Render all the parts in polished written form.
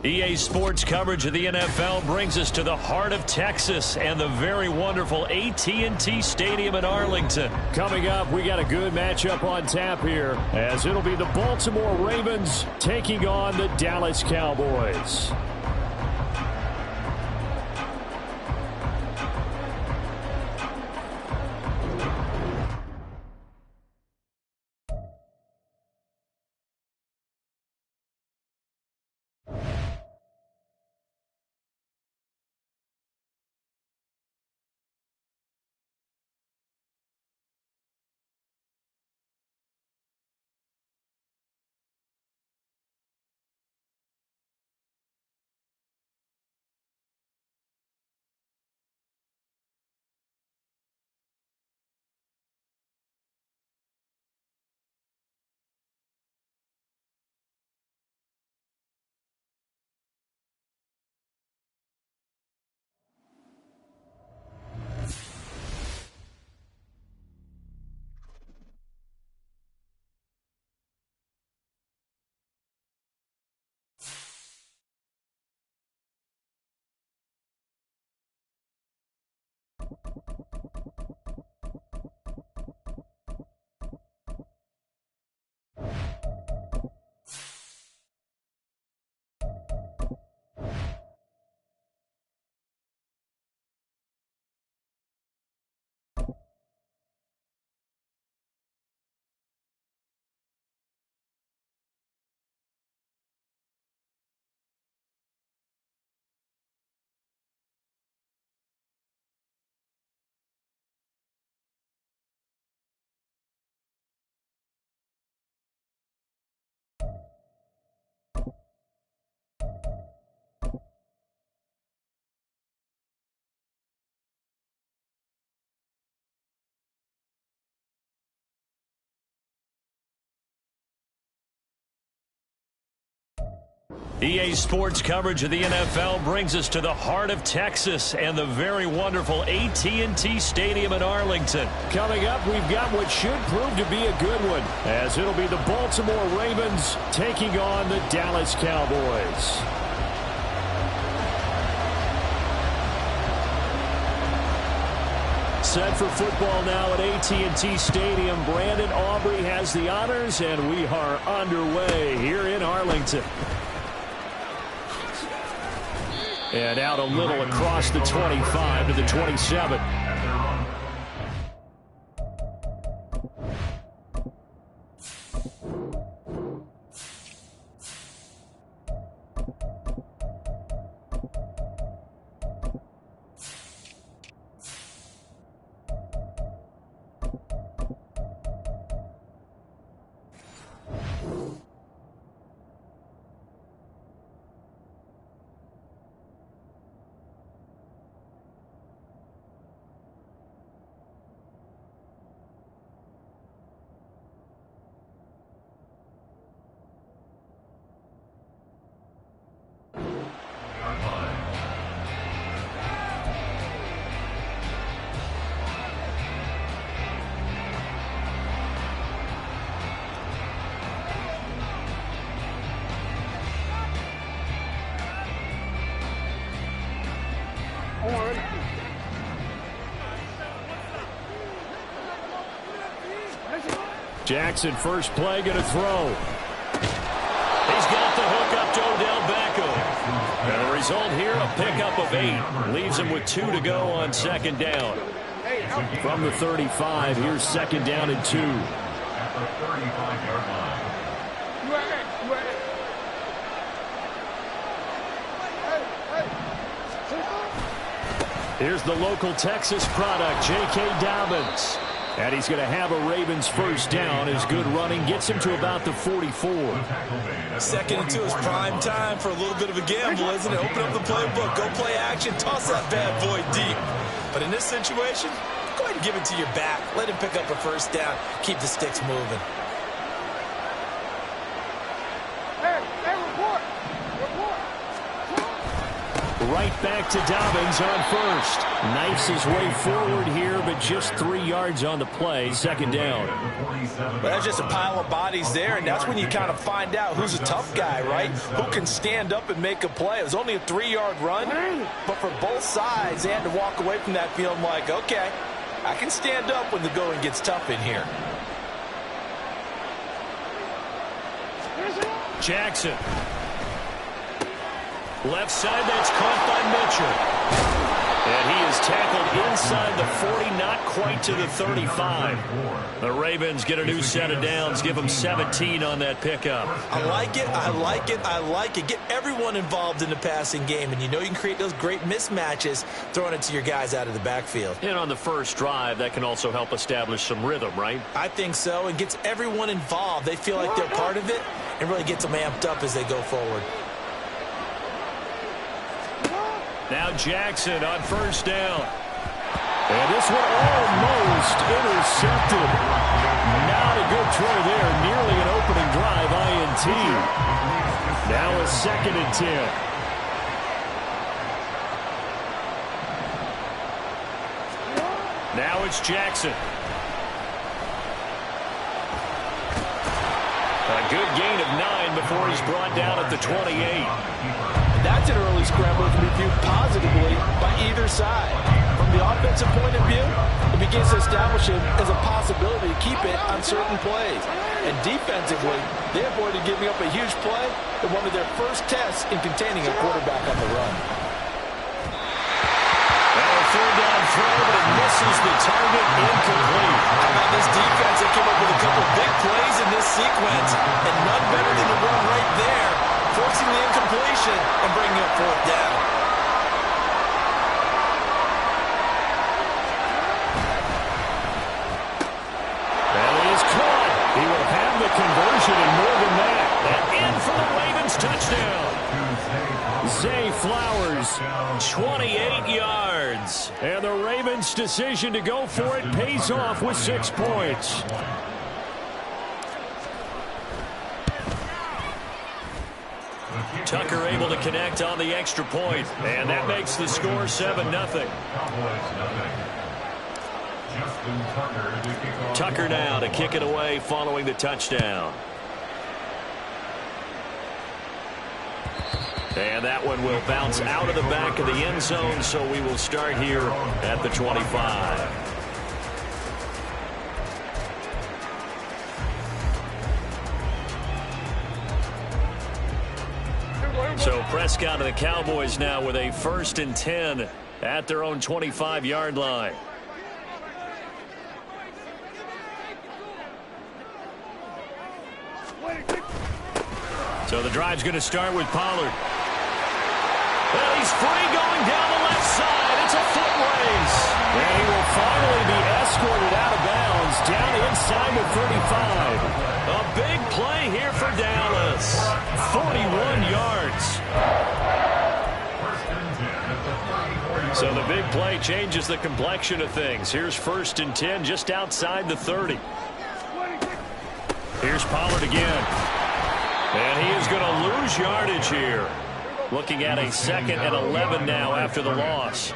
EA Sports coverage of the NFL brings us to the heart of Texas and the very wonderful AT&T Stadium in Arlington. Coming up, we got a good matchup on tap here, as it'll be the Baltimore Ravens taking on the Dallas Cowboys. EA Sports coverage of the NFL brings us to the heart of Texas and the very wonderful AT&T Stadium in Arlington. Coming up, we've got what should prove to be a good one, as it'll be the Baltimore Ravens taking on the Dallas Cowboys. Set for football now at AT&T Stadium. Brandon Aubrey has the honors, and we are underway here in Arlington. And out a little across the 25 to the 27. Jackson, first play, going to throw. He's got the hook up to Odell Beckham. And the result here, a pickup of 8. Leaves him with 2 to go on second down. From the 35, here's second down and 2. Here's the local Texas product, J.K. Dobbins. And he's going to have a Ravens first down. His good running gets him to about the 44. Second and 2 is prime time for a little bit of a gamble, isn't it? Open up the playbook, go play action, toss that bad boy deep. But in this situation, go ahead and give it to your back. Let him pick up a first down. Keep the sticks moving. Right back to Dobbins on first. Knifes his way forward here, but just 3 yards on the play. Second down. Well, that's just a pile of bodies there, and that's when you kind of find out who's a tough guy, right? Who can stand up and make a play. It was only a 3-yard run, but for both sides, they had to walk away from that feeling like, okay, I can stand up when the going gets tough in here. Jackson. Left side, that's caught by Mitchell. And he is tackled inside the 40, not quite to the 35. The Ravens get a new set of downs, give them 17 on that pickup. I like it, I like it, I like it. Get everyone involved in the passing game, and you know you can create those great mismatches throwing it to your guys out of the backfield. And on the first drive, that can also help establish some rhythm, right? I think so, and gets everyone involved. They feel like they're part of it, and really gets them amped up as they go forward. Now Jackson on first down. And this one almost intercepted. Not a good throw there. Nearly an opening drive, INT. Now a 2nd and 10. Now it's Jackson. A good gain of 9 before he's brought down at the 28. That's an early scramble that can be viewed positively by either side. From the offensive point of view, it begins to establish him as a possibility to keep it on certain plays. And defensively, they avoided giving up a huge play in one of their first tests in containing a quarterback on the run. Now a 3rd-down throw, but it misses the target, incomplete. How about this defense? They came up with a couple big plays in this sequence, and none better than the run right there, forcing the incompletion and bringing up 4th down. That is caught. He will have the conversion and more than that. And in for the Ravens touchdown. Zay Flowers, 28 yards. And the Ravens' decision to go for it pays off with 6 points. Tucker able to connect on the extra point, and that makes the score 7-0. Tucker now to kick it away following the touchdown. And that one will bounce out of the back of the end zone, so we will start here at the 25. So Prescott and the Cowboys now with a 1st and 10 at their own 25-yard line. So the drive's going to start with Pollard. Well, he's free going down the left side. It's a foot race. And he will finally be escorted out of bounds down inside the 35. A big play here for Dallas. 41 yards. So the big play changes the complexion of things. Here's 1st and 10 just outside the 30. Here's Pollard again. And he is going to lose yardage here. Looking at a 2nd and 11 now after the loss.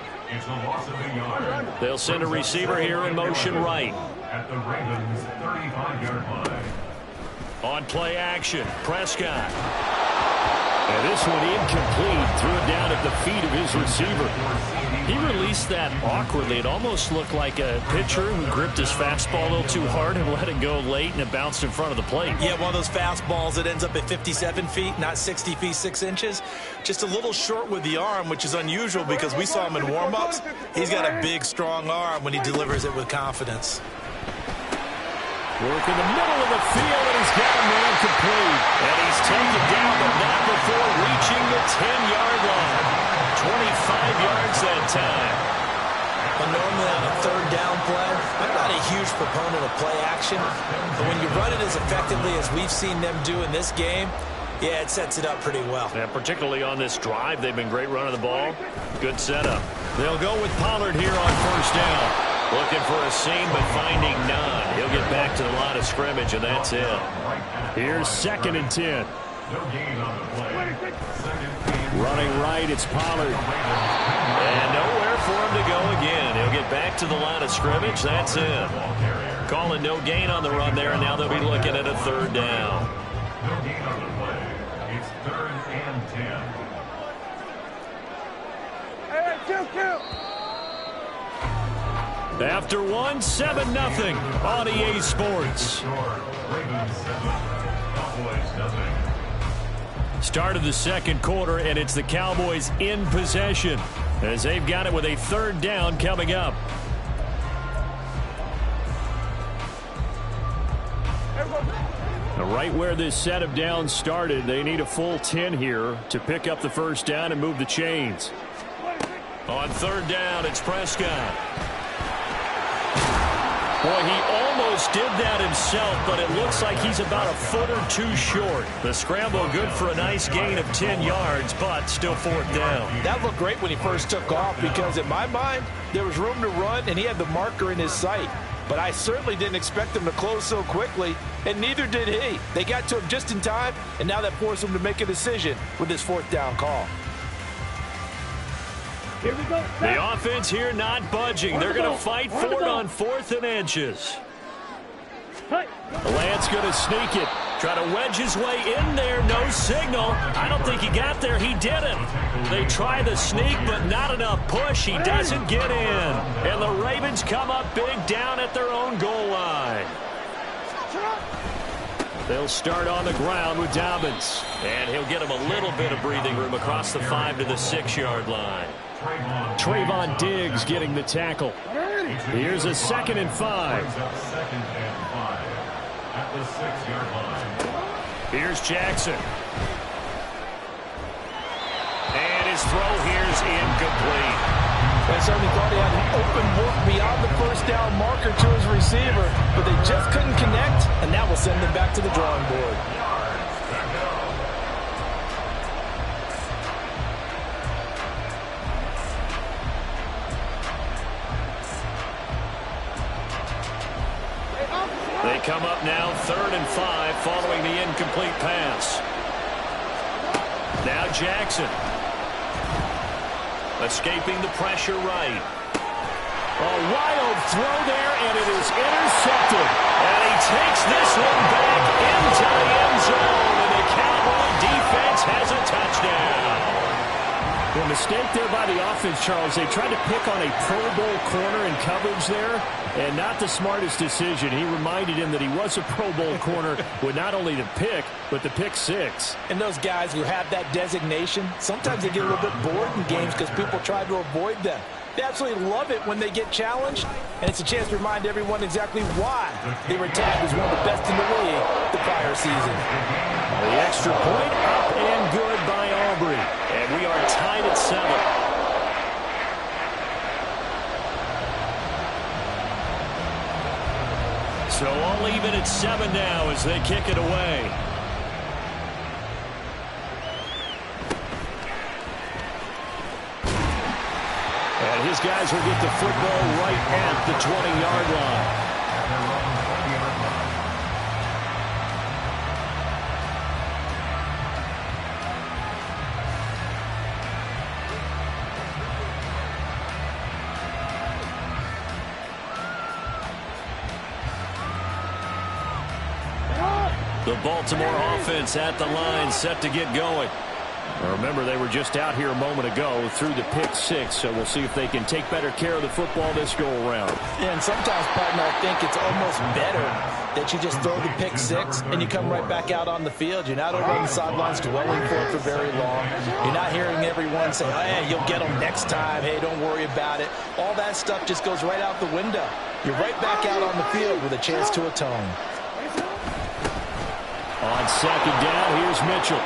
They'll send a receiver here in motion right. At the Ravens 35-yard line. On play action, Prescott. And this one incomplete. Threw it down at the feet of his receiver. He released that awkwardly. It almost looked like a pitcher who gripped his fastball a little too hard and let it go late, and it bounced in front of the plate. Yeah, one of those fastballs that ends up at 57 feet, not 60 feet, 6 inches. Just a little short with the arm, which is unusual because we saw him in warm-ups. He's got a big, strong arm when he delivers it with confidence. Work in the middle of the field, and he's got a man complete. And he's taken down, but not before reaching the 10-yard line. 25 yards that time. But normally on a 3rd down play, I'm not a huge proponent of play action. But when you run it as effectively as we've seen them do in this game, yeah, it sets it up pretty well. And particularly on this drive, they've been great running the ball. Good setup. They'll go with Pollard here on 1st down. Looking for a seam, but finding none. He'll get back to the line of scrimmage, and that's it. Here's 2nd and 10. No gain on the play. 2nd and Running right, it's Pollard. And nowhere for him to go again. He'll get back to the line of scrimmage. That's it. Calling no gain on the run there, and now they'll be looking at a third down. No gain on the play. It's 3rd and 10. After one, 7-0 on EA Sports. Ravens 7, Cowboys nothing. Start of the second quarter, and it's the Cowboys in possession as they've got it with a third down coming up. Right where this set of downs started, they need a full 10 here to pick up the first down and move the chains. On third down, it's Prescott. Boy, he almost did that himself, but it looks like he's about a foot or two short. The scramble good for a nice gain of 10 yards, but still fourth down. That looked great when he first took off because in my mind, there was room to run and he had the marker in his sight. But I certainly didn't expect him to close so quickly, and neither did he. They got to him just in time, and now that forced him to make a decision with his fourth down call. Here we go. The offense here not budging. They're going to fight for it on 4th and inches. Lance going to sneak it. Try to wedge his way in there. No signal. I don't think he got there. He didn't. They try the sneak, but not enough push. He doesn't get in. And the Ravens come up big down at their own goal line. They'll start on the ground with Dobbins. And he'll get him a little bit of breathing room across the 5 to the 6-yard line. Trayvon Diggs getting the tackle. Here's a 2nd and 5. At the 6-yard line. Here's Jackson. And his throw here's incomplete. They certainly thought he had an open look beyond the first down marker to his receiver, but they just couldn't connect, and that will send them back to the drawing board. They come up now 3rd and 5 following the incomplete pass. Now Jackson. Escaping the pressure right. A wild throw there, and it is intercepted. And he takes this one back into the end zone, and the Cowboy defense has a touchdown. The mistake there by the offense, Charles, they tried to pick on a Pro Bowl corner in coverage there, and not the smartest decision. He reminded him that he was a Pro Bowl corner with not only the pick, but the pick 6. And those guys who have that designation, sometimes they get a little bit bored in games because people try to avoid them. They absolutely love it when they get challenged, and it's a chance to remind everyone exactly why they were tagged as one of the best in the league the prior season. The extra point up and good by Aubrey. And we are tied at 7. So all even at 7 now as they kick it away. And his guys will get the football right at the 20-yard line. The Baltimore offense at the line, set to get going. Remember, they were just out here a moment ago through the pick 6, so we'll see if they can take better care of the football this go-around. And sometimes, partner, I think it's almost better that you just throw the pick 6 and you come right back out on the field. You're not over on the sidelines dwelling for it for very long. You're not hearing everyone say, hey, you'll get them next time. Hey, don't worry about it. All that stuff just goes right out the window. You're right back out on the field with a chance to atone. On 2nd down, here's Mitchell.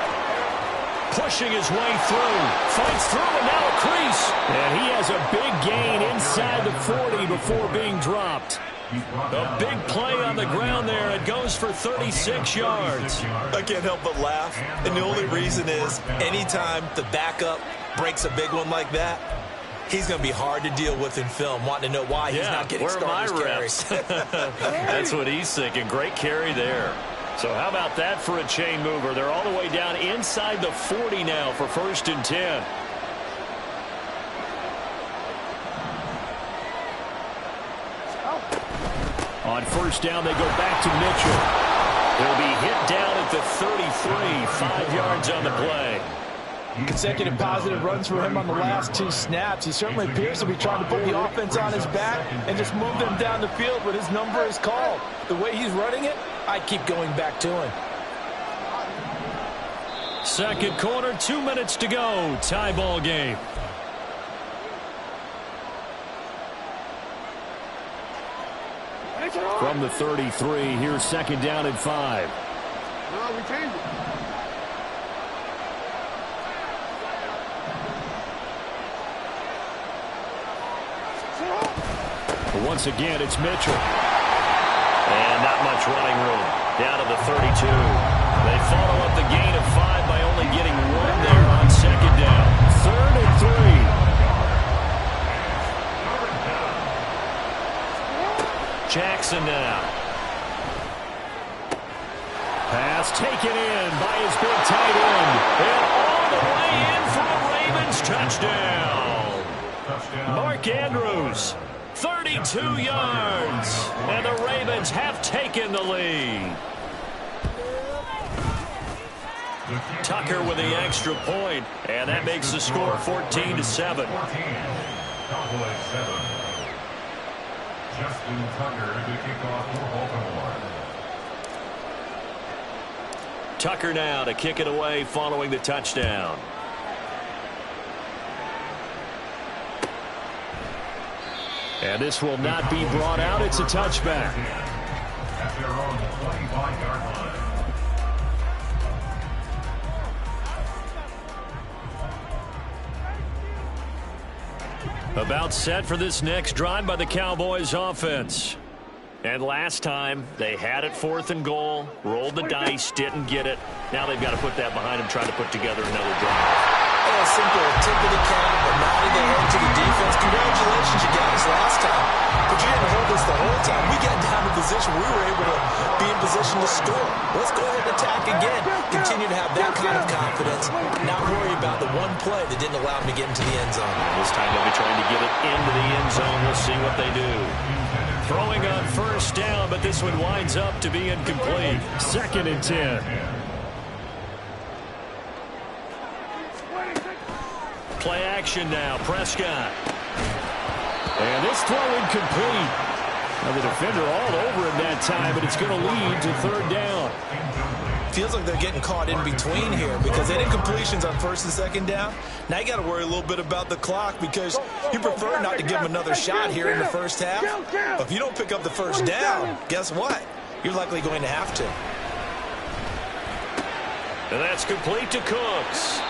Pushing his way through. Fights through, and now a crease. And he has a big gain inside the 40 before being dropped. A big play on the ground there. It goes for 36 yards. I can't help but laugh. And the only reason is anytime the backup breaks a big one like that, he's going to be hard to deal with in film, wanting to know why he's not getting starters carries. That's what he's thinking. Great carry there. So how about that for a chain mover? They're all the way down inside the 40 now for 1st and 10. On 1st down, they go back to Mitchell. He'll be hit down at the 33, 5 yards on the play. Consecutive positive runs for him on the last 2 snaps. He certainly appears to be trying to put the offense on his back and just move them down the field when his number is called. The way he's running it, I keep going back to him. 2nd quarter, 2 minutes to go. Tie ball game. From the 33, here's 2nd down and 5. No, we changed it. Once again, it's Mitchell. And not much running room. Down to the 32. They follow up the gain of 5 by only getting 1 there on 2nd down. 3rd and 3. Jackson now. Pass taken in by his big tight end. And all the way in for a Ravens touchdown. Mark Andrews, 32 yards. And the Ravens have taken the lead. Tucker with the extra point, and that makes the score 14-7. Justin Tucker to kick off for Baltimore. Tucker now to kick it away following the touchdown. And this will not be brought out. It's a touchback. At their own 25-yard line. About set for this next drive by the Cowboys offense. And last time, they had it 4th and goal, rolled the dice, didn't get it. Now they've got to put that behind them, try to put together another drive. A simple tip of the cap, a nod of the head to the defense. Congratulations, you got us last time. But you didn't hold us the whole time. We got down to position. We were able to be in position to score. Let's go ahead and attack again. Continue to have that kind of confidence. Not worry about the one play that didn't allow them to get into the end zone. This time they'll be trying to get it into the end zone. We'll see what they do. Throwing on 1st down, but this one winds up to be incomplete. 2nd and 10. Play action now. Prescott. And this throw incomplete. Now the defender all over him that time, but it's going to lead to 3rd down. Feels like they're getting caught in between here because they did incompletions on 1st and 2nd down. Now you got to worry a little bit about the clock because you prefer not to give them another shot here in the 1st half. But if you don't pick up the 1st down, guess what? You're likely going to have to. And that's complete to Cooks.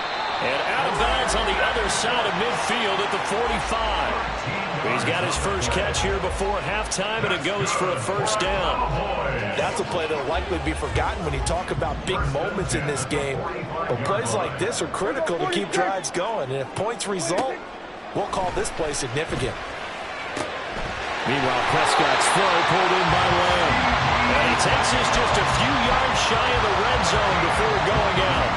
And out of bounds on the other side of midfield at the 45. He's got his first catch here before halftime, and it goes for a 1st down. That's a play that will likely be forgotten when you talk about big moments in this game. But plays like this are critical to keep drives going. And if points result, we'll call this play significant. Meanwhile, Prescott's throw pulled in by Lamb. And he takes this just a few yards shy of the red zone before going out.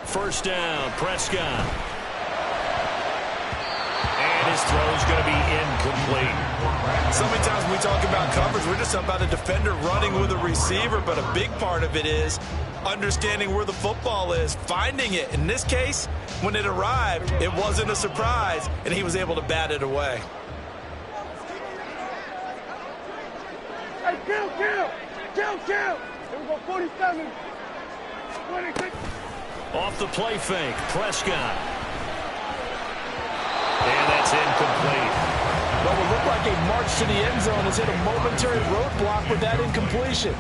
First down, Prescott. And his throw is going to be incomplete. So many times when we talk about coverage, we're just about a defender running with a receiver, but a big part of it is understanding where the football is, finding it. In this case, when it arrived, it wasn't a surprise, and he was able to bat it away. Hey, kill! Here we go, 47. 26. Off the play fake, Prescott. And that's incomplete. What would look like a march to the end zone has hit a momentary roadblock with that incompletion.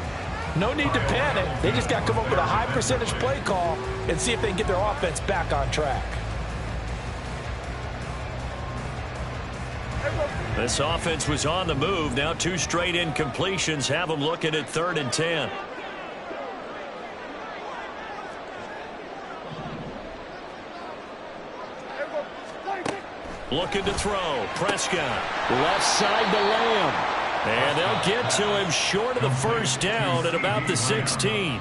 No need to panic. They just got to come up with a high percentage play call and see if they can get their offense back on track. This offense was on the move. Now 2 straight incompletions have them looking at 3rd and 10. Looking to throw. Prescott. Left side to Lamb. And they'll get to him short of the first down at about the 16.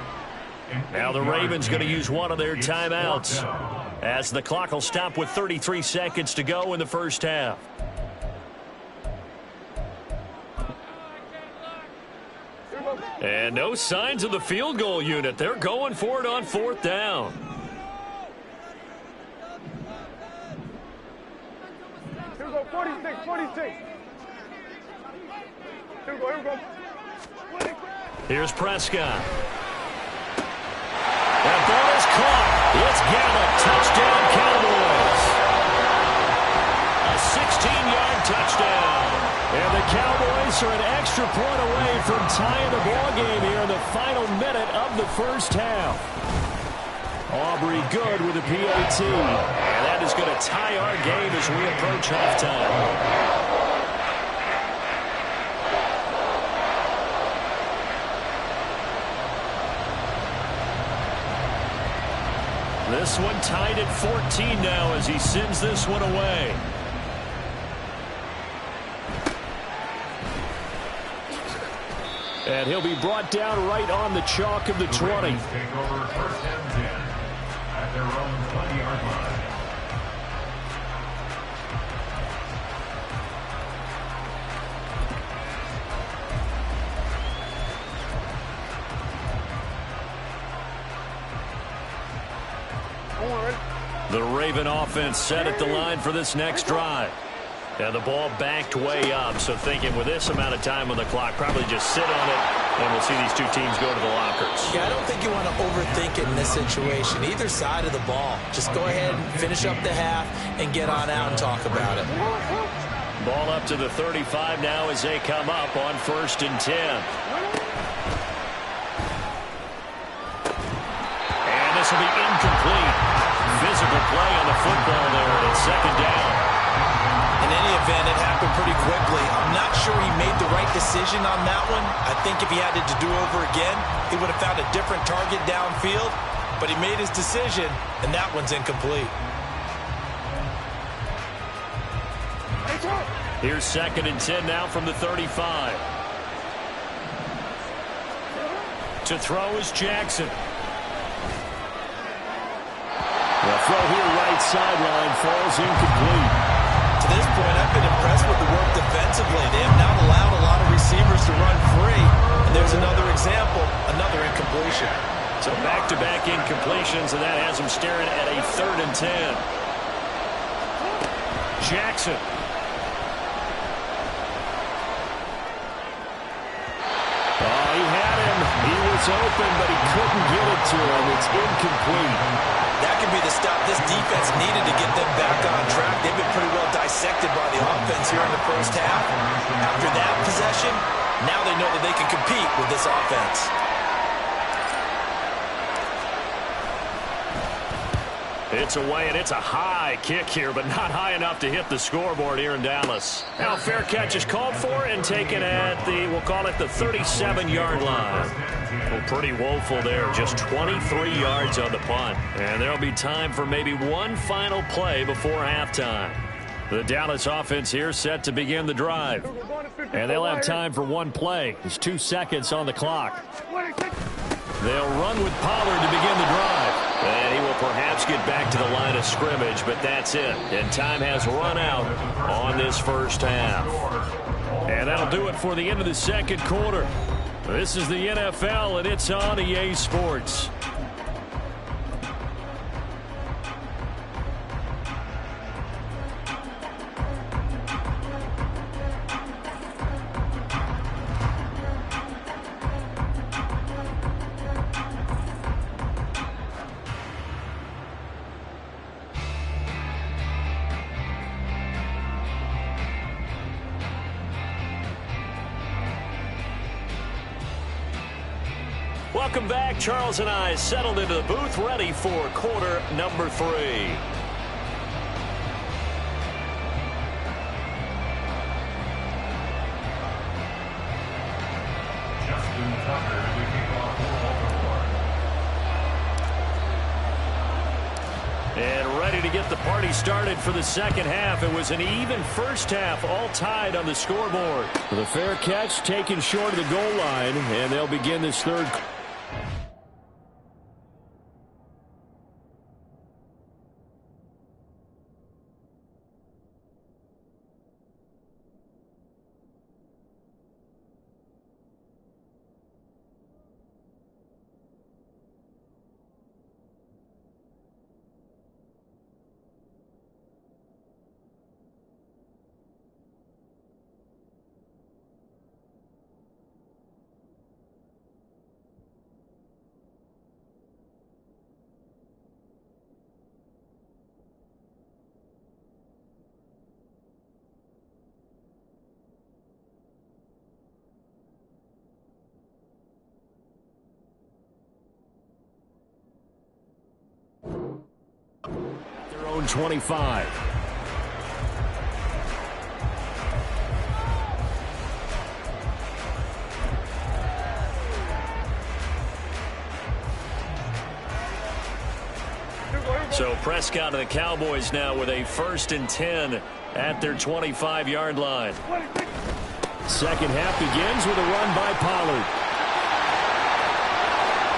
Now the Ravens going to use one of their timeouts as the clock will stop with 33 seconds to go in the first half. And no signs of the field goal unit. They're going for it on 4th down. Here we go, 46, 46. Here we go. Here's Prescott. That ball is caught. It's Gallup. Touchdown, Cowboys. A 16-yard touchdown. And the Cowboys are an extra point away from tying the ball game here in the final minute of the first half. Aubrey good with a PAT. And that is going to tie our game as we approach halftime. This one tied at 14 now as he sends this one away. And he'll be brought down right on the chalk of the 20. Take over 1st and 10 at their own 20-yard line. The Raven offense set at the line for this next drive. And the ball backed way up, so thinking with this amount of time on the clock, probably just sit on it, and we'll see these two teams go to the lockers. Yeah, I don't think you want to overthink it in this situation. Either side of the ball. Just go ahead and finish up the half and get on out and talk about it. Ball up to the 35 now as they come up on 1st and 10. And this will be incomplete. Physical play on the football there, and it's 2nd down. In any event, it happened pretty quickly. I'm not sure he made the right decision on that one. I think if he had it to do over again, he would have found a different target downfield. But he made his decision, and that one's incomplete. Here's 2nd and 10 now from the 35. To throw is Jackson. The throw here right sideline falls incomplete. To this point, I've been impressed with the work defensively. They have not allowed a lot of receivers to run free. And there's another example, another incompletion. So back-to-back incompletions, and that has them staring at a 3rd and 10. Jackson. Oh, he had him. He was open, but he couldn't get it to him. It's incomplete. That could be the stop this defense needed to get them back on track. They've been pretty well dissected by the offense here in the first half. After that possession, now they know that they can compete with this offense. It's away, and it's a high kick here, but not high enough to hit the scoreboard here in Dallas. Now fair catch is called for and taken at the, we'll call it the 37-yard line. Well, pretty woeful there, just 23 yards on the punt. And there'll be time for maybe one final play before halftime. The Dallas offense here set to begin the drive. And they'll have time for one play. There's 2 seconds on the clock. They'll run with Pollard to begin the drive. And he will perhaps get back to the line of scrimmage, but that's it. And time has run out on this first half. And that'll do it for the end of the second quarter. This is the NFL, and it's on EA Sports. Welcome back. Charles and I settled into the booth, ready for quarter number 3. And ready to get the party started for the second half. It was an even first half, all tied on the scoreboard. The fair catch taken short of the goal line, and they'll begin this third. Their own 25. So Prescott and the Cowboys now with a 1st and 10 at their 25-yard line. Second half begins with a run by Pollard.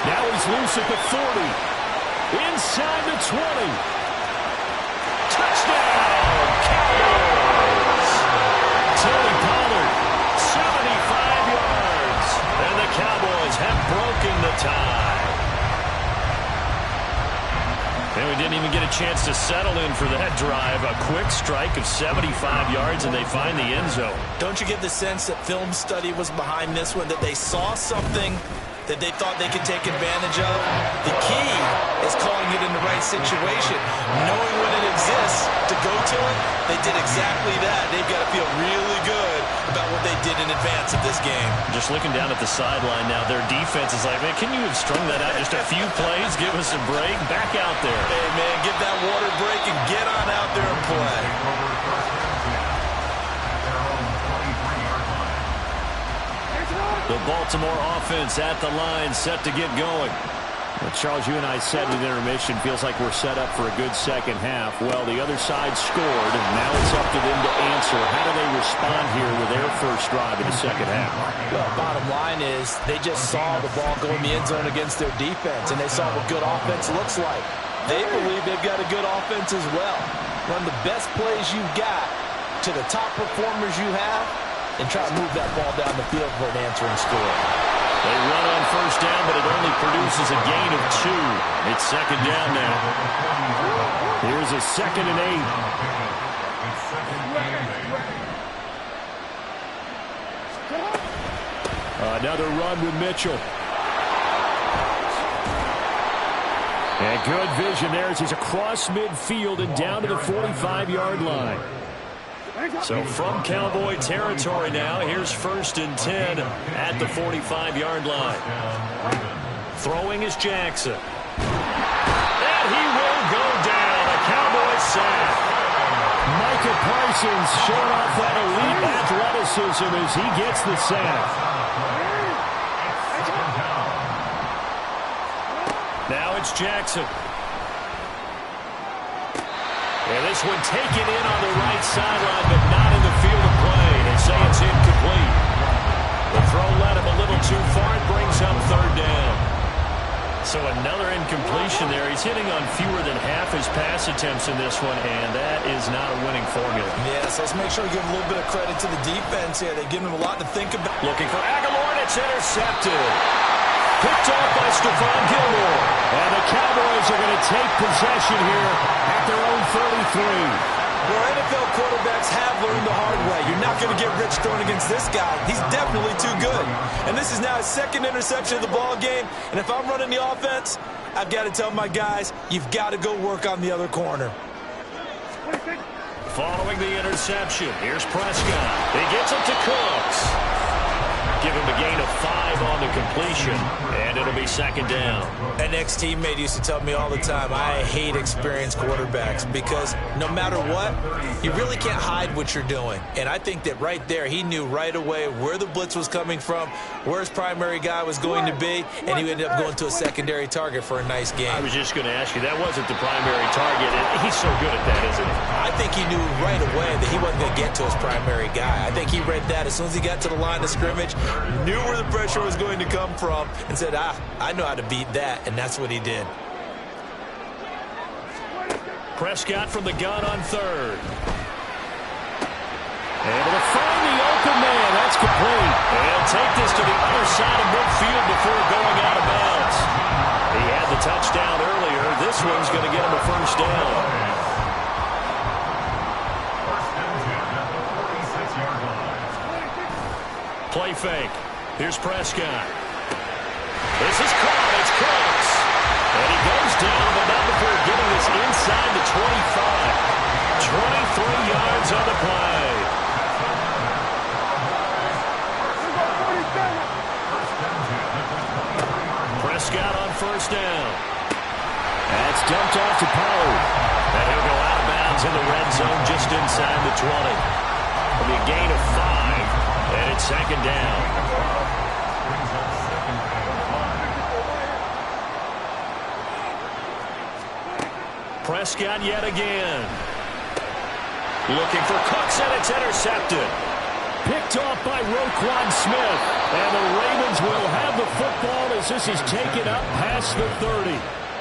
Now he's loose at the 40. Inside the 20. Touchdown, Cowboys! Tony Pollard, 75 yards. And the Cowboys have broken the tie. And we didn't even get a chance to settle in for that drive. A quick strike of 75 yards, and they find the end zone. Don't you get the sense that film study was behind this one, that they saw something that they thought they could take advantage of? The key is calling it in the right situation. Knowing when it exists to go to it, they did exactly that. They've got to feel really good about what they did in advance of this game. Just looking down at the sideline now, their defense is like, man, can you have strung that out just a few plays? Give us a break. Back out there. Hey, man, get that water break and get on out there and play. The Baltimore offense at the line, set to get going. Well, Charles, you and I said with intermission, feels like we're set up for a good second half. Well, the other side scored, and now it's up to them to answer. How do they respond here with their first drive in the second half? Well, bottom line is they just saw the ball go in the end zone against their defense, and they saw what good offense looks like. They believe they've got a good offense as well. Run the best plays you've got to the top performers you have, and try to move that ball down the field for an answering score. They run on first down, but it only produces a gain of 2. It's second down now. Here's a 2nd and 8. Another run with Mitchell. And good vision there as he's across midfield and down to the 45-yard line. So from Cowboy territory now, here's 1st and 10 at the 45-yard line. Throwing is Jackson. And he will go down. A Cowboy sack. Micah Parsons showing off that elite athleticism as he gets the sack. Now it's Jackson. And this one taken in on the right sideline, but not in the field of play. They say it's incomplete. The throw led him a little too far. It brings up 3rd down. So another incompletion there. He's hitting on fewer than half his pass attempts in this one, and that is not a winning formula. Yeah, so let's make sure we give a little bit of credit to the defense here. They've given him a lot to think about. Looking for Aguilar, and it's intercepted. Picked off by Stephon Gilmore. And the Cowboys are going to take possession here at their own 33. Well, NFL quarterbacks have learned the hard way. You're not going to get rich throwing against this guy. He's definitely too good. And this is now his 2nd interception of the ball game. And if I'm running the offense, I've got to tell my guys, you've got to go work on the other corner. Following the interception, here's Prescott. He gets it to Cooks. give him a gain of 5 on the completion, and it'll be second down. An ex-teammate used to tell me all the time, I hate experienced quarterbacks because no matter what, you really can't hide what you're doing. And I think that right there, he knew right away where the blitz was coming from, where his primary guy was going to be, and he ended up going to a secondary target for a nice game. I was just going to ask you, that wasn't the primary target. He's so good at that, isn't he? I think he knew right away that he wasn't going to get to his primary guy. I think he read that as soon as he got to the line of scrimmage, knew where the pressure was going to come from, and said, I know how to beat that, and that's what he did. Prescott from the gun on third. Able to find the open man. That's complete. And take this to the other side of midfield before going out of bounds. He had the touchdown earlier. This one's going to get him a first down. Play fake. Here's Prescott. This is caught. It's close. And he goes down, but not before getting this inside the 25. 23 yards on the play. Prescott on first down. That's dumped off to Pollard. And he'll go out of bounds in the red zone just inside the 20. It'll be a gain of 5, and it's second down. Prescott yet again. Looking for Cooks, and it's intercepted. Picked off by Roquan Smith. And the Ravens will have the football as this is taken up past the 30.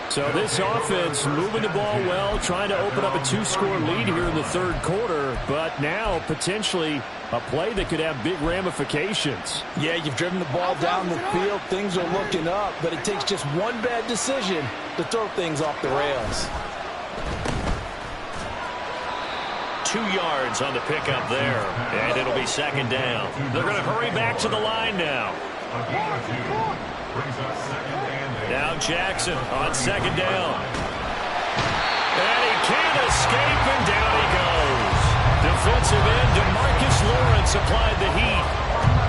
So this offense moving the ball well, trying to open up a 2-score lead here in the third quarter. But now potentially a play that could have big ramifications. Yeah, you've driven the ball down the field. Things are looking up. But it takes just one bad decision to throw things off the rails. 2 yards on the pickup there, and it'll be second down. They're going to hurry back to the line now. Now Jackson on second down. And he can't escape, and down he goes. Defensive end DeMarcus Lawrence applied the heat.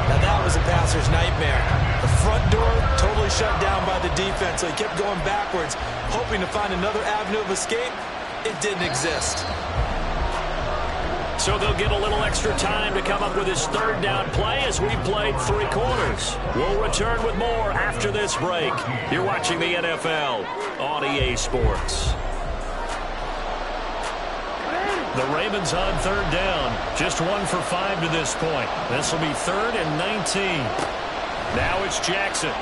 Now that was a passer's nightmare. The front door totally shut down by the defense, so he kept going backwards, hoping to find another avenue of escape. It didn't exist. So they'll get a little extra time to come up with his third down play as we played 3 quarters. We'll return with more after this break. You're watching the NFL on EA Sports. The Ravens on third down. Just 1 for 5 to this point. This will be 3rd and 19. Now it's Jackson.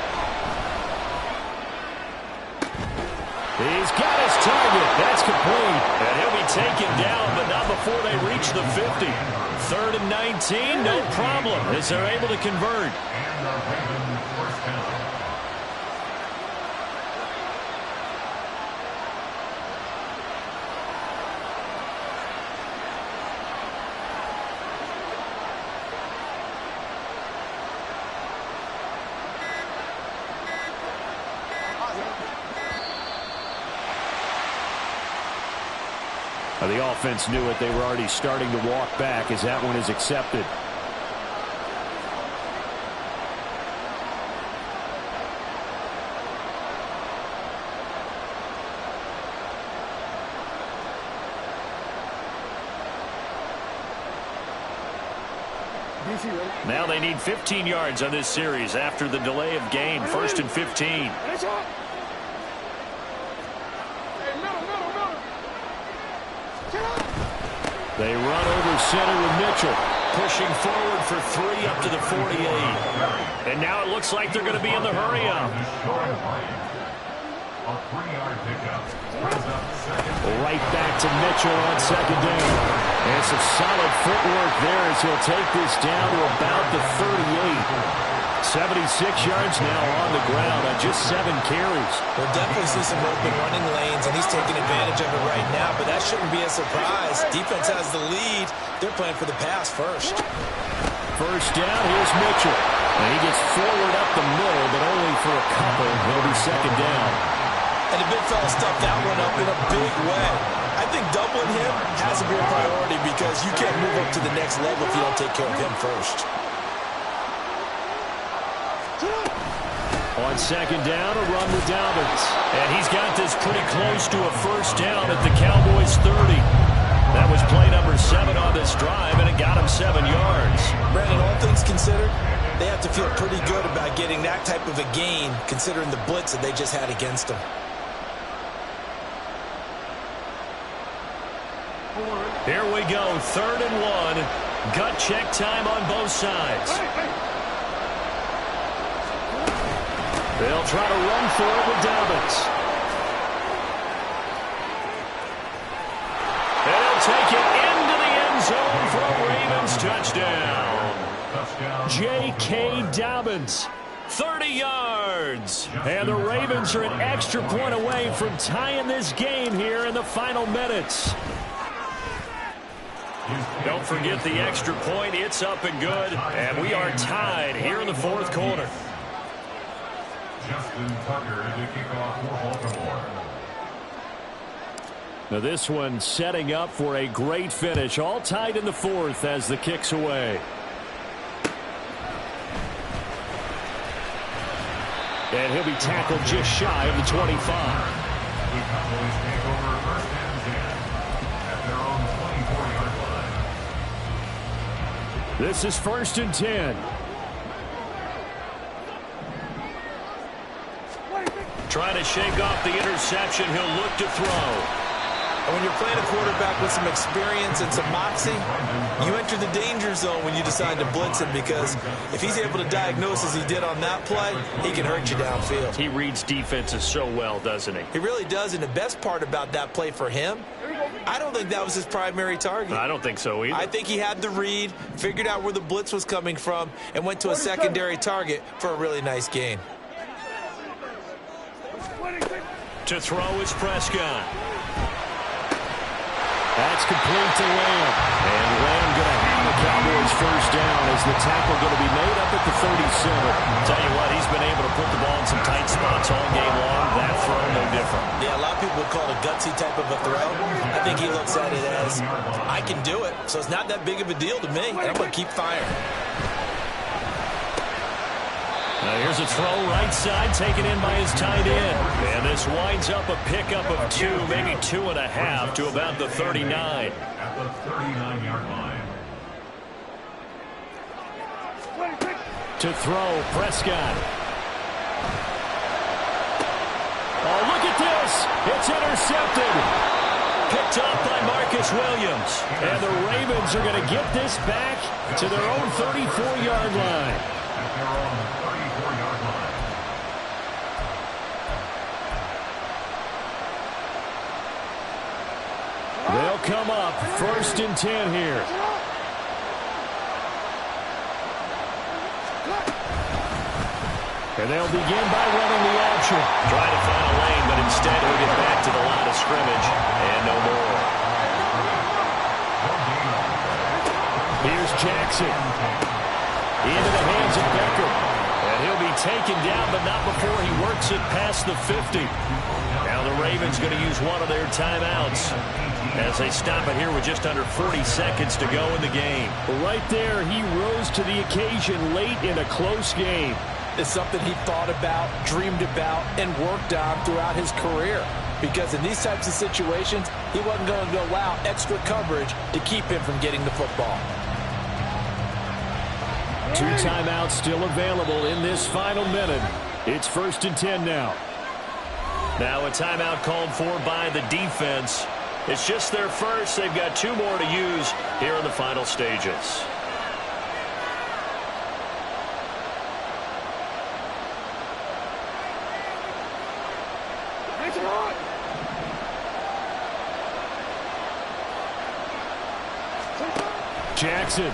He's got his target. That's complete. And he'll be taken down, but not before they reach the 50. 3rd and 19, no problem, as they're able to convert. The offense knew it. They were already starting to walk back as that one is accepted. Now they need 15 yards on this series after the delay of game. 1st and 15. They run over center with Mitchell. Pushing forward for 3 up to the 48. And now it looks like they're going to be in the hurry-up. Right back to Mitchell on second down. And some solid footwork there as he'll take this down to about the 38. 76 yards now on the ground on just 7 carries. We'll definitely see some open running lanes, and he's taking advantage of it right now, but that shouldn't be a surprise. Defense has the lead. They're playing for the pass first. First down, here's Mitchell. And he gets forward up the middle, but only for a couple. He'll be second down. And the big fella stuffed that one up in a big way. I think doubling him has to be a priority because you can't move up to the next level if you don't take care of him first. On second down, a run with Dolphins. And he's got this pretty close to a first down at the Cowboys' 30. That was play number 7 on this drive, and it got him 7 yards. Brandon, all things considered, they have to feel pretty good about getting that type of a gain, considering the blitz that they just had against them. Here we go, 3rd and 1. Gut check time on both sides. They'll try to run for it with Dobbins. And he'll take it into the end zone for a Ravens touchdown. J.K. Dobbins, 30 yards. And the Ravens are an extra point away from tying this game here in the final minutes. Don't forget the extra point. It's up and good. And we are tied here in the 4th quarter. Justin Tucker to kick off for Baltimore. Now this one setting up for a great finish. All tied in the 4th as the kick's away. And he'll be tackled just shy of the 25. The Cowboys take over 1st and 10 at their own 24-yard line. This is 1st and 10. Trying to shake off the interception. He'll look to throw. And when you're playing a quarterback with some experience and some moxie, you enter the danger zone when you decide to blitz him, because if he's able to diagnose as he did on that play, he can hurt you downfield. He reads defenses so well, doesn't he? He really does, and the best part about that play for him, I don't think that was his primary target. I don't think so either. I think he had the read, figured out where the blitz was coming from, and went to a secondary target for a really nice gain. To throw is Prescott. That's complete to Lamb. And Lamb going to have the Cowboys first down as the tackle going to be made up at the 37. Tell you what, he's been able to put the ball in some tight spots all game long. That throw, no different. Yeah, a lot of people would call it a gutsy type of a throw. I think he looks at it as, I can do it, so it's not that big of a deal to me, and I'm going to keep firing. Now here's a throw right side, taken in by his tight end. And this winds up a pickup of 2, maybe 2.5 to about the 39. At the 39-yard line. To throw, Prescott. Oh, look at this. It's intercepted. Picked up by Marcus Williams. And the Ravens are going to get this back to their own 34-yard line. At their own 34-yard line. They'll come up 1st and 10 here. And they'll begin by running the option. Trying to find a lane, but instead he'll get back to the line of scrimmage. And no more. Here's Jackson. Into the hands of Becker. And he'll be taken down, but not before he works it past the 50. Now the Ravens going to use one of their timeouts as they stop it here with just under 40 seconds to go in the game. Right there, he rose to the occasion late in a close game. It's something he thought about, dreamed about, and worked on throughout his career. Because in these types of situations, he wasn't going to allow extra coverage to keep him from getting the football. 2 timeouts still available in this final minute. It's 1st and 10 now. Now a timeout called for by the defense. It's just their first. They've got 2 more to use here in the final stages. Jackson.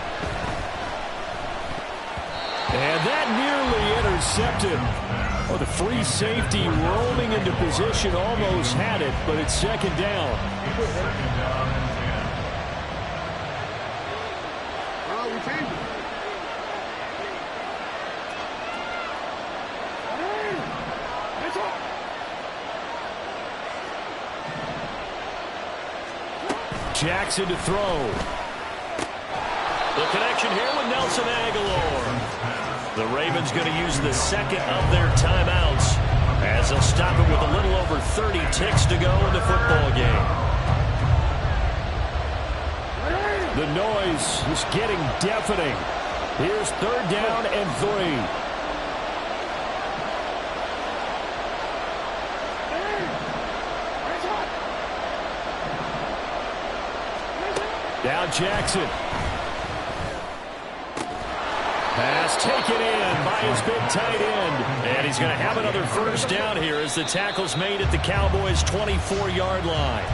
And that nearly intercepted. Oh, the free safety rolling into position almost had it, but it's 2nd down. Jackson to throw. The connection here with Nelson Aguilar. The Ravens going to use the second of their timeouts as they'll stop it with a little over 30 ticks to go in the football game. The noise is getting deafening. Here's 3rd down and 3. Now Jackson. Pass taken in by his big tight end. And he's going to have another first down here as the tackle's made at the Cowboys' 24-yard line.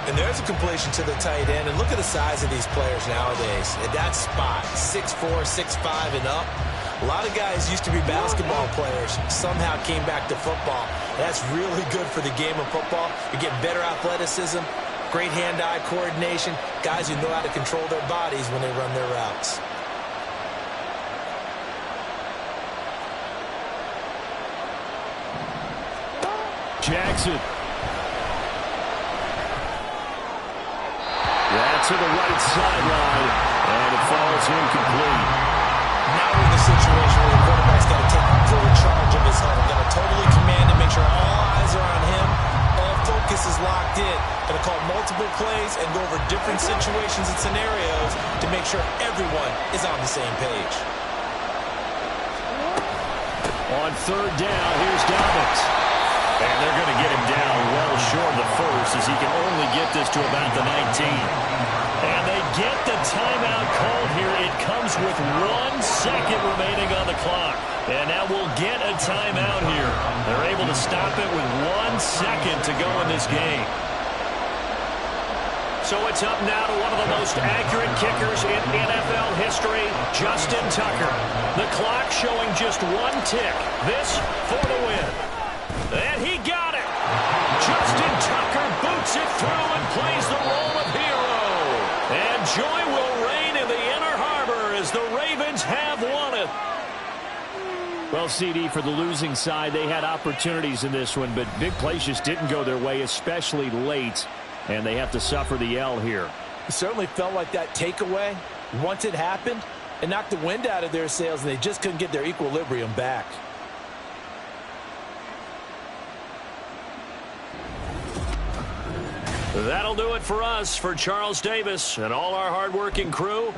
And there's a completion to the tight end. And look at the size of these players nowadays. At that spot, 6'4", 6'5", and up. A lot of guys used to be basketball players, somehow came back to football. That's really good for the game of football. You get better athleticism, great hand-eye coordination, guys who know how to control their bodies when they run their routes. Jackson. That's to the right sideline, and it falls incomplete. Now we're in the situation where the quarterback's got to take full charge of his huddle. Got to totally command and make sure all eyes are on him. All focus is locked in. Going to call multiple plays and go over different situations and scenarios to make sure everyone is on the same page. On 3rd down, here's Dobbins. And they're going to get him down well short of the first as he can only get this to about the 19. And they get the timeout called here. It comes with 1 second remaining on the clock. And now we'll get a timeout here. They're able to stop it with 1 second to go in this game. So it's up now to one of the most accurate kickers in NFL history, Justin Tucker. The clock showing just 1 tick. This for the win. And he got it. Justin Tucker boots it through and plays the role of hero. And joy will reign in the Inner Harbor as the Ravens have won it. Well, CD, for the losing side, they had opportunities in this one, but big plays just didn't go their way, especially late, and they have to suffer the L here. It certainly felt like that takeaway, once it happened, it knocked the wind out of their sails, and they just couldn't get their equilibrium back. That'll do it for us, for Charles Davis and all our hardworking crew.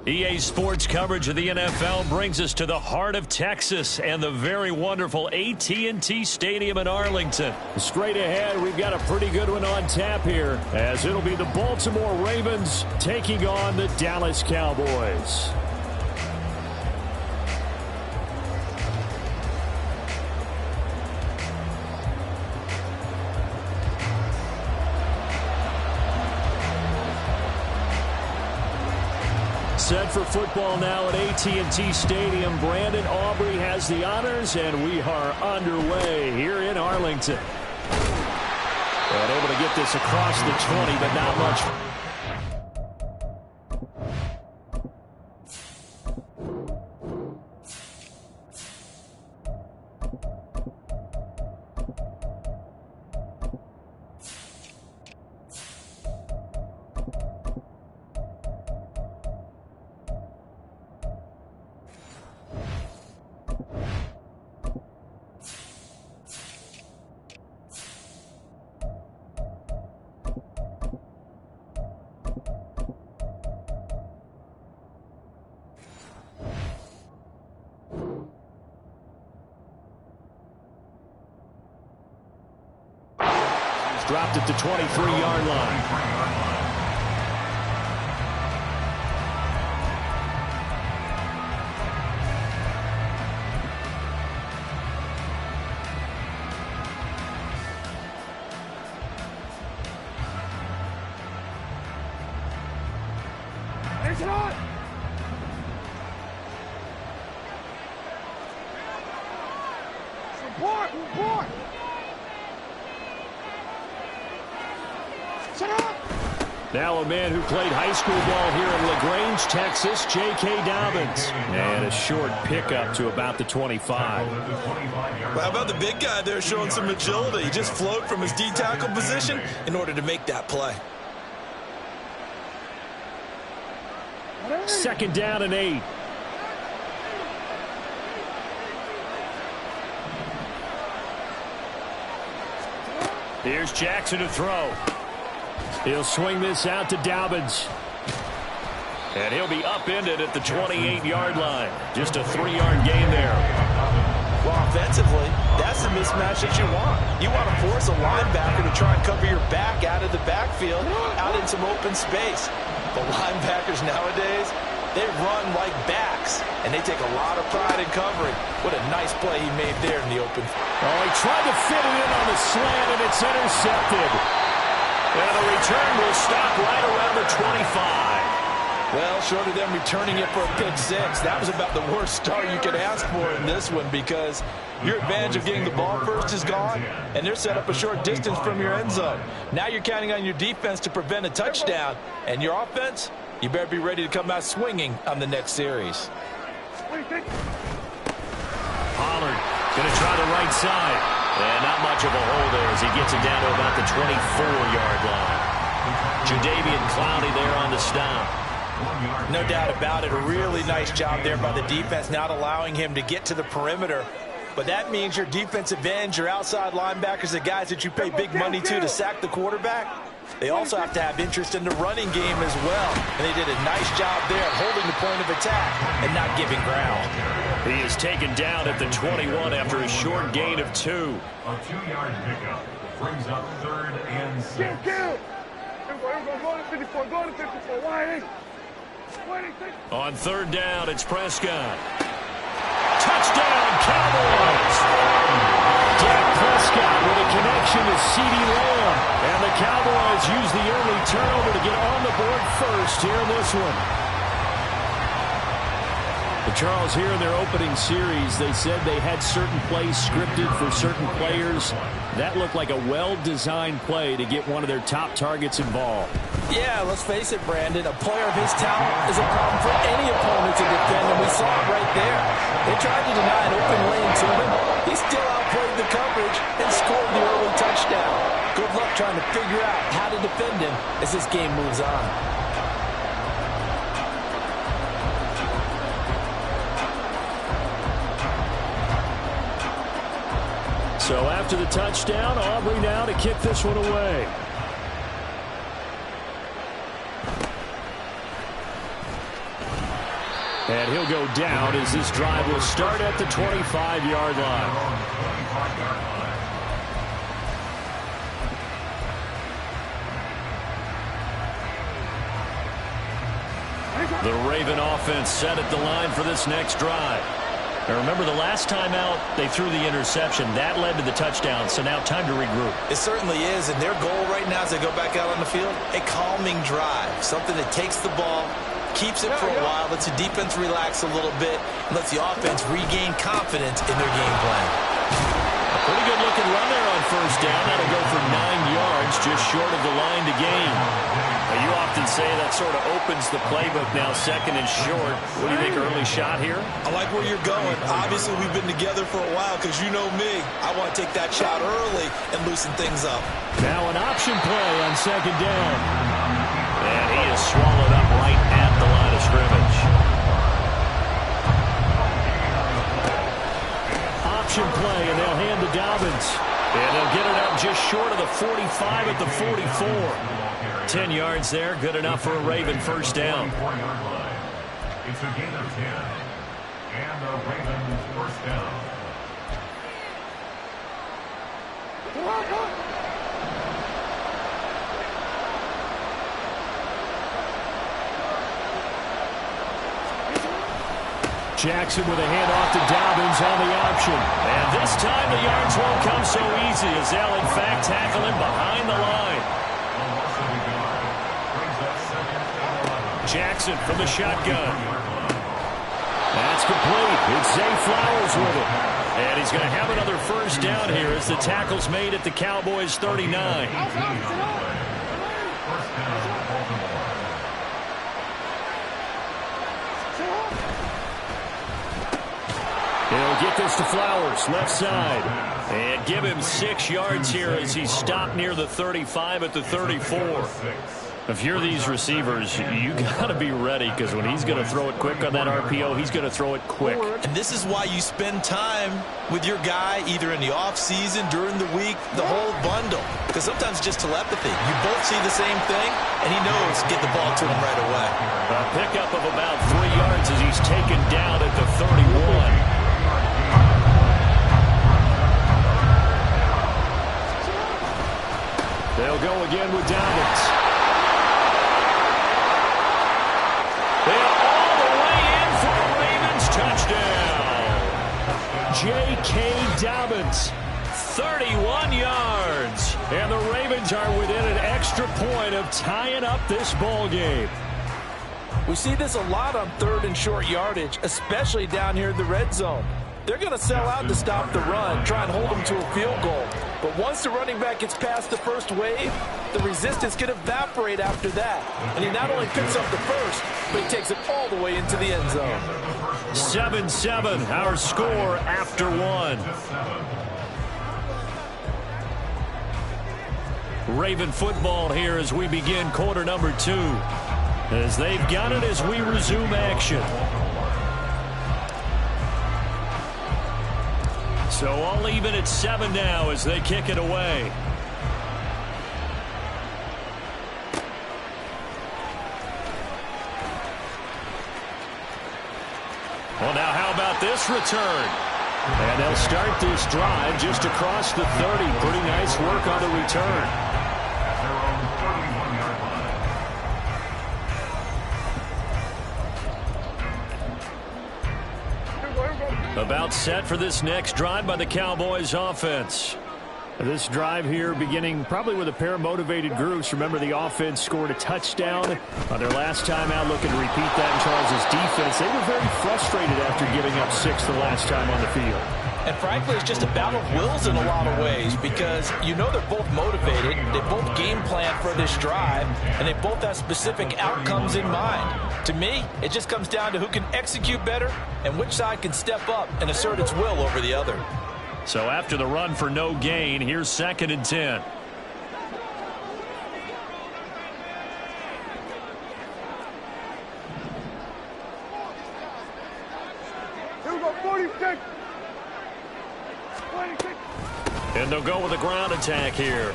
EA Sports coverage of the NFL brings us to the heart of Texas and the very wonderful AT&T Stadium in Arlington. Straight ahead, we've got a pretty good one on tap here, as it'll be the Baltimore Ravens taking on the Dallas Cowboys. Set for football now at AT&T Stadium. Brandon Aubrey has the honors, and we are underway here in Arlington. And able to get this across the 20, but not much. dropped at the 23-yard line. It's on! Support! Support! Shut up! Now a man who played high school ball here in LaGrange, Texas, J.K. Dobbins. And a short pickup to about the 25. Well, how about the big guy there showing some agility? He just flowed from his D-tackle position in order to make that play. 2nd down and 8. Here's Jackson to throw. He'll swing this out to Dobbins. And he'll be upended at the 28-yard line. Just a 3-yard gain there. Well, offensively, that's the mismatch that you want. You want to force a linebacker to try and cover your back out of the backfield, out in some open space. The linebackers nowadays, they run like backs, and they take a lot of pride in covering. What a nice play he made there in the open. Oh, he tried to fit it in on the slant, and it's intercepted. And the return will stop right around the 25. Well, short of them returning it for a pick six, that was about the worst start you could ask for in this one, because your advantage of getting the ball first is gone, and they're set up a short distance from your end zone. Now you're counting on your defense to prevent a touchdown, and your offense, you better be ready to come out swinging on the next series. Pollard going to try the right side. And not much of a hole there as he gets it down to about the 24-yard line. Jadeveon Clowney there on the stop. No doubt about it. A really nice job there by the defense, not allowing him to get to the perimeter. But that means your defensive ends, your outside linebackers, the guys that you pay big money to sack the quarterback, they also have to have interest in the running game as well. And they did a nice job there at holding the point of attack and not giving ground. He is taken down at the 21 after a short gain of 2. A 2-yard pickup brings up 3rd and 6. Kill! Here we go. Go to 54. Go to 54. Wide 8. On 3rd down, it's Prescott. Touchdown, Cowboys! Dak Prescott with a connection to CeeDee Lamb. And the Cowboys use the early turnover to get on the board first here in this one. But Charles, here in their opening series, they said they had certain plays scripted for certain players. That looked like a well-designed play to get one of their top targets involved. Yeah, let's face it, Brandon. A player of his talent is a problem for any opponent to defend, and we saw it right there. They tried to deny an open lane to him. He still outplayed the coverage and scored the early touchdown. Good luck trying to figure out how to defend him as this game moves on. So after the touchdown, Aubrey now to kick this one away. And he'll go down as this drive will start at the 25-yard line. The Raven offense set at the line for this next drive. Now remember, the last time out, they threw the interception. That led to the touchdown, so now time to regroup. It certainly is, and their goal right now as they go back out on the field, a calming drive, something that takes the ball, keeps it for a while, lets the defense relax a little bit, and lets the offense regain confidence in their game plan. A pretty good-looking run there on 1st down. That'll go for 9 yards, just short of the line to gain. Now, you often say that sort of opens the playbook now, 2nd and short. What do you think, early shot here? I like where you're going. Obviously, we've been together for a while because you know me. I want to take that shot early and loosen things up. Now an option play on 2nd down. And he is swallowed up right at the line of scrimmage. Option play, and they'll hand to Dobbins. And they'll get it up just short of the 45 at the 44. 10 yards there, good enough for a Raven 1st down. It's a gain of 10. And the Ravens 1st down. Jackson with a handoff to Dobbins on the option. And this time the yards won't come so easy as they'll in fact tackle him behind the line. Jackson from the shotgun. That's complete. It's Zay Flowers with it. And he's going to have another first down here as the tackle's made at the Cowboys' 39. He'll get this to Flowers, left side. And give him 6 yards here as he's stopped near the 35 at the 34. If you're these receivers, you got to be ready because when he's going to throw it quick on that RPO, he's going to throw it quick. And this is why you spend time with your guy either in the offseason, during the week, the whole bundle. Because sometimes it's just telepathy. You both see the same thing, and he knows get the ball to him right away. A pickup of about 3 yards as he's taken down at the 31. They'll go again with Dobbins. They're all the way in for a Ravens touchdown. J.K. Dobbins, 31 yards. And the Ravens are within an extra point of tying up this ball game. We see this a lot on 3rd and short yardage, especially down here in the red zone. They're going to sell out to stop the run, try and hold them to a field goal. But once the running back gets past the first wave, the resistance can evaporate after that. And he not only picks up the first, but he takes it all the way into the end zone. 7-7, our score after 1. Raven football here as we begin quarter number 2. As they've got it as we resume action. So all even at 7 now as they kick it away. Well, now how about this return? And they'll start this drive just across the 30. Pretty nice work on the return. About set for this next drive by the Cowboys offense. This drive here beginning probably with a pair of motivated groups. Remember, the offense scored a touchdown on their last time out, looking to repeat that in Charles' defense. They were very frustrated after giving up 6 the last time on the field. And frankly, it's just a battle of wills in a lot of ways because you know they're both motivated, they both game plan for this drive, and they both have specific outcomes in mind. To me, it just comes down to who can execute better and which side can step up and assert its will over the other. So after the run for no gain, here's 2nd and 10. Here we go, 46. And they'll go with a ground attack here.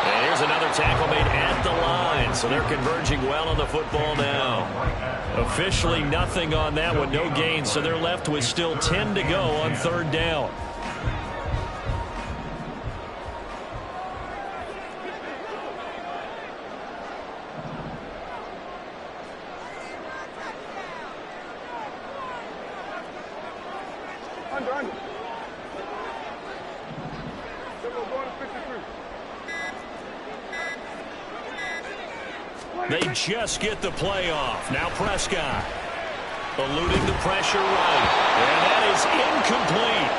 And here's another tackle made at the line. So they're converging well on the football now. Officially nothing on that one, no gain. So they're left with still 10 to go on 3rd down. Under. They just get the play off. Now Prescott eluding the pressure right. And that is incomplete.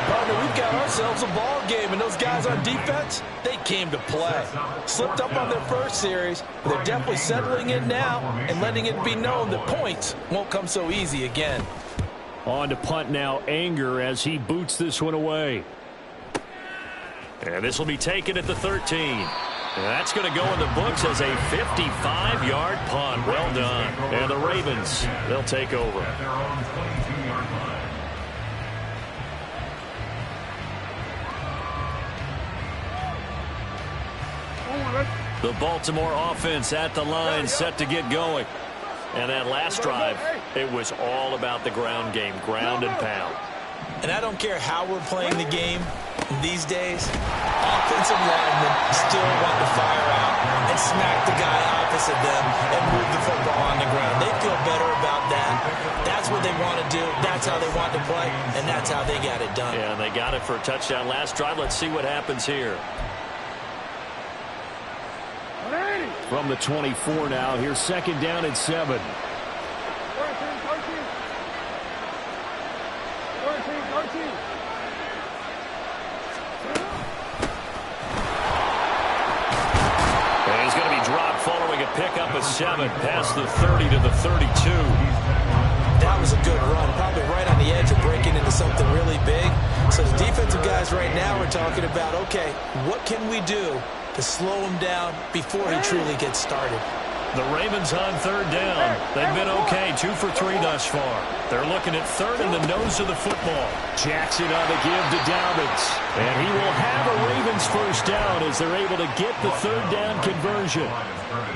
Partner, we've got ourselves a ball game, and those guys on defense, they came to play. Slipped up on their first series, but they're definitely settling in now and letting it be known that points won't come so easy again. On to punt now, Anger as he boots this one away. And this will be taken at the 13. And that's going to go in the books as a 55-yard punt. Well done. And the Ravens, they'll take over. The Baltimore offense at the line, set to get going. And that last drive, it was all about the ground game, ground and pound. And I don't care how we're playing the game these days, offensive linemen still want to fire out and smack the guy opposite them and move the football on the ground. They feel better about that. That's what they That's how they want to play, and that's how they got it done. Yeah, and they got it for a touchdown last drive. Let's see what happens here. From the 24 now, here's second down and 7. And he's going to be dropped following a pickup of 7 past the 30 to the 32. That was a good run, probably right on the edge of breaking into something really big. So the defensive guys right now are talking about, okay, what can we do to slow him down before he truly gets started? The Ravens on third down. They've been okay, 2 for 3 thus far. They're looking at third in the nose of the football. Jackson on the give to Dobbins. And he will have a Ravens first down as they're able to get the third down conversion.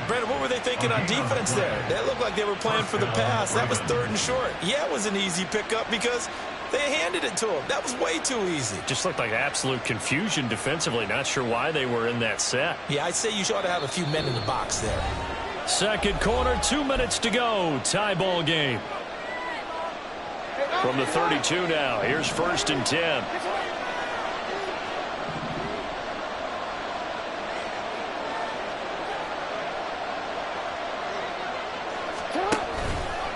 Brandon, what were they thinking on defense there? That looked like they were playing for the pass. That was third and short. Yeah, it was an easy pickup because they handed it to him. That was way too easy. Just looked like absolute confusion defensively. Not sure why they were in that set. Yeah, I'd say you ought to have a few men in the box there. Second quarter, 2 minutes to go. Tie ball game. From the 32 now, here's first and 10.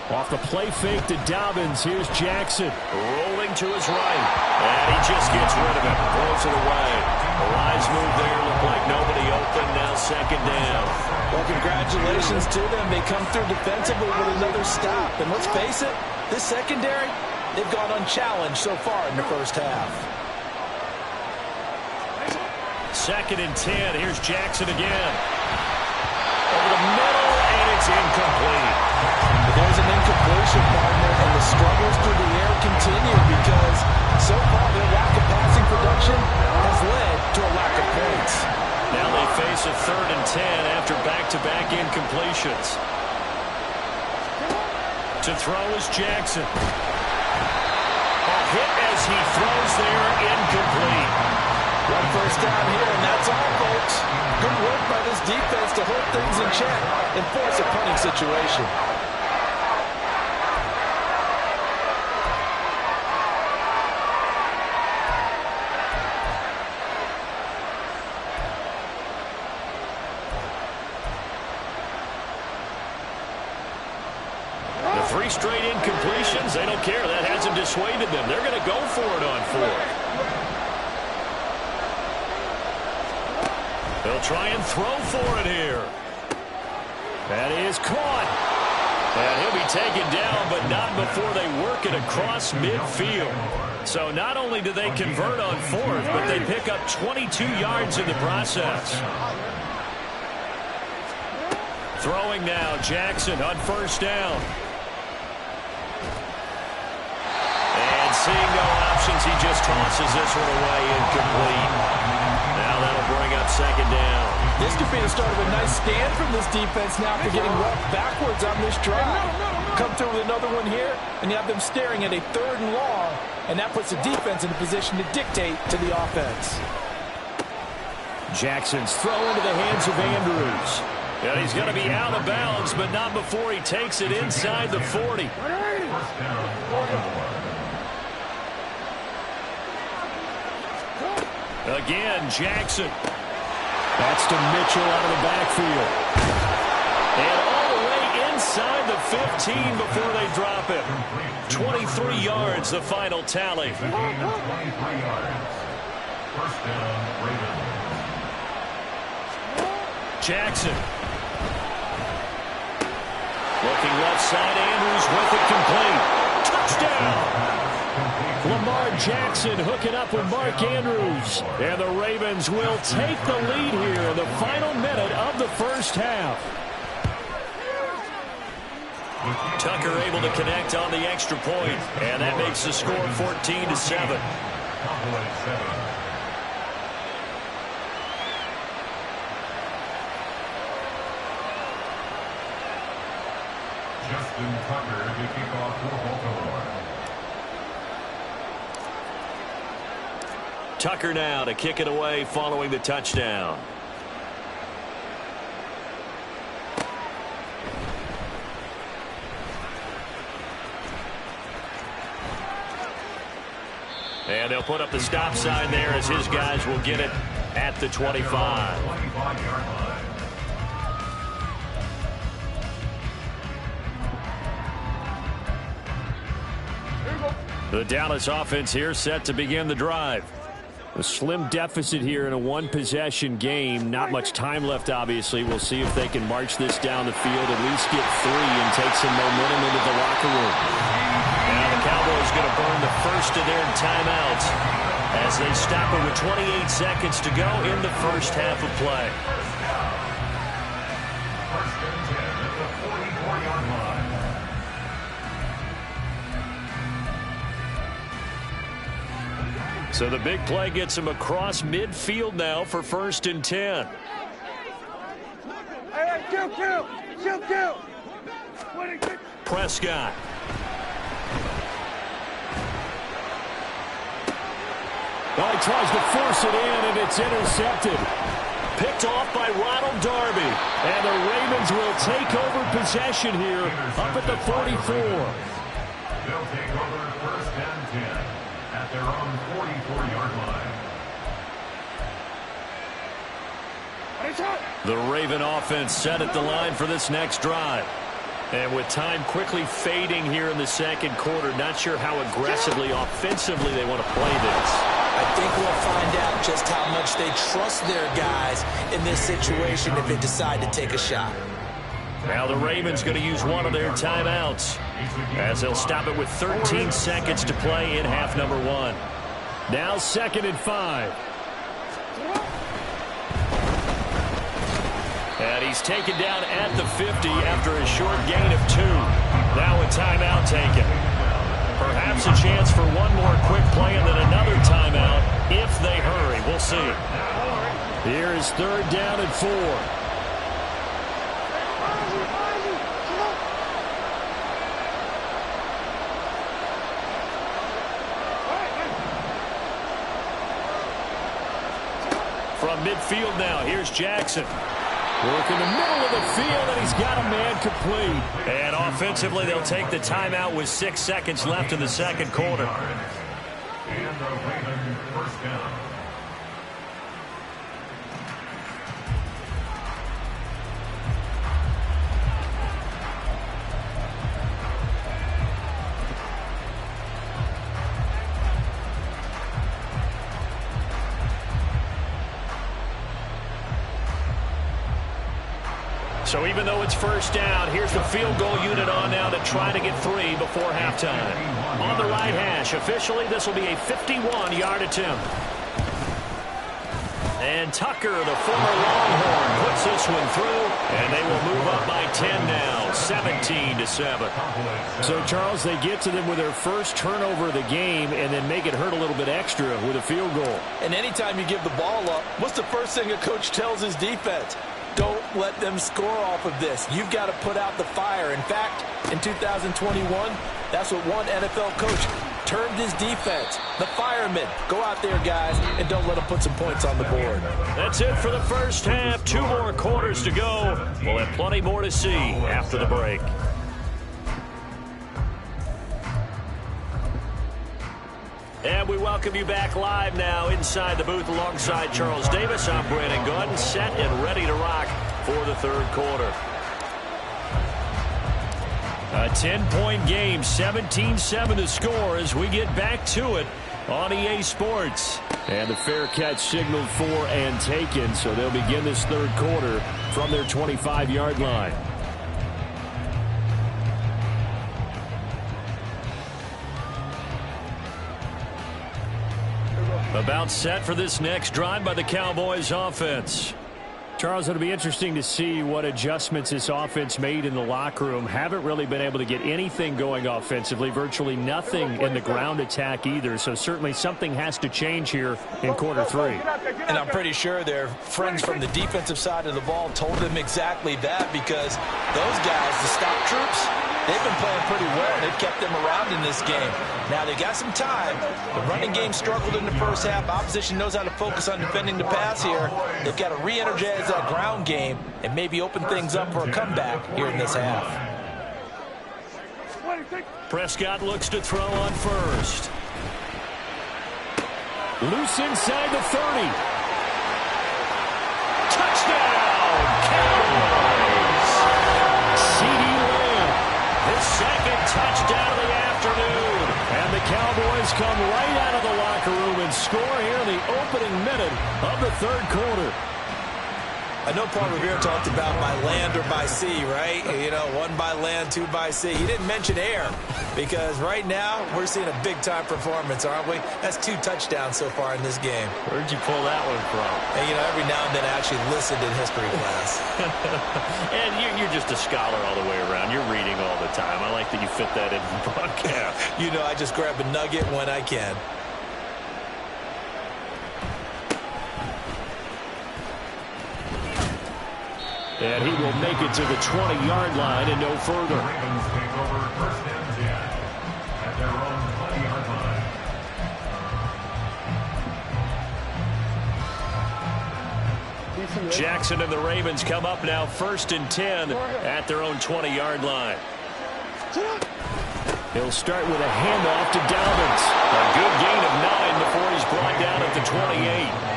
Off the play fake to Dobbins. Here's Jackson. Rolling to his right. And he just gets rid of it. Throws it away. A wise move there. Looked like nobody open. Now second down. Well, congratulations to them. They come through defensively with another stop. And let's face it, this secondary, they've gone unchallenged so far in the first half. Second and 10. Here's Jackson again. Over the middle, and it's incomplete. There's an incompletion, partner, and the struggles through the air continue because so far their lack of passing production has led to a lack of points. Now they face a third and 10 after back-to-back incompletions. To throw is Jackson. A hit as he throws there, incomplete. One first down here, and that's all, folks. Good work by this defense to hold things in check and force a punting situation. Three straight incompletions. They don't care. That hasn't dissuaded them. They're going to go for it on fourth. They'll try and throw for it here. That is caught. And he'll be taken down, but not before they work it across midfield. So not only do they convert on fourth, but they pick up 22 yards in the process. Throwing now, Jackson on first down. Seeing no options, he just tosses this one away, incomplete. Now that'll bring up second down. This could be the start of a nice stand from this defense now after getting roughed backwards on this drive. Come through with another one here, and you have them staring at a third and long, and that puts the defense in a position to dictate to the offense. Jackson's throw into the hands of Andrews. And he's going to be out of bounds, but not before he takes it inside the 40. Again, Jackson. That's to Mitchell out of the backfield. And all the way inside the 15 before they drop it. 23 yards, the final tally. 23 yards. First down, Ravens. Jackson. Looking left side, Andrews with it complete. Touchdown. Lamar Jackson hooking up with Mark Andrews. And the Ravens will take the lead here in the final minute of the first half. Tucker able to connect on the extra point, and that makes the score 14-7. Justin Tucker to kick off for Baltimore. Tucker now to kick it away following the touchdown. And they'll put up the stop sign there as his guys will get it at the 25. The Dallas offense here set to begin the drive. A slim deficit here in a one-possession game. Not much time left, obviously. We'll see if they can march this down the field, at least get 3 and take some momentum into the locker room. Now the Cowboys going to burn the first of their timeouts as they stop it with 28 seconds to go in the first half of play. First and 10 at the 44-yard line. So the big play gets him across midfield now for first and 10. Hey, kill. Prescott. Well, he tries to force it in, and it's intercepted. Picked off by Ronald Darby. And the Ravens will take over possession here up at the 44. They'll take over first and 10 at their own 44-yard line. The Raven offense set at the line for this next drive. And with time quickly fading here in the second quarter, not sure how aggressively, offensively they want to play this. I think we'll find out just how much they trust their guys in this situation if they decide to take a shot. Now the Ravens going to use one of their timeouts as they'll stop it with 13 seconds to play in half number 1. Now 2nd and 5. And he's taken down at the 50 after a short gain of 2. Now a timeout taken. Perhaps a chance for one more quick play and then another timeout if they hurry. We'll see. Here is 3rd down and 4. From midfield now, here's Jackson. Work in the middle of the field, and he's got a man complete. And offensively, they'll take the timeout with 6 seconds left in the second quarter. And the Ravens first down. So even though it's first down, here's the field goal unit on now to try to get 3 before halftime. On the right hash, officially this will be a 51-yard attempt. And Tucker, the former Longhorn, puts this one through, and they will move up by 10 now, 17-7. So, Charles, they get to them with their first turnover of the game and then make it hurt a little bit extra with a field goal. And anytime you give the ball up, what's the first thing a coach tells his defense? Don't let them score off of this. You've got to put out the fire. In fact, in 2021, that's what one NFL coach termed his defense. The firemen. Go out there, guys, and don't let them put some points on the board. That's it for the first half. 2 more quarters to go. We'll have plenty more to see after the break. And we welcome you back live now inside the booth alongside Charles Davis. I'm Brandon Gaudin, set and ready to rock for the third quarter. A 10-point game, 17-7 to score as we get back to it on EA Sports. And the fair catch signaled for and taken, so they'll begin this third quarter from their 25-yard line. About set for this next drive by the Cowboys offense. Charles, it'll be interesting to see what adjustments this offense made in the locker room. Haven't really been able to get anything going offensively, virtually nothing in the ground attack either. So certainly something has to change here in quarter 3. And I'm pretty sure their friends from the defensive side of the ball told them exactly that, because those guys, the stop troops, they've been playing pretty well. They've kept them around in this game. Now, they got some time. The running game struggled in the first half. Opposition knows how to focus on defending the pass here. They've got to re-energize that ground game and maybe open things up for a comeback here in this half. Prescott looks to throw on first. Loose inside the 30. Touchdown, Cowboys! CeeDee Lamb, his second touchdown of the afternoon. And the Cowboys come right out of the locker room and score here in the opening minute of the third quarter. I know Paul Revere talked about by land or by sea, right? You know, one by land, two by sea. He didn't mention air because right now we're seeing a big-time performance, aren't we? That's 2 touchdowns so far in this game. Where'd you pull that one from? And, you know, every now and then I actually listened in history class. And you're just a scholar all the way around. You're reading all the time. I like that you fit that in the broadcast. You know, I just grab a nugget when I can. And he will make it to the 20-yard line and no further. The Ravens take over first and 10 at their own 20-yard line. Jackson and the Ravens come up now first and 10 at their own 20-yard line. He'll start with a handoff to Dolphins. A good gain of 9 before he's brought down at the 28.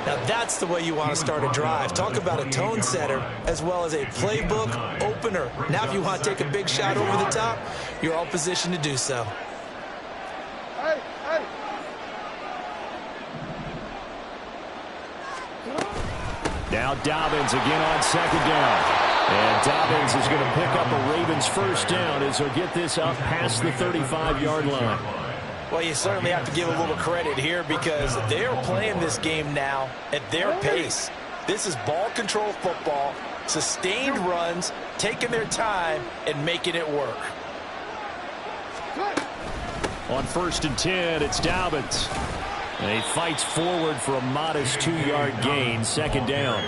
Now that's the way you want to start a drive. Talk about a tone setter as well as a playbook opener. Now if you want to take a big shot over the top, you're all positioned to do so. Hey, hey. Now Dobbins again on second down. And Dobbins is going to pick up a Ravens first down as he'll get this up past the 35-yard line. Well, you certainly have to give a little credit here because they're playing this game now at their pace. This is ball control football, sustained runs, taking their time, and making it work. On first and 10, it's Dobbins. And he fights forward for a modest 2-yard gain, second down.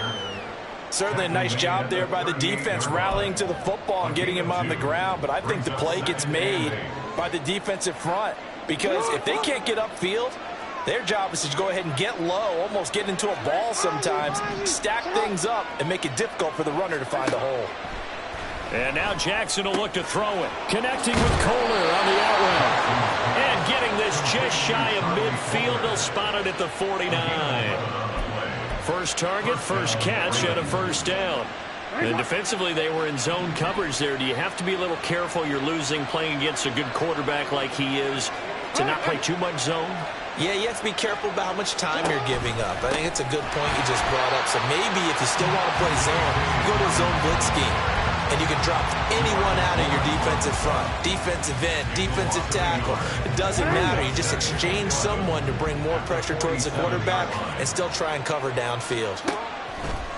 Certainly a nice job there by the defense rallying to the football and getting him on the ground, but I think the play gets made by the defensive front. Because if they can't get upfield, their job is to go ahead and get low, almost get into a ball sometimes, stack things up, and make it difficult for the runner to find a hole. And now Jackson will look to throw it. Connecting with Kohler on the out route. And getting this just shy of midfield. They'll spot it at the 49. First target, first catch, and a first down. And defensively, they were in zone coverage there. Do you have to be a little careful? You're losing playing against a good quarterback like he is to not play too much zone? Yeah, you have to be careful about how much time you're giving up. I think it's a good point you just brought up. So maybe if you still want to play zone, go to a zone blitz scheme. And you can drop anyone out of your defensive front, defensive end, defensive tackle. It doesn't matter. You just exchange someone to bring more pressure towards the quarterback and still try and cover downfield.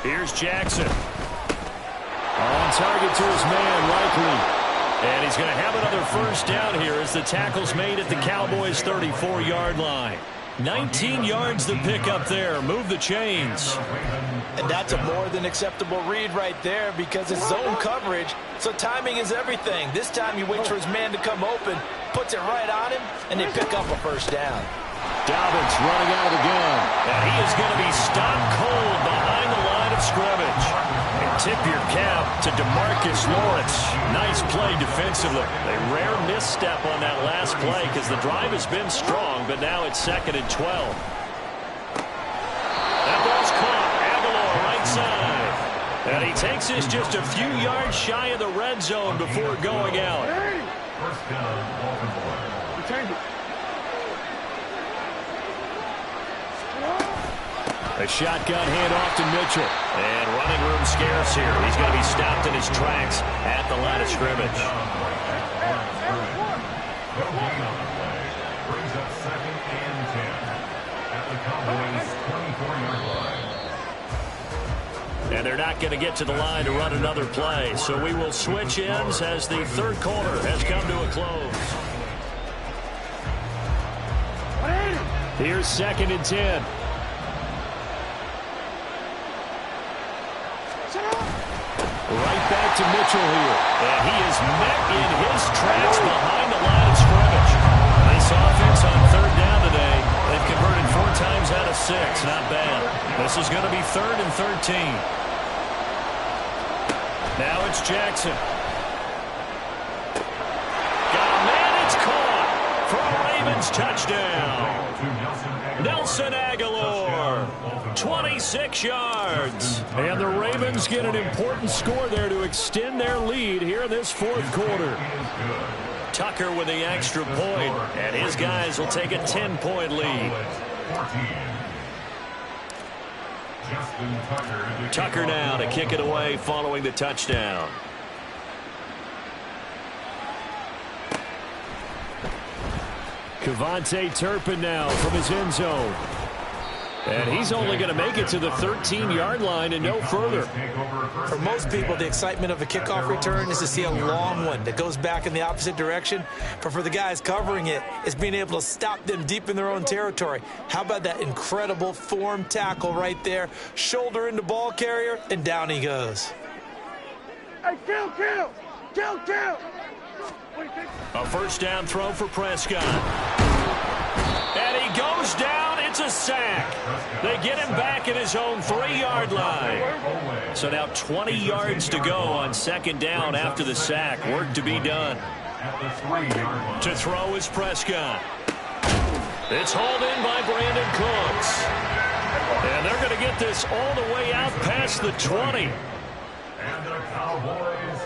Here's Jackson. On target to his man, likely. And he's going to have another first down here as the tackle's made at the Cowboys' 34-yard line. 19 yards the pickup there. Move the chains. And that's a more than acceptable read right there because it's zone coverage, so timing is everything. This time he waits for his man to come open, puts it right on him, and they pick up a first down. Dobbins running out of the gun. And he is going to be stopped cold behind the line of scrimmage. And tip your cap to DeMarcus Lawrence. Nice play defensively. A rare misstep on that last play because the drive has been strong, but now it's 2nd and 12. That ball's caught. Aguilar right side. And he takes this just a few yards shy of the red zone before going out. First down, Baltimore. Change it. A shotgun handoff to Mitchell. And running room scarce here. He's going to be stopped in his tracks at the line of scrimmage. No gain on the play. Brings up 2nd and 10 at the Cowboys' 24-yard line. And they're not going to get to the line to run another play. So we will switch ends as the third quarter has come to a close. Here's 2nd and 10. Right back to Mitchell here. And he is met in his tracks behind the line of scrimmage. Nice offense on third down today. They've converted 4 times out of 6. Not bad. This is going to be 3rd and 13. Now it's Jackson. Got a man, it's caught for a Ravens touchdown. To Nelson Nelson Aguilar, 26 yards. And the Ravens get an important score there to extend their lead here in this fourth quarter. Tucker with the extra point, and his guys will take a 10-point lead. Tucker now to kick it away following the touchdown. Kevontae Turpin now from his end zone. And he's only going to make it to the 13-yard line and no further. For most people, the excitement of a kickoff return is to see a long one that goes back in the opposite direction. But for the guys covering it, it's being able to stop them deep in their own territory. How about that incredible form tackle right there? Shoulder into ball carrier, and down he goes. Hey, kill! A first down throw for Prescott. And he goes down. It's a sack. They get him back at his own 3-yard line. So now 20 yards to go on second down after the sack. Work to be done. To throw is Prescott. It's hauled in by Brandon Cooks. And they're going to get this all the way out past the 20. And the Cowboys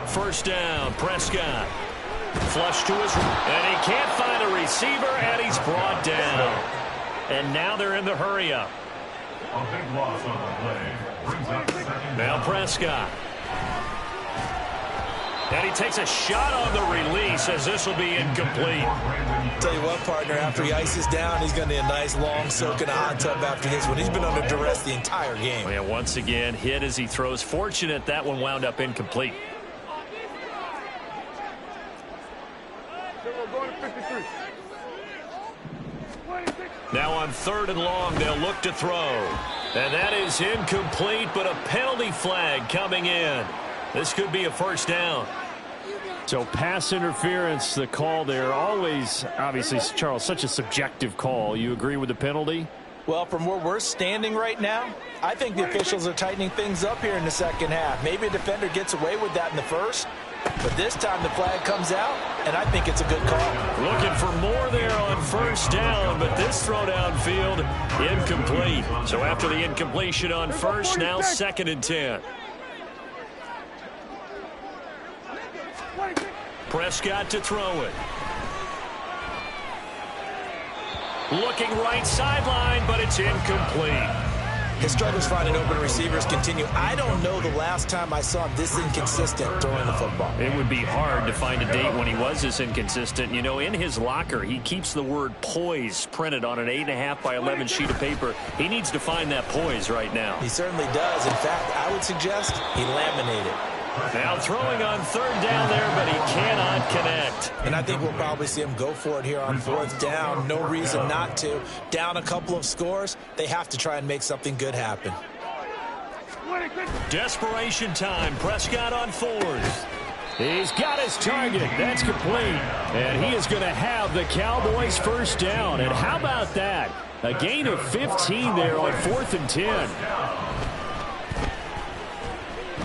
First down, Prescott. Flush to his right, and he can't find a receiver, and he's brought down. And now they're in the hurry-up. A big loss on the play. Brings up second. Now Prescott. And he takes a shot on the release as this will be incomplete. Tell you what, partner, after he ices down, he's going to need a nice long soak in a hot tub after this one. He's been under duress the entire game. And once again, hit as he throws. Fortunate that one wound up incomplete. Now on 3rd and long, they'll look to throw. And that is incomplete, but a penalty flag coming in. This could be a first down. So pass interference, the call there. Always, obviously, Charles, such a subjective call. You agree with the penalty? Well, from where we're standing right now, I think the officials are tightening things up here in the second half. Maybe a defender gets away with that in the first, but this time the flag comes out, and I think it's a good call. Looking for more there on first down, but this throw downfield, incomplete. So after the incompletion on first, now 2nd and 10. Prescott to throw it. Looking right sideline, but it's incomplete. His struggles finding open receivers continue. I don't know the last time I saw him this inconsistent throwing the football. It would be hard to find a date when he was this inconsistent. You know, in his locker, he keeps the word poise printed on an 8.5 by 11 sheet of paper. He needs to find that poise right now. He certainly does. In fact, I would suggest he laminate it. Now throwing on 3rd down there, but he cannot connect. And I think we'll probably see him go for it here on 4th down. No reason not to. Down a couple of scores, they have to try and make something good happen. Desperation time. Prescott on 4th. He's got his target. That's complete. And he is going to have the Cowboys first down. And how about that? A gain of 15 there on 4th and 10.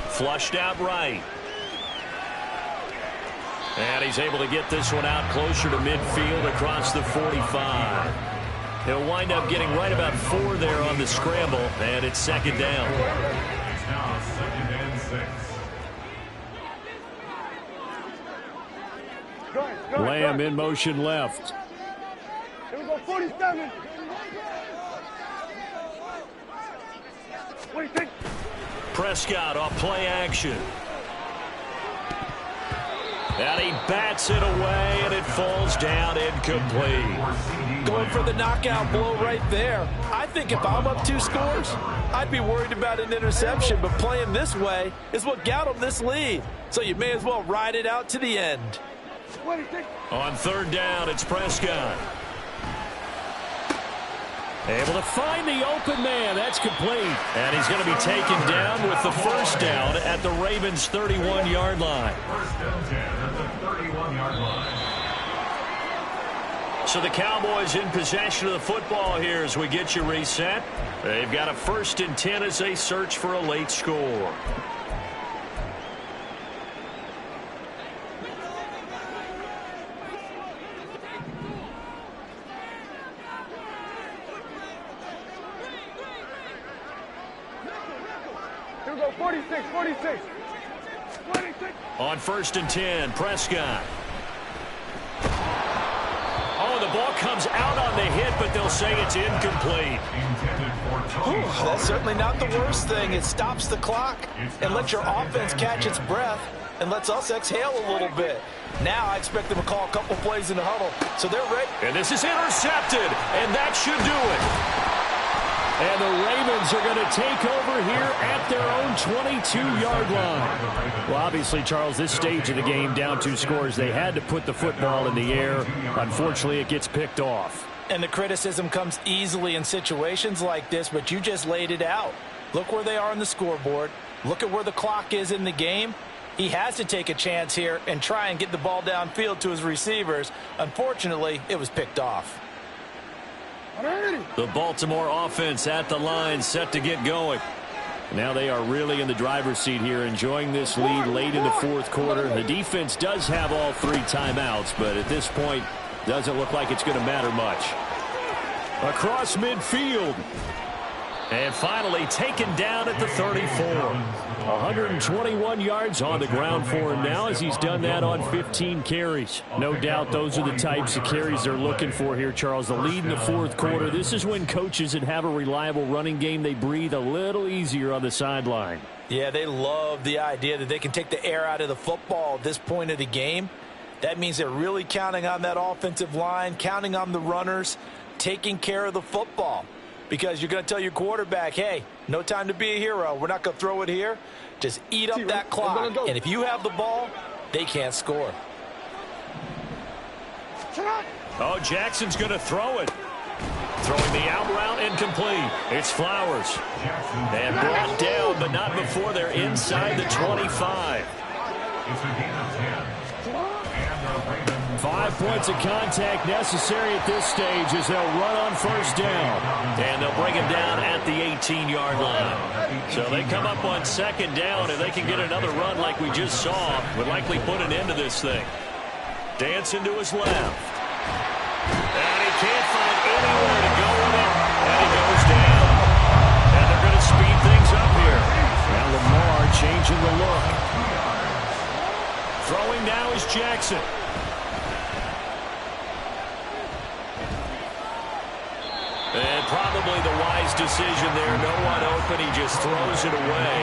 Flushed out right. And he's able to get this one out closer to midfield across the 45. He'll wind up getting right about 4 there on the scramble, and it's 2nd down. It's now 2nd and 6. Lamb in motion left. Here we go, 47. What do you think? Prescott off play action. And he bats it away, and it falls down incomplete. Going for the knockout blow right there. I think if I'm up 2 scores, I'd be worried about an interception, but playing this way is what got him this lead. So you may as well ride it out to the end. What do you think? On 3rd down, it's Prescott. Able to find the open man. That's complete. And he's going to be taken down with the first down at the Ravens' 31-yard line. First down 10 at the 31-yard line. So the Cowboys in possession of the football here as we get you reset. They've got a 1st and 10 as they search for a late score. 46, 46. 26. On 1st and 10, Prescott. Oh, the ball comes out on the hit, but they'll say it's incomplete. That's certainly not the worst thing. It stops the clock and lets your offense catch its breath and lets us exhale a little bit. Now I expect them to call a couple plays in the huddle, so they're ready. And this is intercepted, and that should do it. And the Ravens are going to take over here at their own 22-yard line. Well, obviously, Charles, this stage of the game, down 2 scores, they had to put the football in the air. Unfortunately, it gets picked off. And the criticism comes easily in situations like this, but you just laid it out. Look where they are on the scoreboard. Look at where the clock is in the game. He has to take a chance here and try and get the ball downfield to his receivers. Unfortunately, it was picked off. The Baltimore offense at the line, set to get going. Now they are really in the driver's seat here, enjoying this lead late in the 4th quarter. The defense does have all 3 timeouts, but at this point, doesn't look like it's going to matter much. Across midfield. And finally taken down at the 34. 121 yards on the ground for him now as he's done that on 15 carries. No doubt those are the types of carries they're looking for here, Charles. The lead in the 4th quarter. This is when coaches that have a reliable running game, they breathe a little easier on the sideline. Yeah, they love the idea that they can take the air out of the football at this point of the game. That means they're really counting on that offensive line, counting on the runners, taking care of the football. Because you're going to tell your quarterback, hey, no time to be a hero. We're not going to throw it here. Just eat up that clock. And if you have the ball, they can't score. Oh, Jackson's going to throw it. Throwing the out route incomplete. It's Flowers. And brought down, but not before they're inside the 25. It's a gain of 10. 5 points of contact necessary at this stage as they'll run on 1st down. And they'll bring him down at the 18-yard line. So they come up on 2nd down, and they can get another run like we just saw. Would likely put an end to this thing. Dancing to his left. And he can't find anywhere to go with it. And he goes down. And they're going to speed things up here. Now Lamar changing the look. Throwing now is Jackson. And probably the wise decision there. No one open. He just throws it away.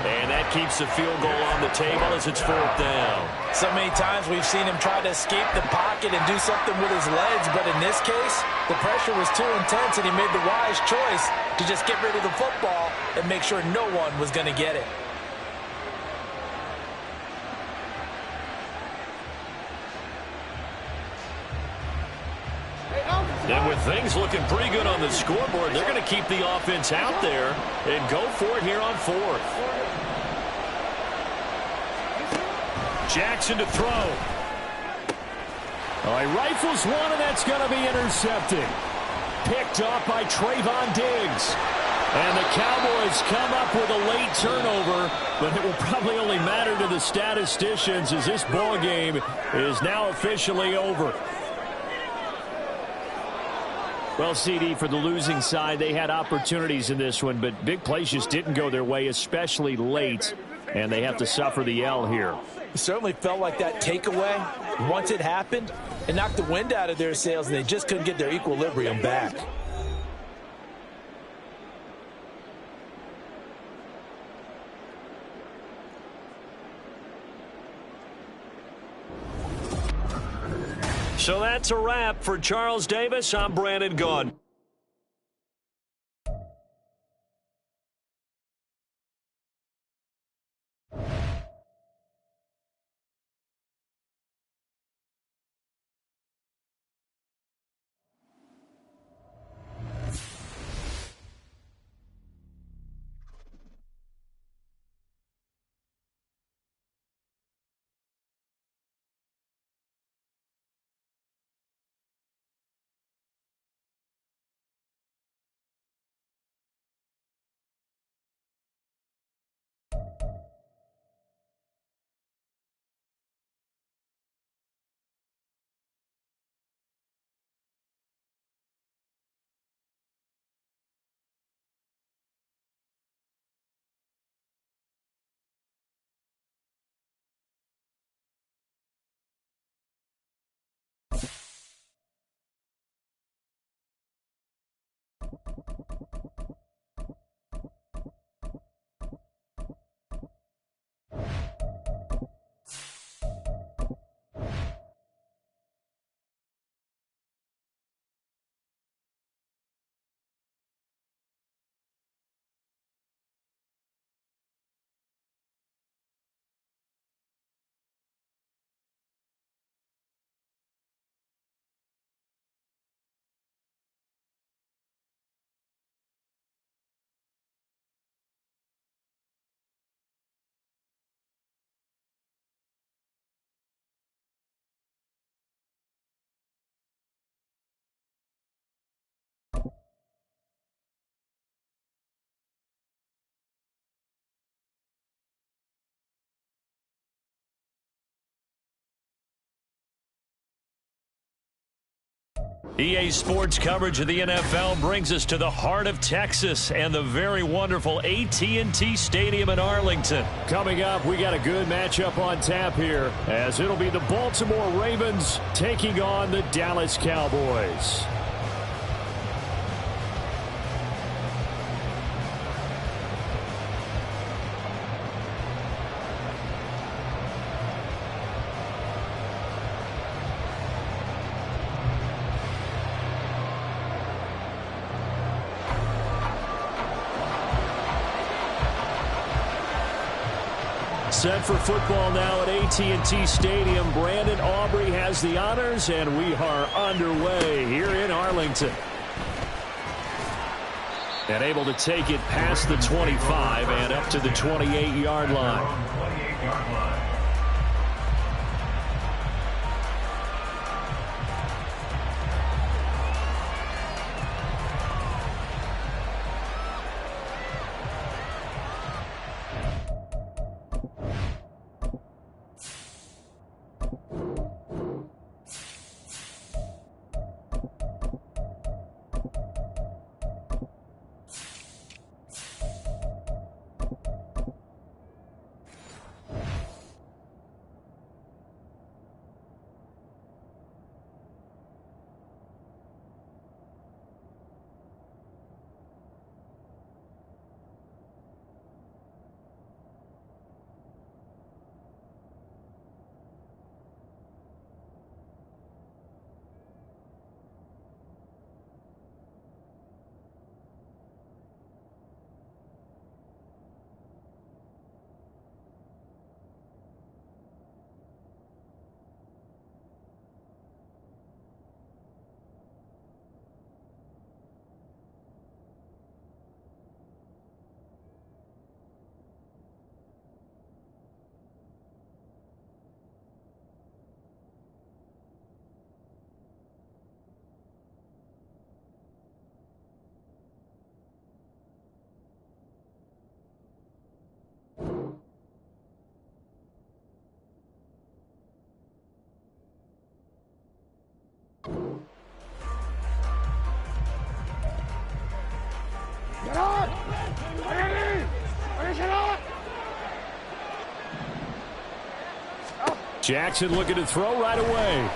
And that keeps the field goal on the table as it's 4th down. So many times we've seen him try to escape the pocket and do something with his legs. But in this case, the pressure was too intense, and he made the wise choice to just get rid of the football and make sure no one was going to get it. And with things looking pretty good on the scoreboard, they're going to keep the offense out there and go for it here on 4th. Jackson to throw. Oh, he rifles one, and that's going to be intercepted. Picked up by Trayvon Diggs. And the Cowboys come up with a late turnover, but it will probably only matter to the statisticians as this ball game is now officially over. Well, CD, for the losing side, they had opportunities in this one, but big plays just didn't go their way, especially late, and they have to suffer the L here. It certainly felt like that takeaway, once it happened, it knocked the wind out of their sails, and they just couldn't get their equilibrium back. So that's a wrap for Charles Davis. I'm Brandon Gaudin. EA Sports coverage of the NFL brings us to the heart of Texas and the very wonderful AT&T Stadium in Arlington. Coming up, we got a good matchup on tap here, as it'll be the Baltimore Ravens taking on the Dallas Cowboys. Set for football now at AT&T Stadium. Brandon Aubrey has the honors, and we are underway here in Arlington. And able to take it past the 25 and up to the 28-yard line. Jackson looking to throw right away.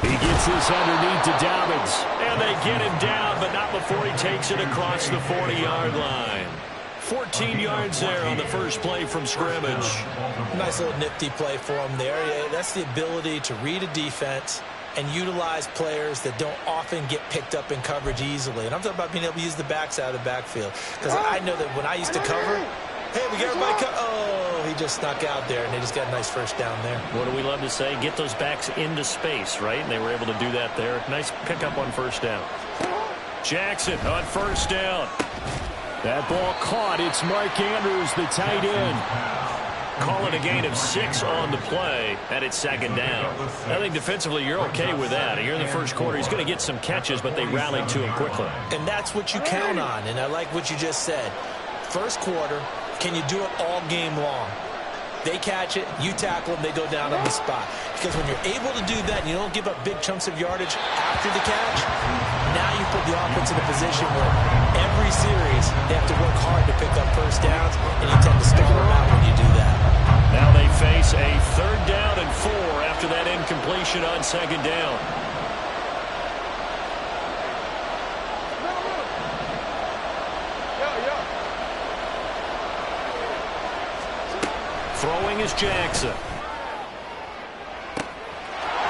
He gets this underneath to Dobbins. And they get him down, but not before he takes it across the 40-yard line. 14 yards there on the first play from scrimmage. Nice little nifty play for him there. Yeah, that's the ability to read a defense and utilize players that don't often get picked up in coverage easily. And I'm talking about being able to use the backside of the backfield. Because I know that when I used to cover, hey, we got everybody oh, he just snuck out there, and they just got a nice first down there. What do we love to say? Get those backs into space, right? And they were able to do that there. Nice pickup on first down. Jackson on first down. That ball caught. It's Mark Andrews, the tight end. Call it a gain of 6 on the play, and it's second down. I think defensively you're okay with that. Here in the first quarter, he's going to get some catches, but they rallied to him quickly. And that's what you count on, and I like what you just said. First quarter, can you do it all game long? They catch it, you tackle them, they go down on the spot. Because when you're able to do that and you don't give up big chunks of yardage after the catch, now you put the offense in a position where every series they have to work hard to pick up first downs, and you tend to stall them out when you do that. Now they face a 3rd down and 4 after that incompletion on second down. Throwing is Jackson.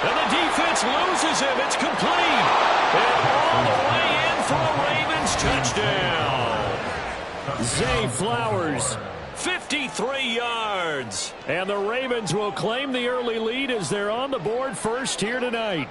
And the defense loses him. It's complete. And all the way in for a Ravens touchdown. Zay Flowers. 53 yards. And the Ravens will claim the early lead as they're on the board first here tonight.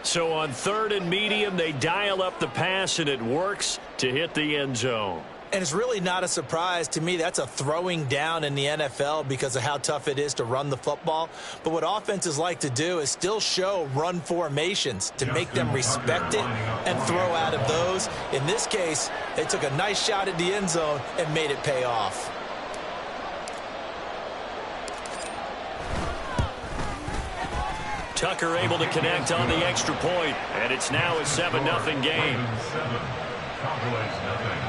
So on 3rd and medium, they dial up the pass, and it works to hit the end zone. And it's really not a surprise to me. That's a throwing down in the NFL because of how tough it is to run the football. But what offenses like to do is still show run formations to make them respect it and throw out of those. In this case, they took a nice shot at the end zone and made it pay off. Tucker able to connect on the extra point, and it's now a 7-0 game. Cowboys nothing.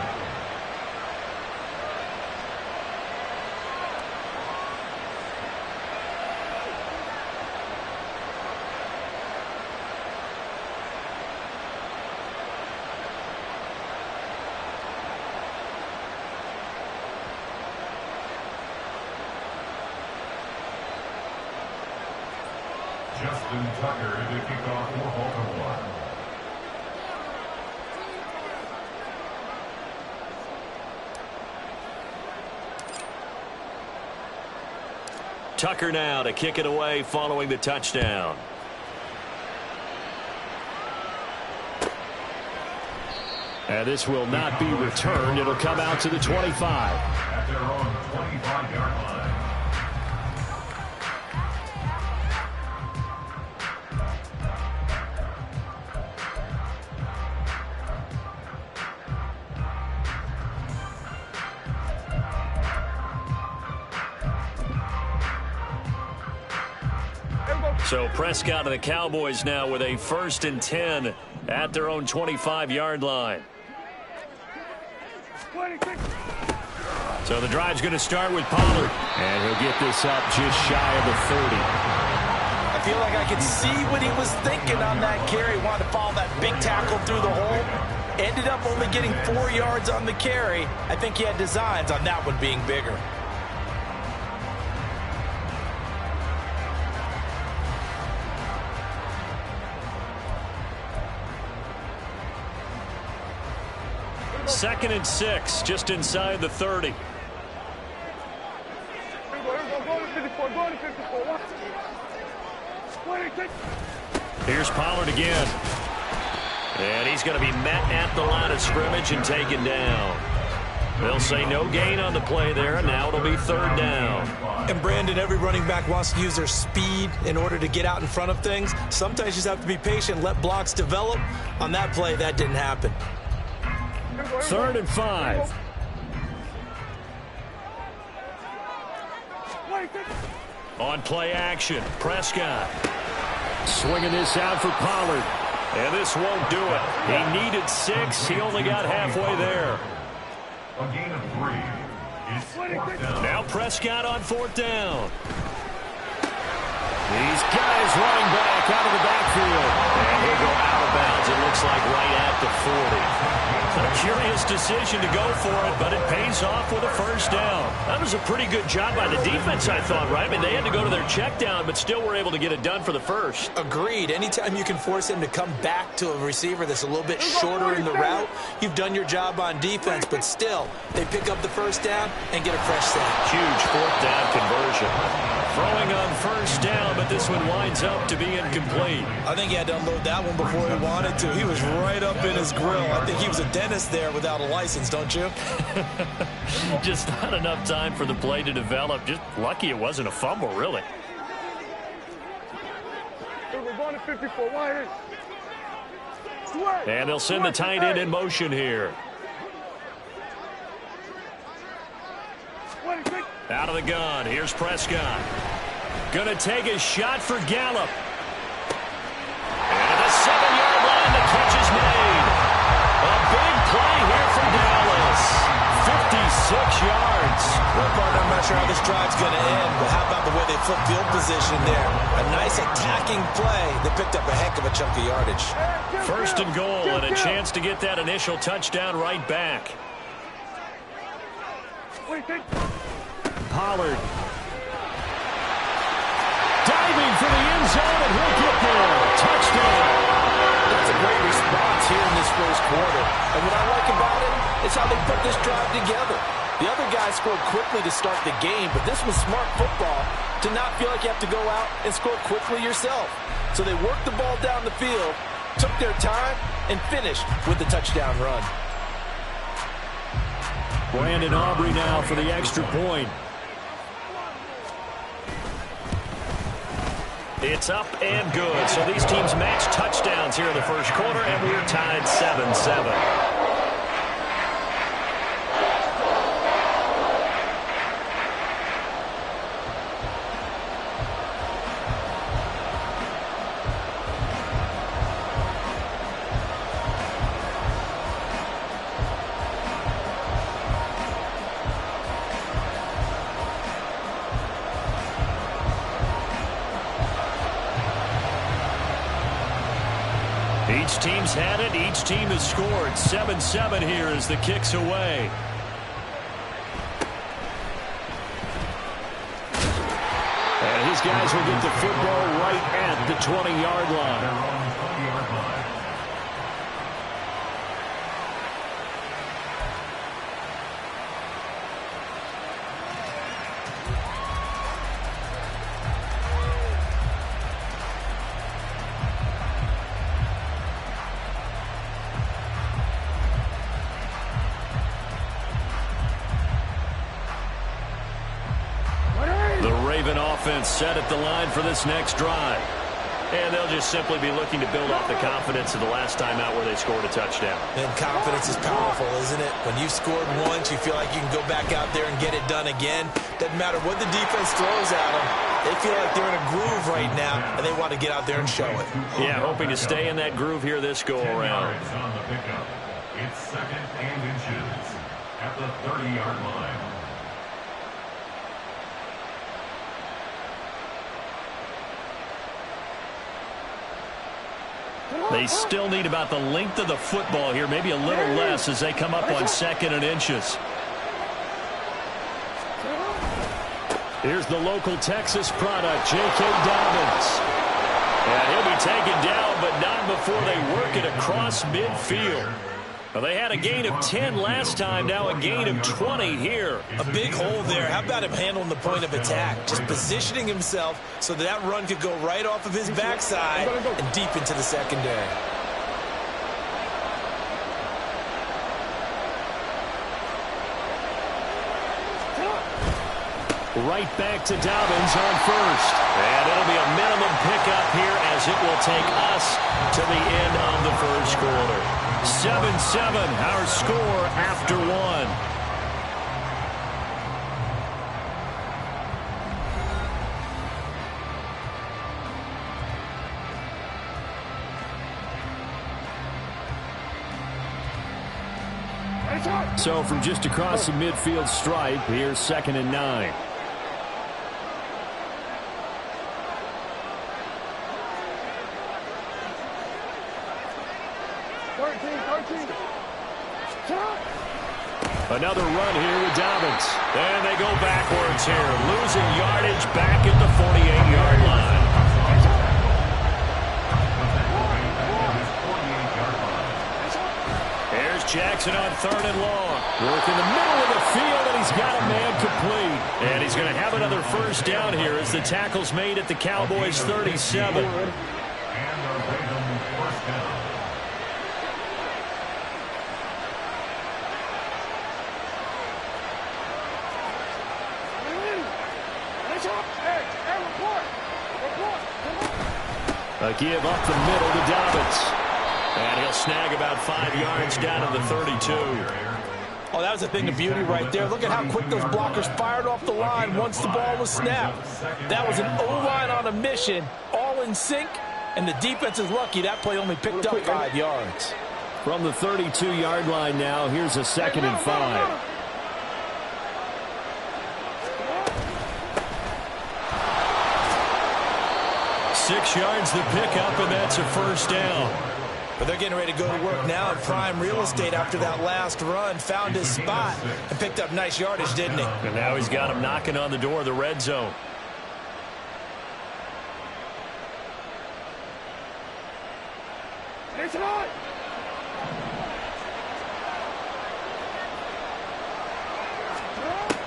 Justin Tucker to kick off for Baltimore. Tucker now to kick it away following the touchdown. And this will not be returned. It'll come out to the 25. At their own 25-yard line. So Prescott and the Cowboys now with a 1st and 10 at their own 25-yard line. So the drive's going to start with Pollard. And he'll get this up just shy of the 30. I feel like I could see what he was thinking on that carry. Wanted to follow that big tackle through the hole. Ended up only getting 4 yards on the carry. I think he had designs on that one being bigger. Second and 6, just inside the 30. Here's Pollard again. And he's going to be met at the line of scrimmage and taken down. They'll say no gain on the play there, and now it'll be 3rd down. And Brandon, every running back wants to use their speed in order to get out in front of things. Sometimes you just have to be patient, let blocks develop. On that play, that didn't happen. 3rd and 5. On play action, Prescott. Swinging this out for Pollard. And this won't do it. He needed 6. He only got halfway there. A gain of 3. It's 4th down. Now Prescott on 4th down. These guys running back out of the backfield. And he'll go out of bounds, it looks like, right at the 40. A curious decision to go for it, but it pays off with a 1st down. That was a pretty good job by the defense, I thought, right? I mean, they had to go to their check down, but still were able to get it done for the 1st. Agreed. Anytime you can force him to come back to a receiver that's a little bit shorter in the route, you've done your job on defense, but still, they pick up the 1st down and get a fresh snap. Huge 4th down conversion. Throwing on 1st down, but this one winds up to be incomplete. I think he had to unload that one before he wanted to. He was right up in his grill. I think he was a dentist there without a license, don't you? Just not enough time for the play to develop. Just lucky it wasn't a fumble, really. We're going to 54. Why? And they'll send the tight end in motion here. Out of the gun. Here's Prescott. Going to take a shot for Gallup. And at the 7-yard line, the catch is made. A big play here for Dallas. 56 yards. Well, partner, I'm not sure how this drive's going to end, but how about the way they flip field position there? A nice attacking play. They picked up a heck of a chunk of yardage. 1st and goal, and a chance to get that initial touchdown right back. Pollard. Diving for the end zone, and he'll get there. Touchdown. That's a great response here in this 1st quarter. And what I like about it is how they put this drive together. The other guys scored quickly to start the game, but this was smart football to not feel like you have to go out and score quickly yourself. So they worked the ball down the field, took their time, and finished with the touchdown run. Brandon Aubrey now for the extra point. It's up and good. So these teams match touchdowns here in the 1st quarter, and we're tied 7-7. Each team's had it. Each team has scored. 7-7 here as the kick's away. And his guys will get the football right at the 20-yard line. Offense set at the line for this next drive. And they'll just simply be looking to build off the confidence of the last time out where they scored a touchdown. And confidence is powerful, isn't it? When you've scored once, you feel like you can go back out there and get it done again. Doesn't matter what the defense throws at them. They feel like they're in a groove right now, and they want to get out there and show it. Yeah, hoping to stay in that groove here this go-around. On the pickup. It's 2nd and inches at the 30-yard line. They still need about the length of the football here, maybe a little less as they come up on 2nd and inches. Here's the local Texas product, J.K. Dobbins. And he'll be taken down, but not before they work it across midfield. Well, they had a gain of 10 last time, now a gain of 20 here. A big hole there. How about him handling the point of attack? Just positioning himself so that run could go right off of his backside and deep into the secondary. Right back to Dobbins on first. And it'll be a minimum pickup here as it will take us to the end of the first quarter. 7-7, our score after one. So from just across the midfield stripe, here's 2nd and 9. Another run here with Dobbins. And they go backwards here, losing yardage back at the 48-yard line. Here's Jackson on 3rd and long. Work in the middle of the field, and he's got a man complete. And he's going to have another first down here as the tackle's made at the Cowboys' 37. A give up the middle to Dobbins. And he'll snag about 5 yards down to the 32. Oh, that was a thing of beauty right there. Look at how quick those blockers fired off the line once the ball was snapped. That was an O-line on a mission, all in sync, and the defense is lucky that play only picked up 5 yards. From the 32-yard line now, here's a 2nd and 5. 6 yards the pickup, and that's a first down. But they're getting ready to go to work now in prime real estate after that last run. Found his spot and picked up nice yardage, didn't he? And now he's got him knocking on the door of the red zone. It's on!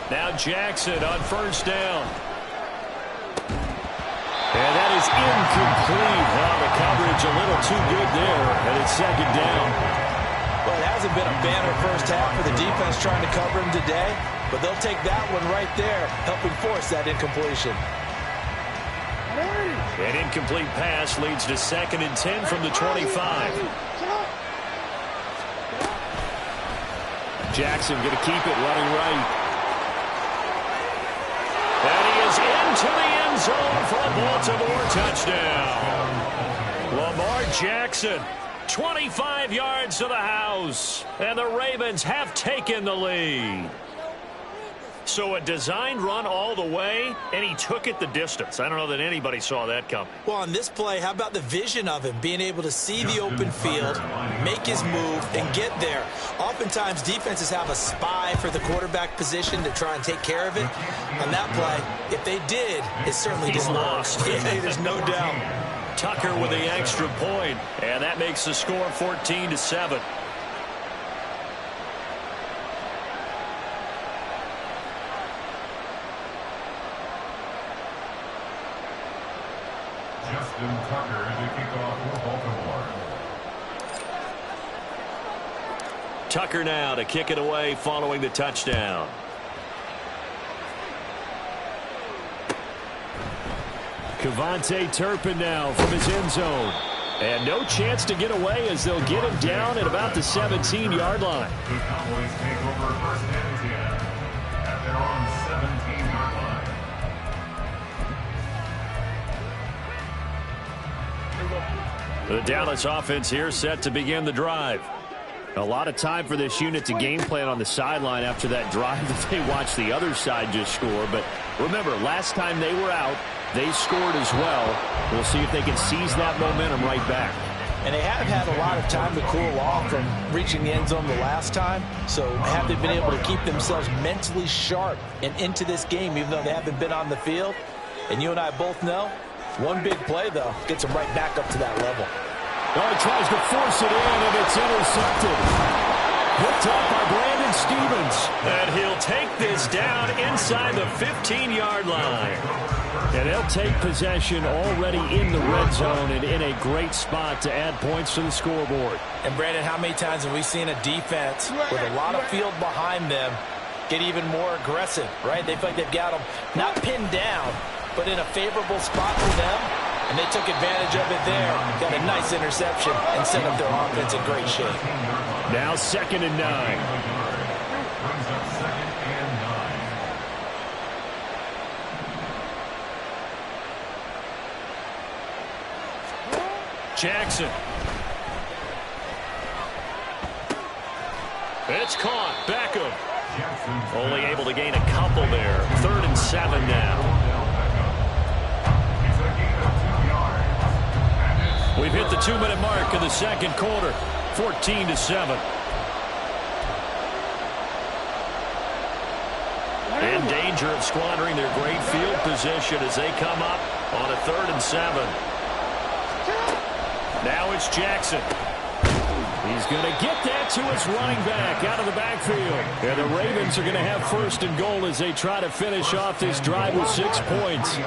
Now Jackson on first down. And that is incomplete. Well, the coverage a little too good there, and it's 2nd down. Well, it hasn't been a banner first half for the defense trying to cover him today, but they'll take that one right there, helping force that incompletion. An incomplete pass leads to 2nd and 10 from the 25. Jackson going to keep it running right. And he is into the end zone for a Baltimore touchdown. Lamar Jackson, 25 yards to the house, and the Ravens have taken the lead. So a designed run all the way, and he took it the distance. I don't know that anybody saw that coming. Well, on this play, how about the vision of him, being able to see the open field, make his move, and get there. Oftentimes, defenses have a spy for the quarterback position to try and take care of it. On that play, if they did, it certainly didn't work. Yeah, there's no doubt. Tucker with the extra point, and that makes the score 14-7. Justin Tucker to kick off for Baltimore. Tucker now to kick it away following the touchdown. Kevontae Turpin now from his end zone. And no chance to get away as they'll get him down at about the 17-yard line. The Cowboys take over first and 10 at their own 17-yard line. The Dallas offense here set to begin the drive. A lot of time for this unit to game plan on the sideline after that drive that they watched the other side just score. But remember, last time they were out, they scored as well. We'll see if they can seize that momentum right back. And they have had a lot of time to cool off from reaching the end zone the last time. So have they been able to keep themselves mentally sharp and into this game, even though they haven't been on the field? And you and I both know, one big play, though, gets them right back up to that level. Oh, he tries to force it in, and it's intercepted. Picked up by Brandon Stevens. And he'll take this down inside the 15-yard line. And they'll take possession already in the red zone and in a great spot to add points to the scoreboard. And, Brandon, how many times have we seen a defense with a lot of field behind them get even more aggressive, right? They feel like they've got them not pinned down, but in a favorable spot for them, and they took advantage of it there. Got a nice interception and set up their offense in great shape. Now 2nd and 9. Brings up 2nd and 9. Jackson. It's caught. Beckham. Only able to gain a couple there. 3rd and 7 now. We've hit the 2-minute mark of the second quarter. 14-7. In danger of squandering their great field position as they come up on a 3rd and 7. Now it's Jackson. He's going to get that to his running back out of the backfield. And the Ravens are going to have 1st and goal as they try to finish off this drive with 6 points.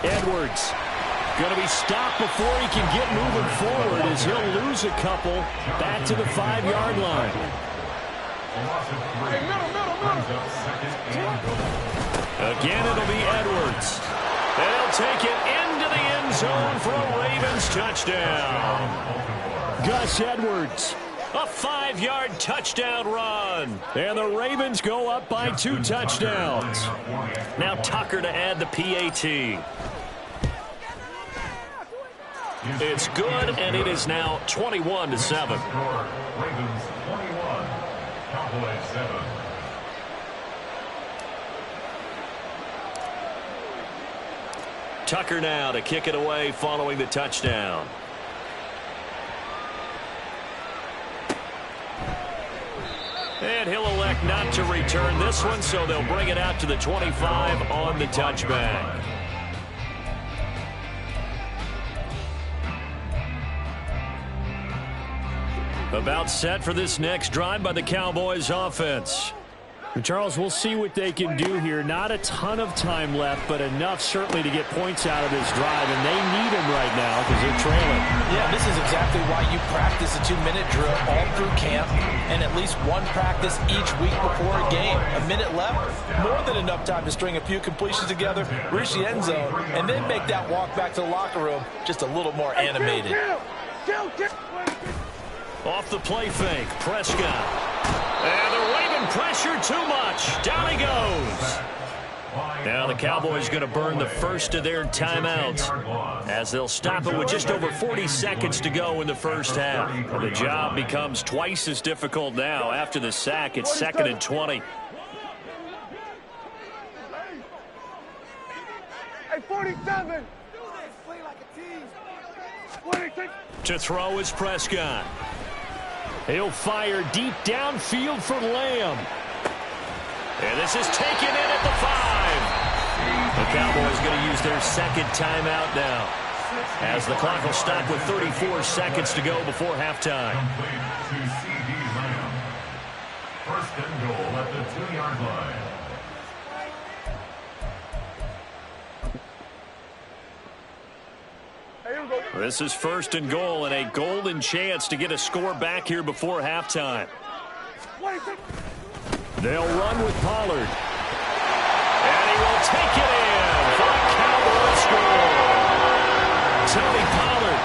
Edwards going to be stopped before he can get moving forward as he'll lose a couple back to the 5-yard line. Again, it'll be Edwards. And he'll take it into the end zone for a Ravens touchdown. Gus Edwards, a 5-yard touchdown run. And the Ravens go up by 2 touchdowns. Now Tucker to add the PAT. It's good, and it is now 21-7. Ravens 21, Cowboys 7. Tucker now to kick it away following the touchdown. And he'll elect not to return this one, so they'll bring it out to the 25 on the touchback. About set for this next drive by the Cowboys offense. And Charles, we'll see what they can do here. Not a ton of time left, but enough certainly to get points out of this drive, and they need them right now because they're trailing. Yeah, this is exactly why you practice a 2-minute drill all through camp and at least one practice each week before a game. A minute left, more than enough time to string a few completions together, reach the end zone, and then make that walk back to the locker room just a little more animated. Off the play fake, Prescott. And the Raven pressure too much. Down he goes. Now the Cowboys going to burn the first of their timeouts as they'll stop it with just over 40 seconds to go in the first half. And the job becomes twice as difficult now. After the sack, it's 2nd and 20. Hey, 47. To throw is Prescott. He'll fire deep downfield for Lamb. And this is taken in at the 5. The Cowboys going to use their second timeout now, as the clock will stop with 34 seconds to go before halftime. First and goal at the 2-yard line. This is first and goal and a golden chance to get a score back here before halftime. They'll run with Pollard. And he will take it in for a Cowboy score. Tony Pollard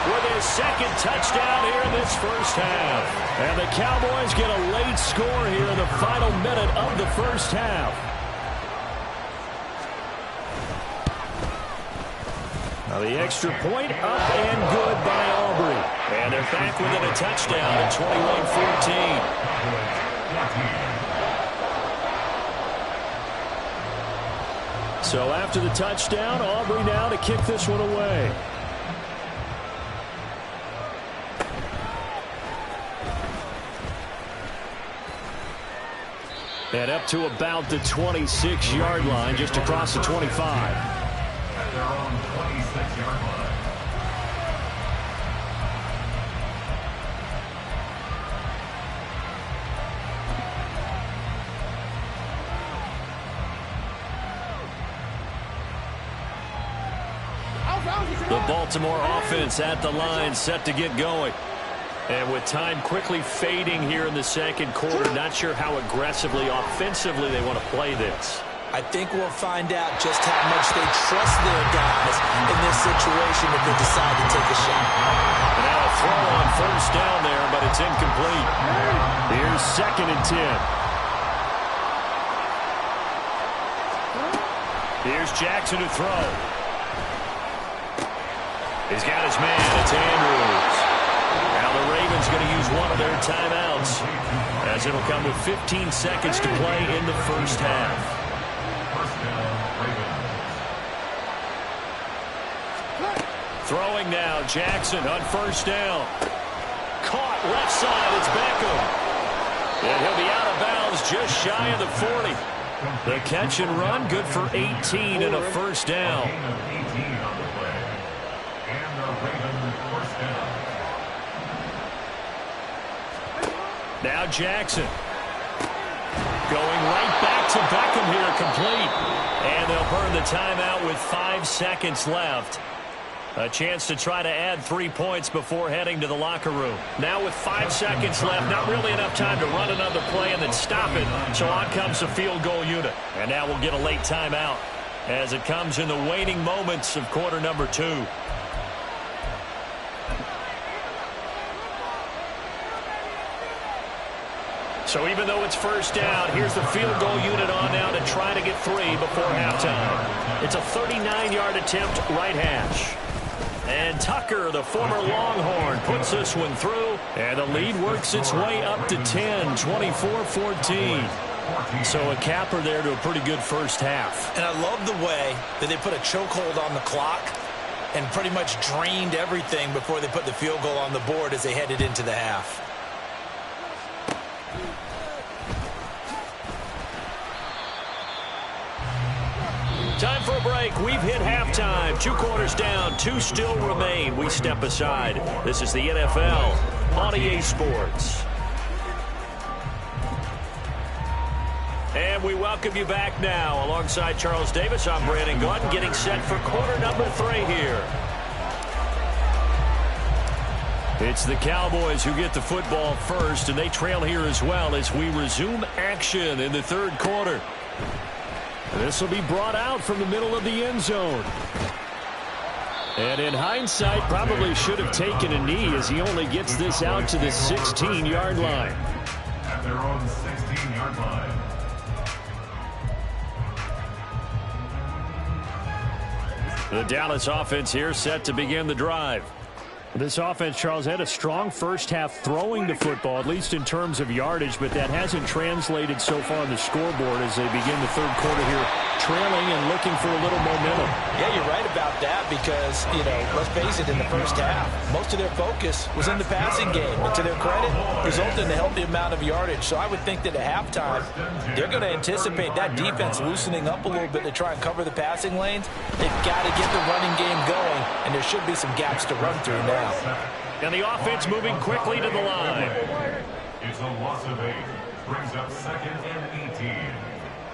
with his second touchdown here in this first half. And the Cowboys get a late score here in the final minute of the first half. Now the extra point up and good by Aubrey. And they're back within a touchdown at 21-14. So after the touchdown, Aubrey now to kick this one away. And up to about the 26-yard line, just across the 25. At their own 26-yard line. The Baltimore offense at the line, set to get going. And with time quickly fading here in the second quarter, not sure how aggressively, offensively they want to play this. I think we'll find out just how much they trust their guys in this situation if they decide to take a shot. And now a throw on first down there, but it's incomplete. Here's 2nd and 10. Here's Jackson to throw. He's got his man. It's Andrews. Now the Ravens going to use one of their timeouts, as it'll come with 15 seconds to play in the first half. Throwing now, Jackson on first down. Caught left side, it's Beckham. And he'll be out of bounds just shy of the 40. The catch and run, good for 18 and a first down. Now Jackson. Going right back to Beckham here, complete. And they'll burn the timeout with 5 seconds left. A chance to try to add 3 points before heading to the locker room. Now with 5 seconds left, not really enough time to run another play and then stop it. So on comes the field goal unit. And now we'll get a late timeout as it comes in the waning moments of quarter number 2. So even though it's first down, here's the field goal unit on now to try to get 3 before halftime. It's a 39-yard attempt, right hash. And Tucker, the former Longhorn, puts this one through. And the lead works its way up to 10, 24-14. So a capper there to a pretty good first half. And I love the way that they put a chokehold on the clock and pretty much drained everything before they put the field goal on the board as they headed into the half. Time for a break. We've hit halftime. 2 quarters down. 2 still remain. We step aside. This is the NFL on EA Sports. And we welcome you back now. Alongside Charles Davis, I'm Brandon Gordon, getting set for quarter number 3 here. It's the Cowboys who get the football first, and they trail here as well as we resume action in the third quarter. This will be brought out from the middle of the end zone. And in hindsight, probably should have taken a knee as he only gets this out to the 16-yard line. At their own 16-yard line. The Dallas offense here set to begin the drive. This offense, Charles, had a strong first half throwing the football, at least in terms of yardage, but that hasn't translated so far on the scoreboard as they begin the third quarter here, trailing and looking for a little momentum. Yeah, you're right about that because, let's face it, in the first half, most of their focus was in the passing game. And to their credit, resulted in a healthy amount of yardage. So I would think that at halftime, they're going to anticipate that defense loosening up a little bit to try and cover the passing lanes. They've got to get the running game going, and there should be some gaps to run through now. And the offense moving quickly to the line. It's a loss of 8. Brings up 2nd and 18.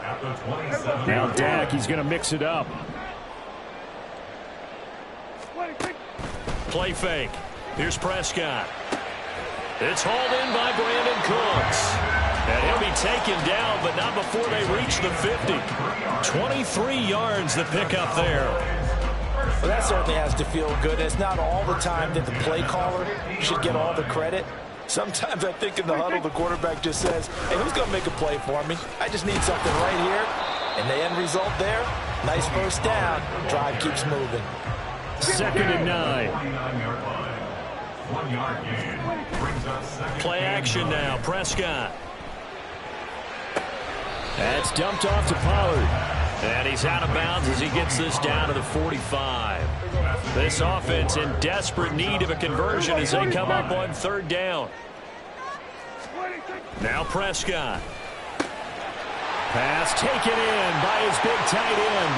At the 27. Now Dak, he's going to mix it up. Play fake. Here's Prescott. It's hauled in by Brandon Cooks. And he'll be taken down, but not before they reach the 50. 23 yards the pickup there. Well, that certainly has to feel good. It's not all the time that the play caller should get all the credit. Sometimes I think in the huddle, the quarterback just says, hey, who's going to make a play for me? I just need something right here. And the end result there, nice first down. Drive keeps moving. 2nd and 9. 49-yard line. 1-yard gain. Brings up 2nd. Play action now. Prescott. That's dumped off to Pollard. And he's out of bounds as he gets this down to the 45. This offense in desperate need of a conversion as they come up on 3rd down. Now Prescott. Pass taken in by his big tight end.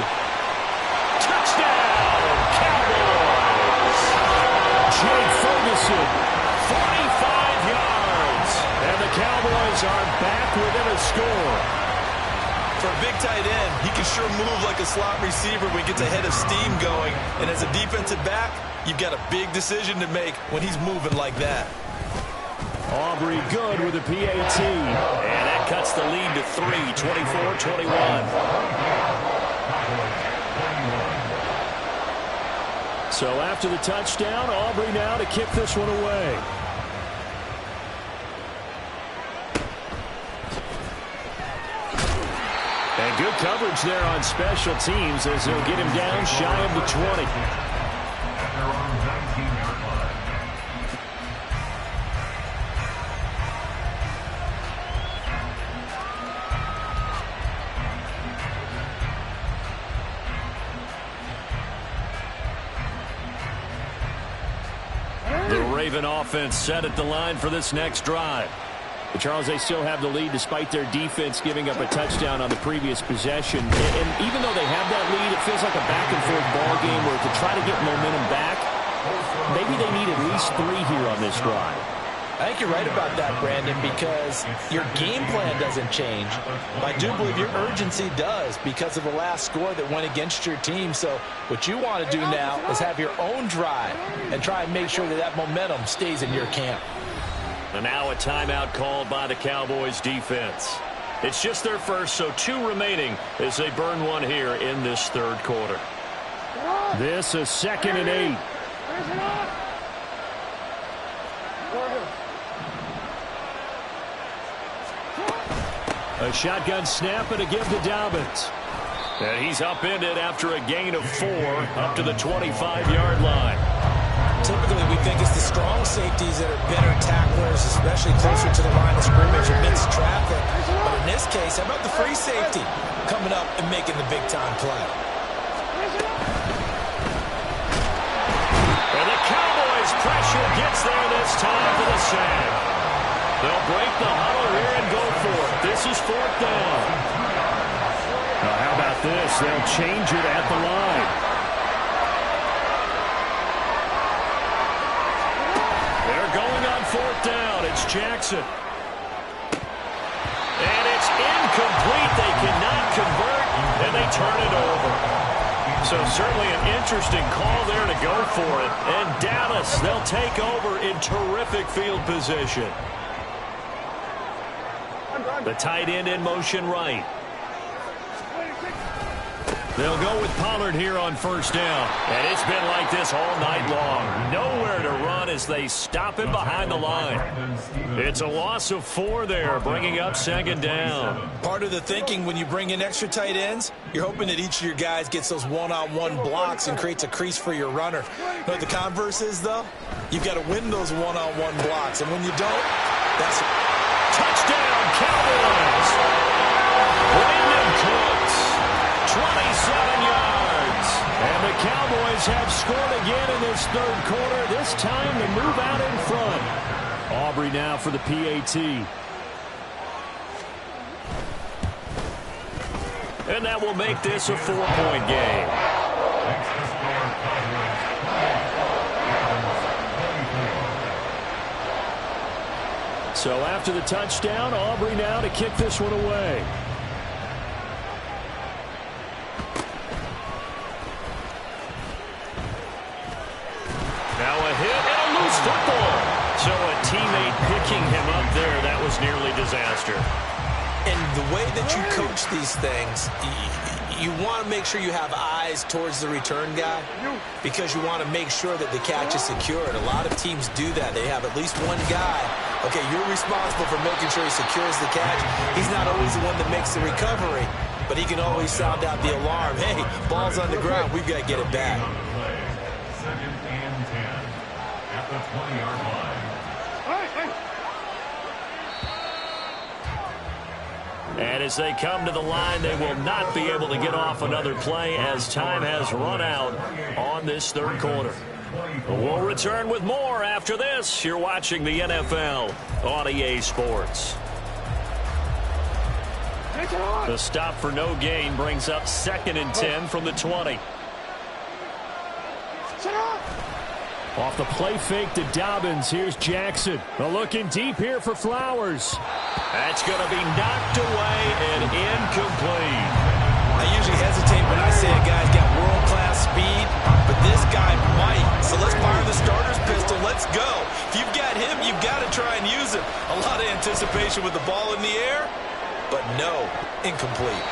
Touchdown, Cowboys! Jake Ferguson. 45 yards. And the Cowboys are back within a score. For a big tight end, he can sure move like a slot receiver when he gets a head of steam going. And as a defensive back, you've got a big decision to make when he's moving like that. Aubrey good with a PAT. And that cuts the lead to 3, 24-21. So after the touchdown, Aubrey now to kick this one away. And good coverage there on special teams as they'll get him down shy of the 20. The Raven offense set at the line for this next drive. But Charles, they still have the lead despite their defense giving up a touchdown on the previous possession. And even though they have that lead, it feels like a back-and-forth ball game where to try to get momentum back, maybe they need at least 3 here on this drive. I think you're right about that, Brandon, because your game plan doesn't change. But I do believe your urgency does because of the last score that went against your team. So what you want to do now is have your own drive and try and make sure that that momentum stays in your camp. And now a timeout called by the Cowboys defense. It's just their first, so 2 remaining as they burn one here in this 3rd quarter. This is 2nd and 8. A shotgun snap and a give to Dobbins. And he's upended after a gain of 4 up to the 25-yard line. Typically, we think it's the strong safeties that are better tacklers, especially closer to the line of scrimmage amidst traffic. But in this case, how about the free safety coming up and making the big-time play? And the Cowboys' pressure gets there this time for the sack. They'll break the huddle here and go for it. This is 4th down. Now, how about this? They'll change it at the line. They're going on 4th down. It's Jackson. And it's incomplete. They cannot convert, and they turn it over. So certainly an interesting call there to go for it. And Dallas, they'll take over in terrific field position. The tight end in motion right. They'll go with Pollard here on first down. And it's been like this all night long. Nowhere to run as they stop him behind the line. It's a loss of 4 there, bringing up second down. Part of the thinking when you bring in extra tight ends, you're hoping that each of your guys gets those one-on-one blocks and creates a crease for your runner. You know what the converse is, though? You've got to win those one-on-one blocks, and when you don't, that's touchdown, Cowboys! Brandon Cooks, 27 yards. And the Cowboys have scored again in this third quarter, this time to move out in front. Aubrey now for the PAT. And that will make this a 4-point game. So after the touchdown, Aubrey now to kick this one away. Now a hit and a loose football. So a teammate picking him up there, that was nearly disaster. And the way that you coach these things, you want to make sure you have eyes towards the return guy because you want to make sure that the catch is secured. A lot of teams do that. They have at least one guy. Okay, you're responsible for making sure he secures the catch. He's not always the one that makes the recovery, but he can always sound out the alarm. Hey, ball's on the ground. We've got to get it back. Second and 10 at the 20-yard line. And as they come to the line, they will not be able to get off another play as time has run out on this third quarter. We'll return with more after this. You're watching the NFL on EA Sports. The stop for no gain brings up second and 10 from the 20. Off the play fake to Dobbins. Here's Jackson. Looking deep here for Flowers. That's going to be knocked away and incomplete. I usually hesitate when I say a guy's got world-class speed, but this guy might. So let's fire the starter's pistol. Let's go. If you've got him, you've got to try and use him. A lot of anticipation with the ball in the air, but no, incomplete.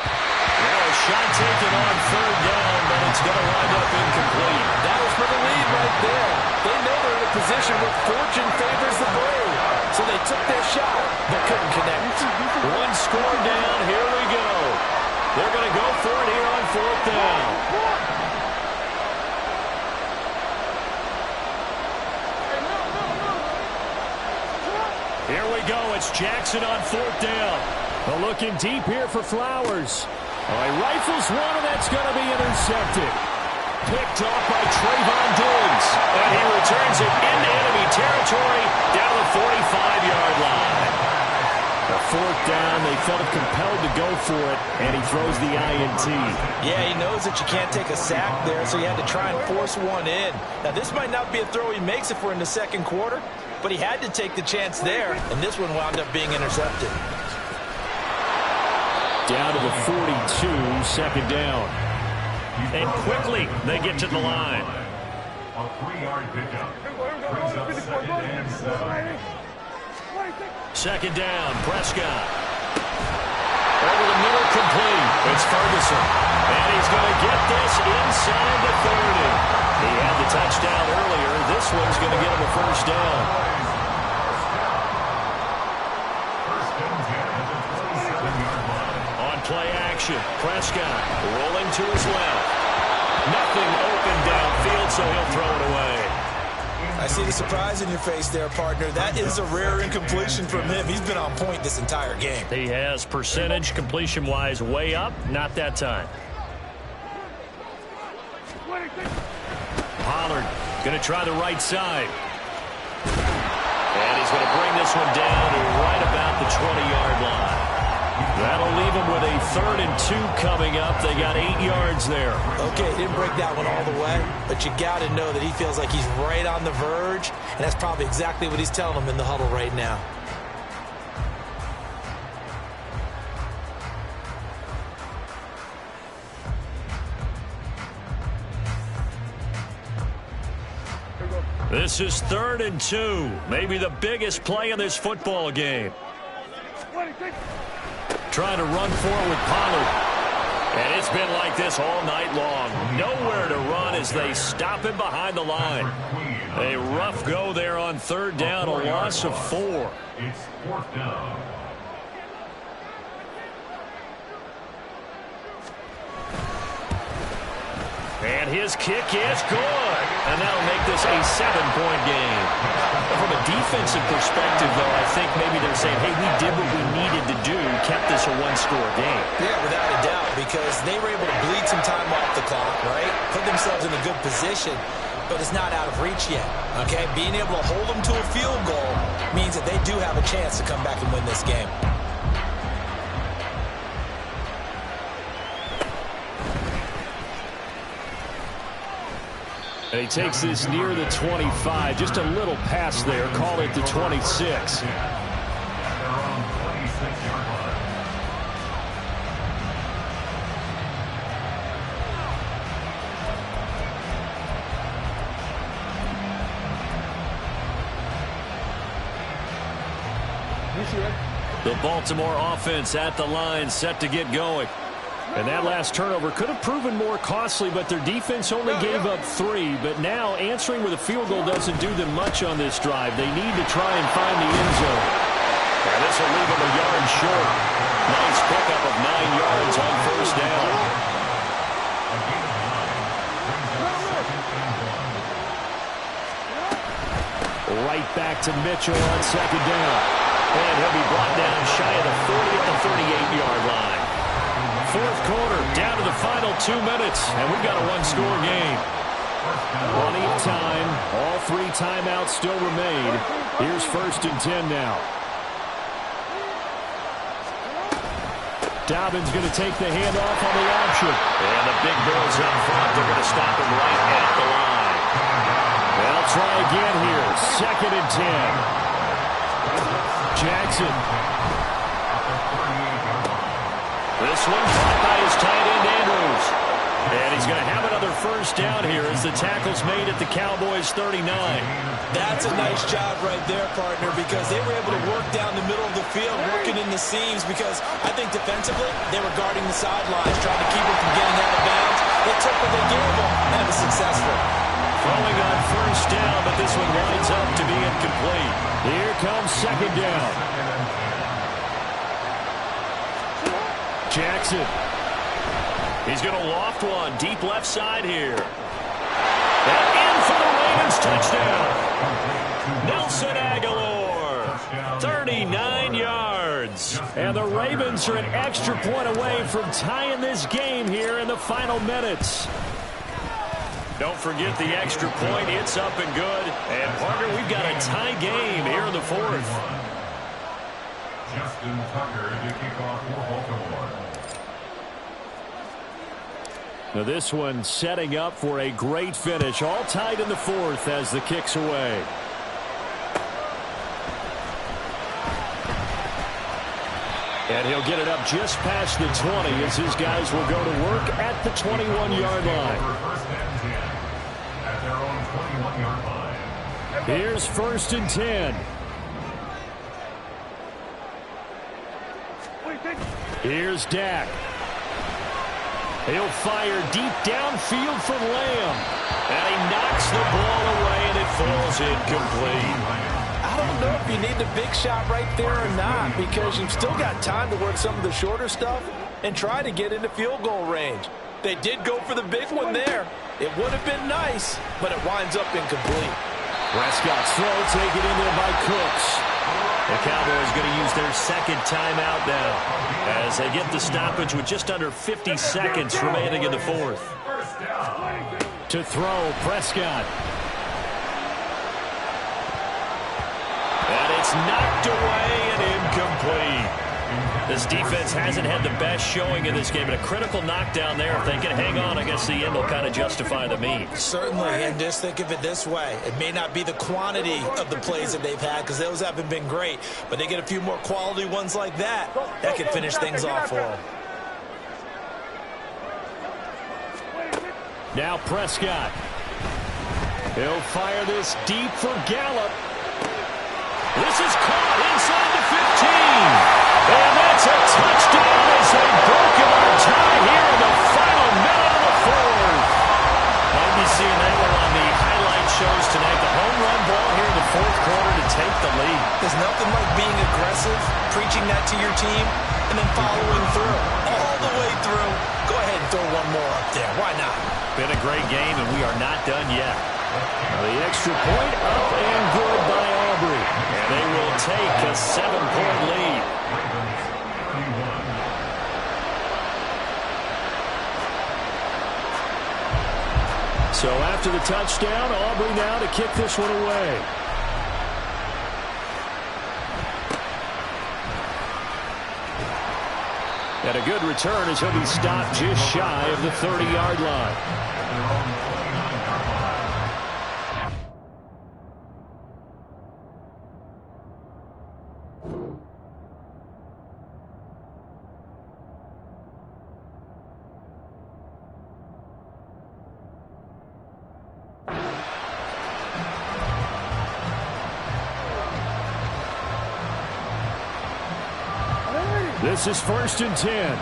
Well, a shot taken on third down, but it's going to wind up incomplete. That was for the lead right there. They know they're in a position where fortune favors the brave. So they took their shot, but couldn't connect. One score down, here we go. They're going to go for it here on fourth down. Here we go, it's Jackson on fourth down. Looking deep here for Flowers. He rifles one, and that's going to be intercepted. Picked off by Trayvon Diggs. And he returns it into enemy territory down the 45-yard line. A fourth down, they felt compelled to go for it, and he throws the INT. Yeah, he knows that you can't take a sack there, so he had to try and force one in. Now, this might not be a throw he makes if we're in the second quarter, but he had to take the chance there, and this one wound up being intercepted. Down to the 42, second down. And quickly, they get to the line. A 3-yard pickup brings up second and 7. Second down, Prescott. Over the middle, complete. It's Ferguson. And he's going to get this inside the 30. He had the touchdown earlier. This one's going to get him a first down. First and 10 at the 27-yard line. On play action, Prescott rolling to his left. Nothing open downfield, so he'll throw it away. I see the surprise in your face there, partner. That is a rare incompletion from him. He's been on point this entire game. He has percentage completion-wise way up, not that time. Pollard going to try the right side. And he's going to bring this one down to right about the 20-yard line. That'll leave him with a 3rd and 2 coming up. They got 8 yards there. Okay, didn't break that one all the way, but you got to know that he feels like he's right on the verge, and that's probably exactly what he's telling them in the huddle right now. This is 3rd and 2. Maybe the biggest play in this football game. Trying to run for it with Pollard. And it's been like this all night long. Nowhere to run as they stop him behind the line. A rough go there on third down, a loss of 4. It's fourth down. And his kick is good. And that'll make this a 7-point game. From a defensive perspective, though, I think maybe they're saying, hey, we did what we needed to do, kept this a one-score game. Yeah, without a doubt, because they were able to bleed some time off the clock, right? Put themselves in a good position, but it's not out of reach yet, okay? Being able to hold them to a field goal means that they do have a chance to come back and win this game. And he takes this near the 25, just a little pass there, call it the 26. The Baltimore offense at the line, set to get going. And that last turnover could have proven more costly, but their defense only gave up 3. But now answering with a field goal doesn't do them much on this drive. They need to try and find the end zone. And this will leave them a yard short. Nice pickup of 9 yards on first down. Right back to Mitchell on second down. And he'll be brought down shy of the 40 at the 38-yard line. Fourth quarter, down to the final 2 minutes, and we've got a one-score game. Plenty of time. All 3 timeouts still remain. Here's 1st and 10 now. Dobbins going to take the handoff on the option. And the big Bills up front. They're going to stop him right at the line. They'll try again here. 2nd and 10. Jackson. This one caught by his tight end, Andrews. And he's going to have another first down here as the tackle's made at the Cowboys' 39. That's a nice job right there, partner, because they were able to work down the middle of the field, working in the seams, because I think defensively they were guarding the sidelines, trying to keep him from getting out of bounds. They took what they gave him, and it was successful. Throwing on first down, but this one winds up to be incomplete. Here comes 2nd down. Jackson. He's going to loft one deep left side here. And in for the Ravens touchdown. Nelson Aguilar. 39 yards. And the Ravens are an extra point away from tying this game here in the final minutes. Don't forget the extra point. It's up and good. And, partner, we've got a tie game here in the 4th. Justin Tucker to kick off for Baltimore. Now this one setting up for a great finish. All tied in the 4th as the kick's away. And he'll get it up just past the 20 as his guys will go to work at the 21-yard line. At their own 21-yard line. Here's 1st and 10. Here's Dak. He'll fire deep downfield from Lamb. And he knocks the ball away, and it falls incomplete. I don't know if you need the big shot right there or not, because you've still got time to work some of the shorter stuff and try to get into field goal range. They did go for the big one there. It would have been nice, but it winds up incomplete. Prescott's throw taken in there by Cooks. The Cowboys going to use their 2nd timeout now as they get the stoppage with just under 50 seconds remaining in the 4th. To throw, Prescott. And it's knocked away and incomplete. This defense hasn't had the best showing in this game, but a critical knockdown there. If they can hang on, I guess the end will kind of justify the means. Certainly, and just think of it this way. It may not be the quantity of the plays that they've had, because those haven't been great, but they get a few more quality ones like that. That could finish things off for them. Now Prescott. He'll fire this deep for Gallup. This is caught inside the 15. And that's a touchdown as they've broken our tie here in the great game, and we are not done yet. The extra point up and good by Aubrey. And they will take a 7-point lead. So after the touchdown, Aubrey now to kick this one away. And a good return as he'll be stopped just shy of the 30-yard line. This is 1st and 10.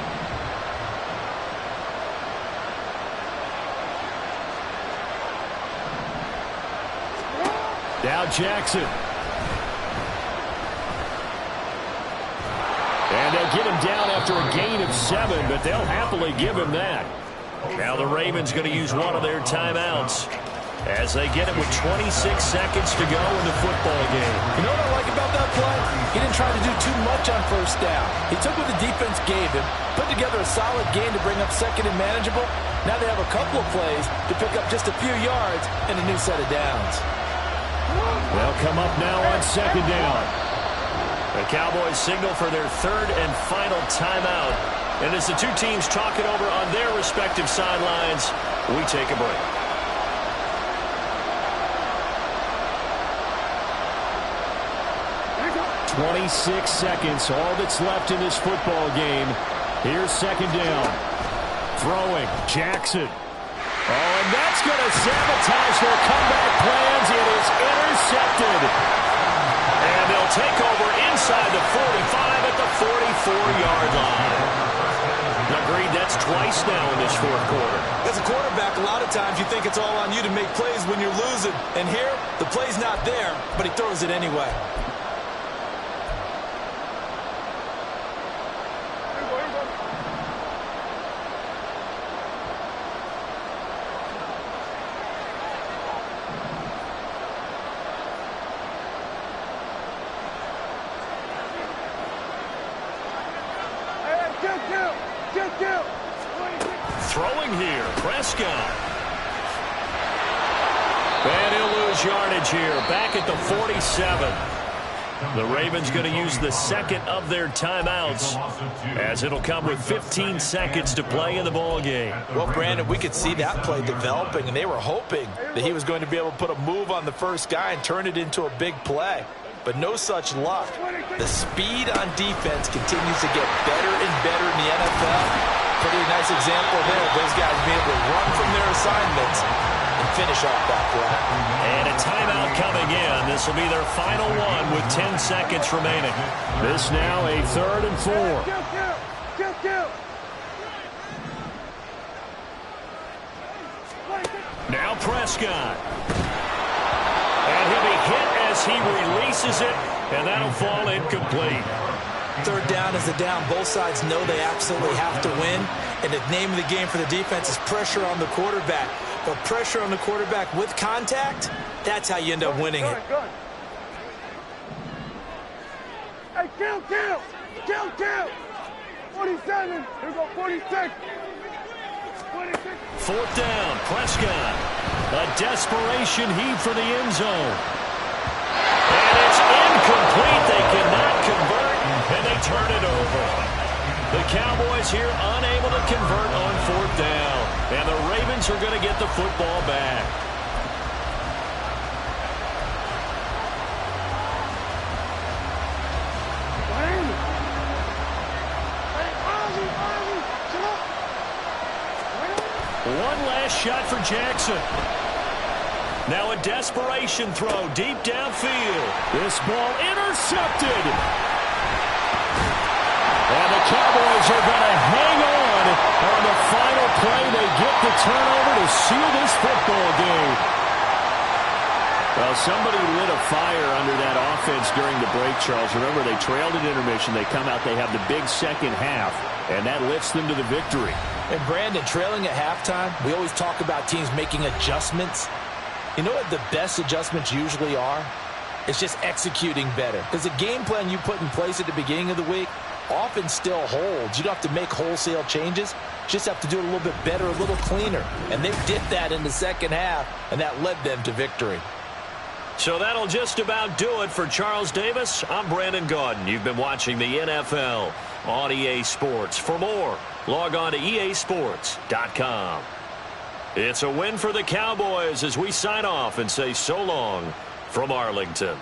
Now Jackson. And they'll get him down after a gain of 7, but they'll happily give him that. Now the Ravens going to use one of their timeouts as they get it with 26 seconds to go in the football game. You know what I like about that play? He didn't try to do too much on 1st down. He took what the defense gave him, put together a solid game to bring up 2nd and manageable. Now they have a couple of plays to pick up just a few yards and a new set of downs. They'll come up now on 2nd down. The Cowboys signal for their 3rd and final timeout. And as the two teams talk it over on their respective sidelines, we take a break. 26 seconds, all that's left in this football game. Here's 2nd down. Throwing, Jackson. Oh, and that's going to sabotage their comeback plans. It is intercepted. And they'll take over inside the 45 at the 44-yard line. Agreed, that's twice now in this 4th quarter. As a quarterback, a lot of times you think it's all on you to make plays when you're losing. And here, the play's not there, but he throws it anyway. Throwing here, Prescott. And he'll lose yardage here, back at the 47. The Ravens going to use the 2nd of their timeouts, as it'll come with 15 seconds to play in the ball game. Well, Brandon, we could see that play developing, and they were hoping that he was going to be able to put a move on the first guy and turn it into a big play. But no such luck. The speed on defense continues to get better and better in the NFL. Pretty nice example there. Those guys being able to run from their assignments and finish off that play. And a timeout coming in. This will be their final one with 10 seconds remaining. This now a 3rd and 4. Now Prescott. And he'll be hit as he releases it, and that'll fall incomplete. 3rd down is the down. Both sides know they absolutely have to win. And the name of the game for the defense is pressure on the quarterback. But pressure on the quarterback with contact, that's how you end up winning it. Hey, kill! 47. Here we go, 46. 4th down, Prescott. A desperation heave for the end zone. And it's incomplete. They cannot convert, and they turn it over. The Cowboys here unable to convert on 4th down. And the Ravens are going to get the football back. One last shot for Jackson. Now a desperation throw deep downfield. This ball intercepted. And the Cowboys are going to hang on the final play. They get the turnover to seal this football game. Well, somebody lit a fire under that offense during the break, Charles. Remember, they trailed at intermission. They come out, they have the big second half, and that lifts them to the victory. And Brandon, trailing at halftime, we always talk about teams making adjustments. You know what the best adjustments usually are? It's just executing better. Because the game plan you put in place at the beginning of the week often still holds. You don't have to make wholesale changes. You just have to do it a little bit better, a little cleaner. And they did that in the second half, and that led them to victory. So that'll just about do it for Charles Davis. I'm Brandon Gaudin. You've been watching the NFL on EA Sports. For more, log on to easports.com. It's a win for the Cowboys as we sign off and say so long from Arlington.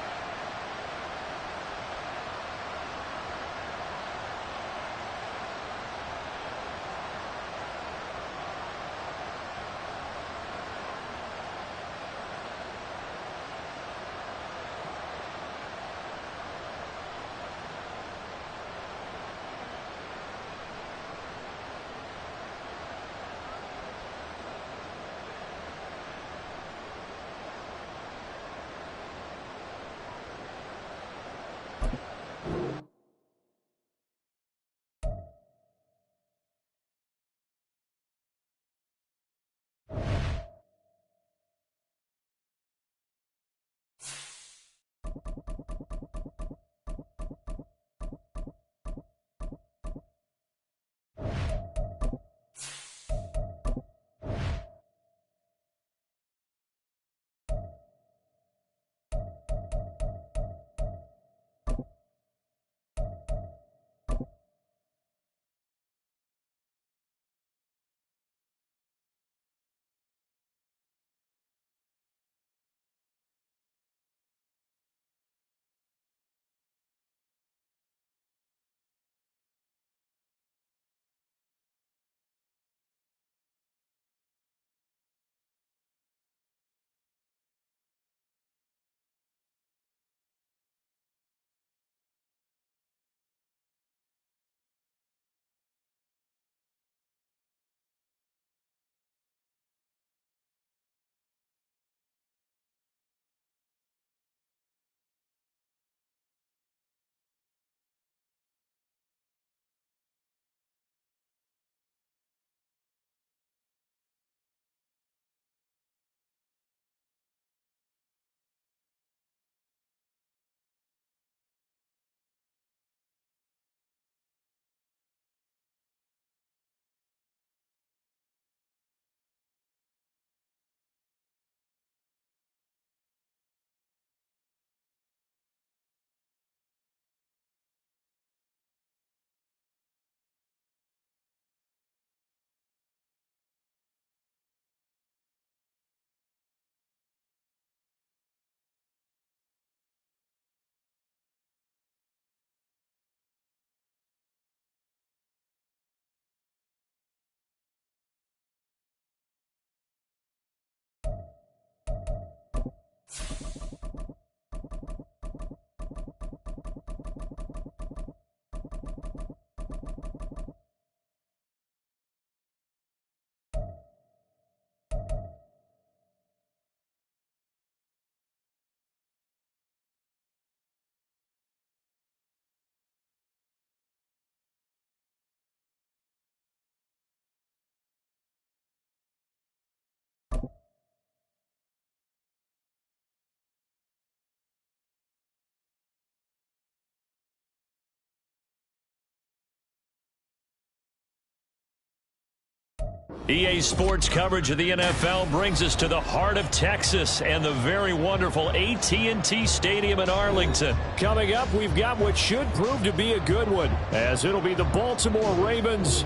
EA Sports coverage of the NFL brings us to the heart of Texas and the very wonderful AT&T Stadium in Arlington. Coming up, we've got what should prove to be a good one, as it'll be the Baltimore Ravens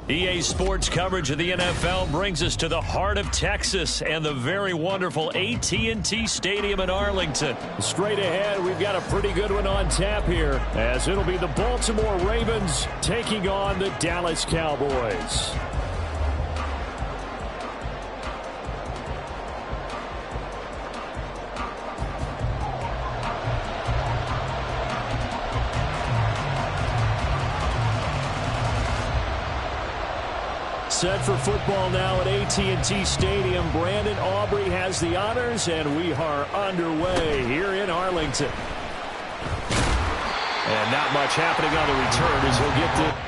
EA Sports coverage of the NFL brings us to the heart of Texas and the very wonderful AT&T Stadium in Arlington. Straight ahead, we've got a pretty good one on tap here, as it'll be the Baltimore Ravens taking on the Dallas Cowboys. Set for football now at AT&T Stadium. Brandon Aubrey has the honors, and we are underway here in Arlington. And not much happening on the return as he'll get to...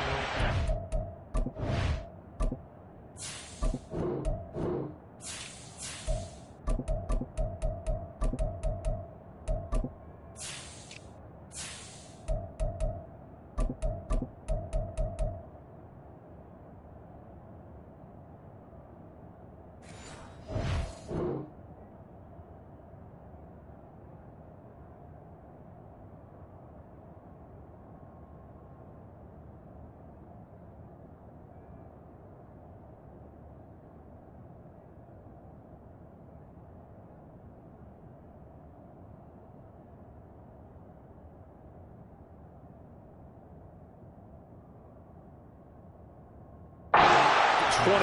At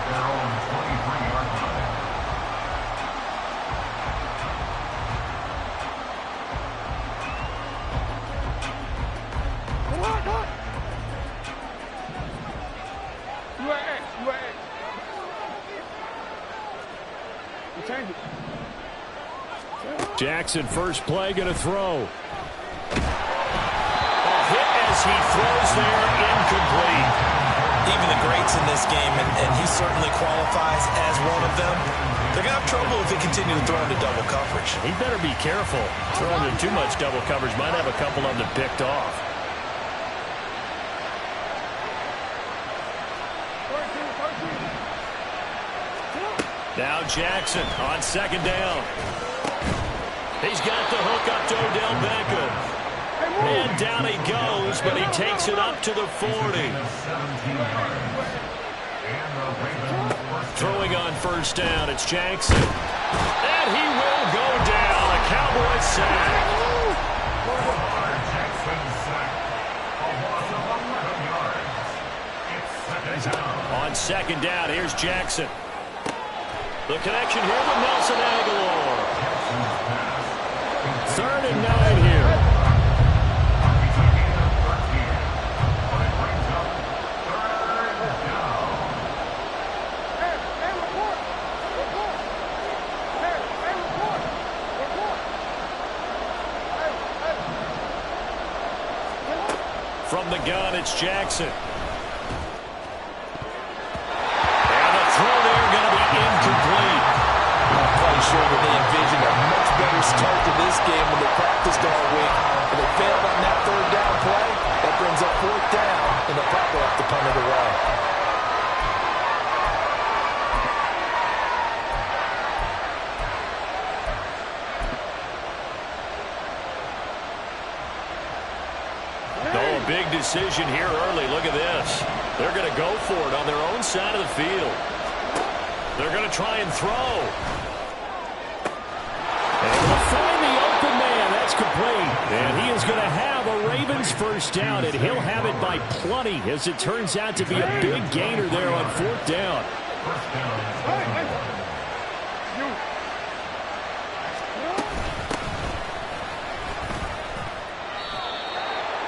their own 23-yard line. Jackson, first play, going to throw. A hit as he throws there, incomplete. Even the greats in this game, and he certainly qualifies as one of them, they're going to have trouble if they continue to throw into double coverage. He better be careful. Throwing into too much double coverage might have a couple of them picked off. Now Jackson on second down. He's got the hook up to Odell Beckham. And down he goes, but he takes it up to the 40. Throwing on first down, it's Jackson. And he will go down. A Cowboys sack. On second down, here's Jackson. The connection here with Nelson Aguilar. 3rd and 9 here. From the gun, it's Jackson. And the throw there going to be incomplete. I'm quite sure that they envisioned a much better start to this game when they practiced all week. And they failed on that 3rd down play. That brings up 4th down, and they'll probably have to punt it away. Big decision here early. Look at this. They're going to go for it on their own side of the field. They're going to try and throw. And they'll find the open man. That's complete. And he is going to have a Ravens first down, and he'll have it by plenty, as it turns out to be a big gainer there on 4th down.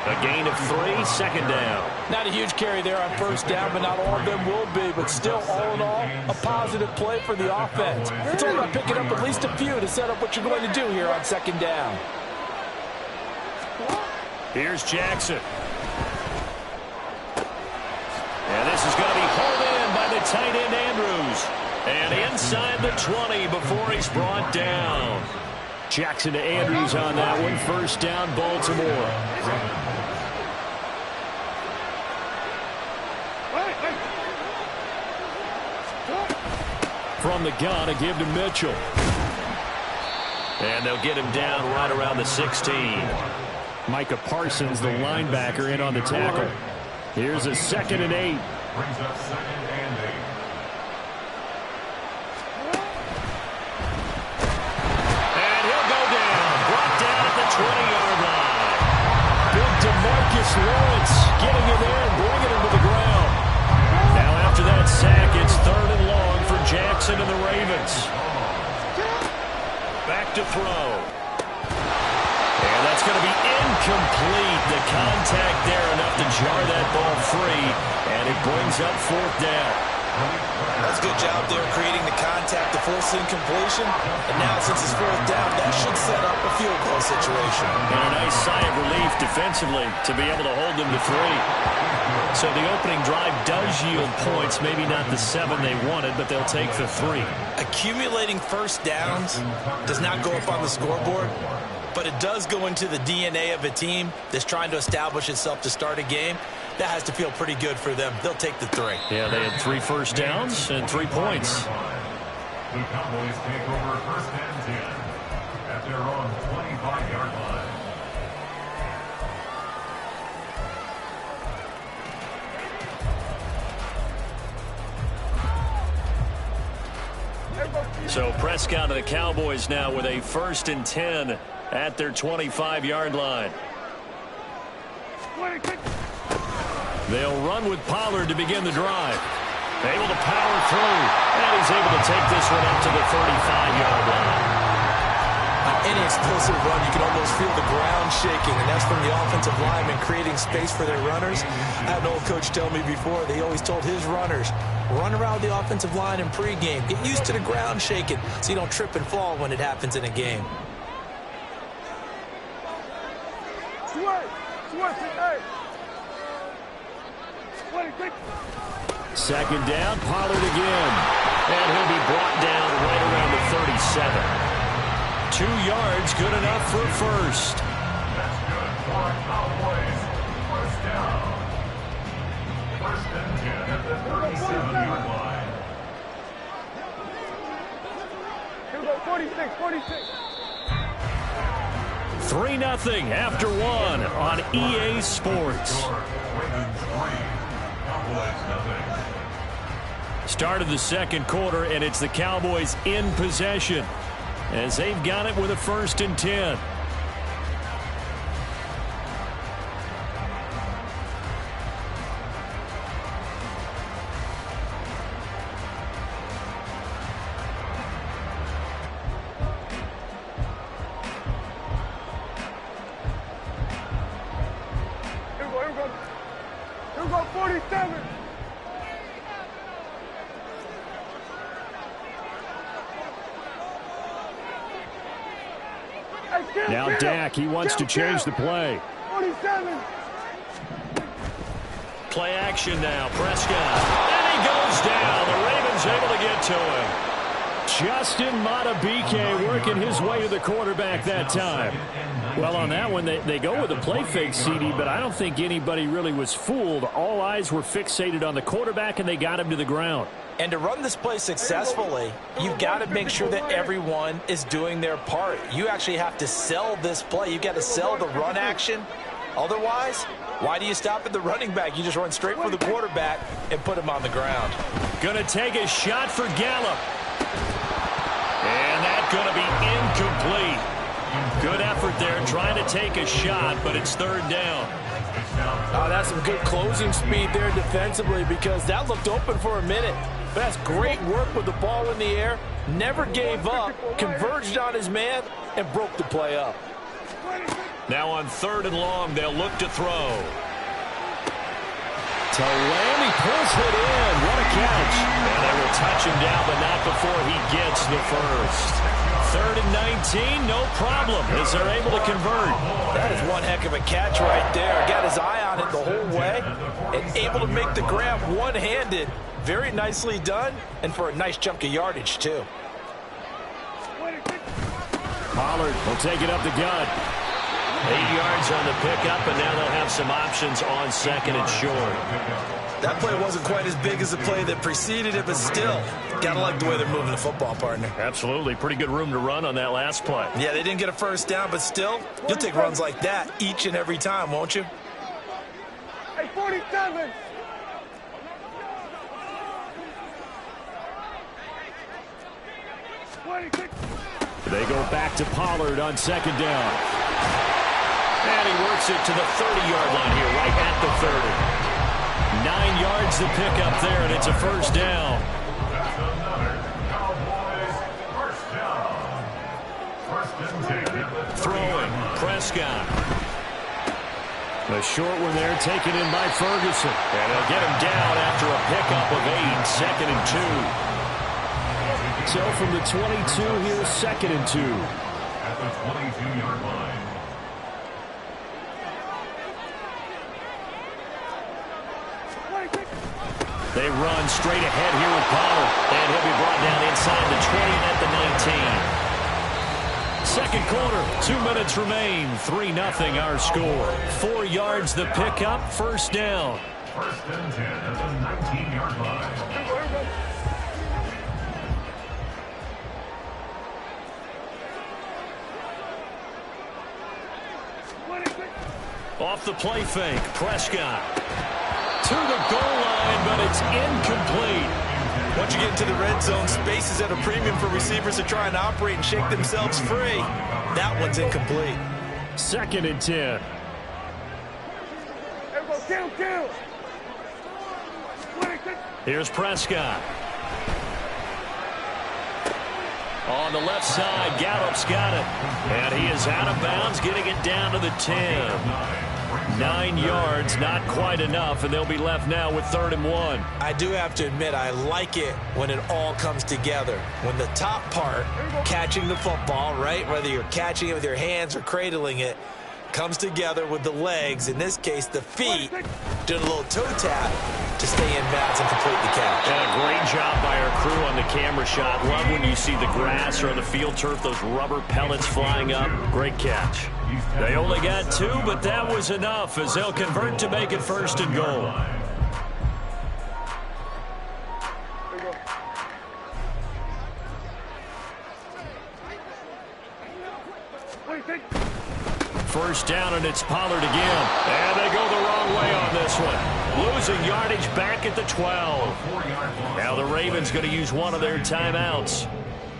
A gain of 3, second down. Not a huge carry there on 1st down, but not all of them will be. But still, all in all, a positive play for the offense. It's all about picking up at least a few to set up what you're going to do here on 2nd down. Here's Jackson. And this is going to be pulled in by the tight end Andrews. And inside the 20 before he's brought down. Jackson to Andrews on that one. First down, Baltimore. From the gun, a give to Mitchell. And they'll get him down right around the 16. Micah Parsons, the linebacker, in on the tackle. Here's a 2nd and 8. Brings up 2nd and 8. And he'll go down. Brought down at the 20-yard line. Big DeMarcus Lawrence getting in there and bringing him to the ground. Now after that sack, it's 3rd and long for Jackson and the Ravens. Back to throw. And that's going to be incomplete. The contact there enough to jar that ball free, and it brings up 4th down. That's a good job there creating the contact, the force incompletion. And now since it's 4th down, that should set up a field goal situation. And a nice sigh of relief defensively to be able to hold them to 3. So the opening drive does yield points, maybe not the 7 they wanted, but they'll take the 3. Accumulating first downs does not go up on the scoreboard, but it does go into the DNA of a team that's trying to establish itself to start a game. That has to feel pretty good for them. They'll take the 3. Yeah, they had 3 first downs and 3 points. The Cowboys take over 1st and 10 at their own 25-yard line. So Prescott and the Cowboys now with a 1st and 10 at their 25-yard line. They'll run with Pollard to begin the drive. Able to power through, and he's able to take this one up to the 35-yard line. Any explosive run, you can almost feel the ground shaking, and that's from the offensive linemen creating space for their runners. I had an old coach tell me before, they always told his runners, run around the offensive line in pregame. Get used to the ground shaking so you don't trip and fall when it happens in a game. Second down, Pollard again. And he'll be brought down right around the 37. 2 yards, good enough for 1st. That's good for Cowboys. 1st down. 1st and 10 at the 37-yard line. Here we go, 46, 46. 3-0 after 1 on EA Sports. Ravens 3. Cowboys nothing. Start of the 2nd quarter, and it's the Cowboys in possession as they've got it with a 1st and 10. Here we go, 47. Now Dak, he wants to change the play. 47. Play action now, Prescott. And he goes down. The Ravens able to get to him. Justin Madubuike working his way to the quarterback that time. Well, on that one, they go with a play fake, CD, but I don't think anybody really was fooled. All eyes were fixated on the quarterback, and they got him to the ground. And to run this play successfully, you've got to make sure that everyone is doing their part. You actually have to sell this play. You've got to sell the run action. Otherwise, why do you stop at the running back? You just run straight for the quarterback and put him on the ground. Going to take a shot for Gallup. And that's going to be incomplete. Good effort there trying to take a shot, but it's 3rd down. Oh, that's some good closing speed there defensively because that looked open for a minute. But that's great work with the ball in the air. Never gave up, converged on his man, and broke the play up. Now on 3rd and long, they'll look to throw. To Lamb, he pulls it in. What a catch. And they will touch him down, but not before he gets the first. 3rd and 19, no problem, as they're able to convert. That is one heck of a catch right there. Got his eye on it the whole way and able to make the grab one-handed. Very nicely done, and for a nice chunk of yardage, too. Pollard will take it up the gut. 8 yards on the pickup, and now they'll have some options on 2nd and short. That play wasn't quite as big as the play that preceded it, but still, got to like the way they're moving the football, partner. Absolutely. Pretty good room to run on that last play. Yeah, they didn't get a first down, but still, you'll take runs like that each and every time, won't you? Hey, 47. They go back to Pollard on second down. And he works it to the 30-yard line here, right at the 30. 9 yards to pick up there, and it's a first down. That's another Cowboys first down. First and 10 at the 30. Throwing, Prescott. A short one there, taken in by Ferguson. And they'll get him down after a pickup of 8, second and 2. So from the 22, here's second and 2. At the 22-yard line. They run straight ahead here with Pollard. And he'll be brought down inside the 20 at the 19. Second quarter, 2 minutes remain. 3-0 our score. 4 yards the pickup, first down. First and 10 at the 19-yard line. Off the play fake, Prescott. To the goal line, but it's incomplete. Once you get into the red zone, space is at a premium for receivers to try and operate and shake themselves free. That one's incomplete. Second and 10. Here's Prescott. On the left side, Gallup's got it. And he is out of bounds, getting it down to the 10. 9 yards, not quite enough, and they'll be left now with 3rd and 1. I do have to admit, I like it when it all comes together. When the top part, catching the football, right, whether you're catching it with your hands or cradling it, comes together with the legs, in this case the feet, doing a little toe tap to stay in bounds and complete the catch. And a great job by our crew on the camera shot. Love when you see the grass or the field turf, those rubber pellets flying up. Great catch. They only got 2, but that was enough as they'll convert to make it 1st and goal. First down, and it's Pollard again. And they go the wrong way on this one. Losing yardage back at the 12. Now the Ravens going to use one of their timeouts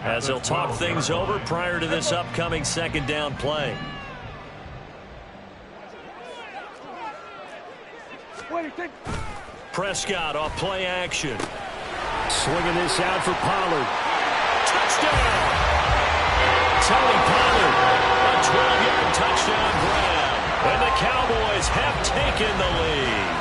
as they'll talk things over prior to this upcoming second down play. Prescott off play action. Swinging this out for Pollard. Touchdown! Tony Pollard, a 12-yard touchdown grab. And the Cowboys have taken the lead.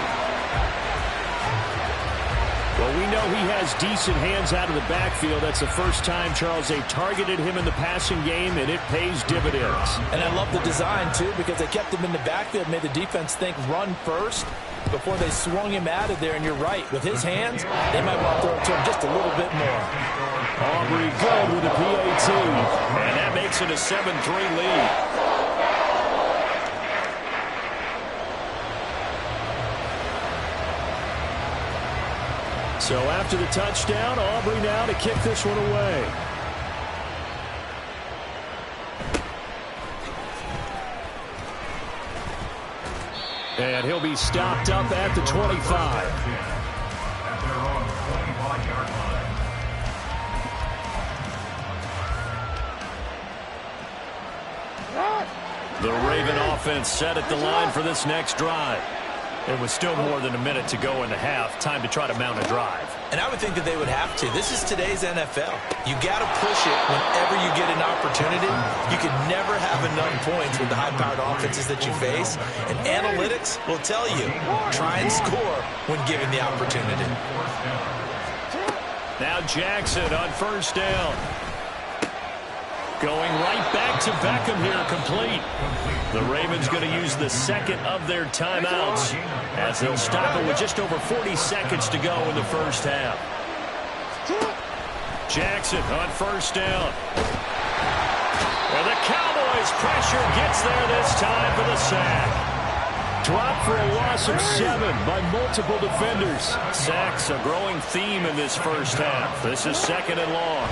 Well, we know he has decent hands out of the backfield. That's the first time, Charles, they've targeted him in the passing game, and it pays dividends. And I love the design, too, because they kept him in the backfield, made the defense think run first before they swung him out of there. And you're right, with his hands, they might want to throw it to him just a little bit more. Aubrey good with the PAT. And that makes it a 7-3 lead. So after the touchdown, Aubrey now to kick this one away. And he'll be stopped up at the 25. The Raven offense set at the line for this next drive. It was still more than a minute to go in the half. Time to try to mount a drive. And I would think that they would have to. This is today's NFL. You got to push it whenever you get an opportunity. You can never have enough points with the high-powered offenses that you face. And analytics will tell you, try and score when given the opportunity. Now Jackson on first down. Going right back to Beckham here, complete. The Ravens going to use the second of their timeouts as they'll stop it with just over 40 seconds to go in the first half. Jackson on first down. And the Cowboys pressure gets there this time for the sack. Dropped for a loss of 7 by multiple defenders. Sacks a growing theme in this first half. This is second and long.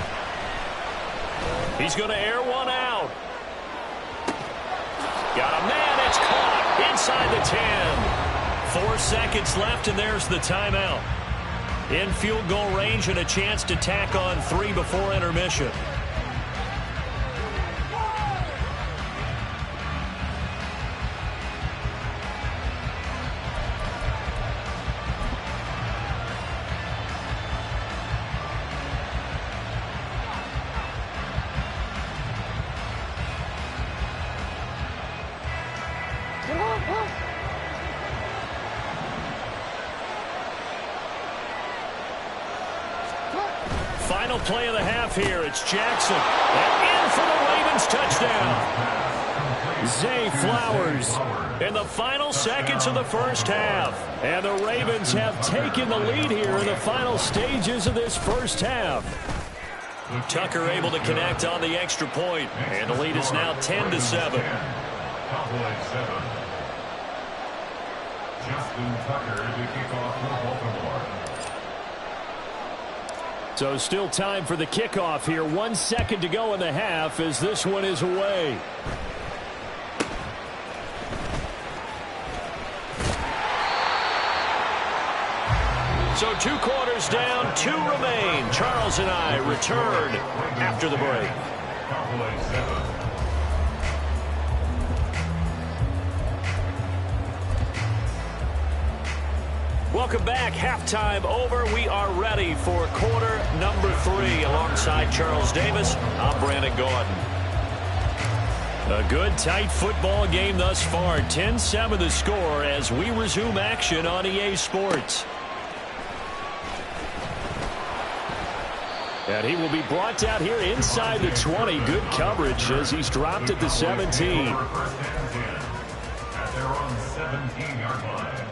He's going to air one out. Got a man, it's caught inside the 10. 4 seconds left, and there's the timeout. In field goal range and a chance to tack on 3 before intermission. final play of the half here. It's Jackson. And in for the Ravens touchdown. Zay Flowers in the final seconds of the first half. And the Ravens have taken the lead here in the final stages of this first half. Tucker able to connect on the extra point, and the lead is now 10-7. Cowboys 7. Justin Tucker to kick off for Baltimore. So still time for the kickoff here. 1 second to go in the half as this one is away. So 2 quarters down, 2 remain. Charles and I return after the break. Cowboys 7. Welcome back. Halftime over. We are ready for quarter number 3. Alongside Charles Davis, I'm Brandon Gaudin. A good, tight football game thus far. 10-7 the score as we resume action on EA Sports. And he will be brought out here inside the 20. Good coverage as he's dropped at the 17. At their own 17-yard line.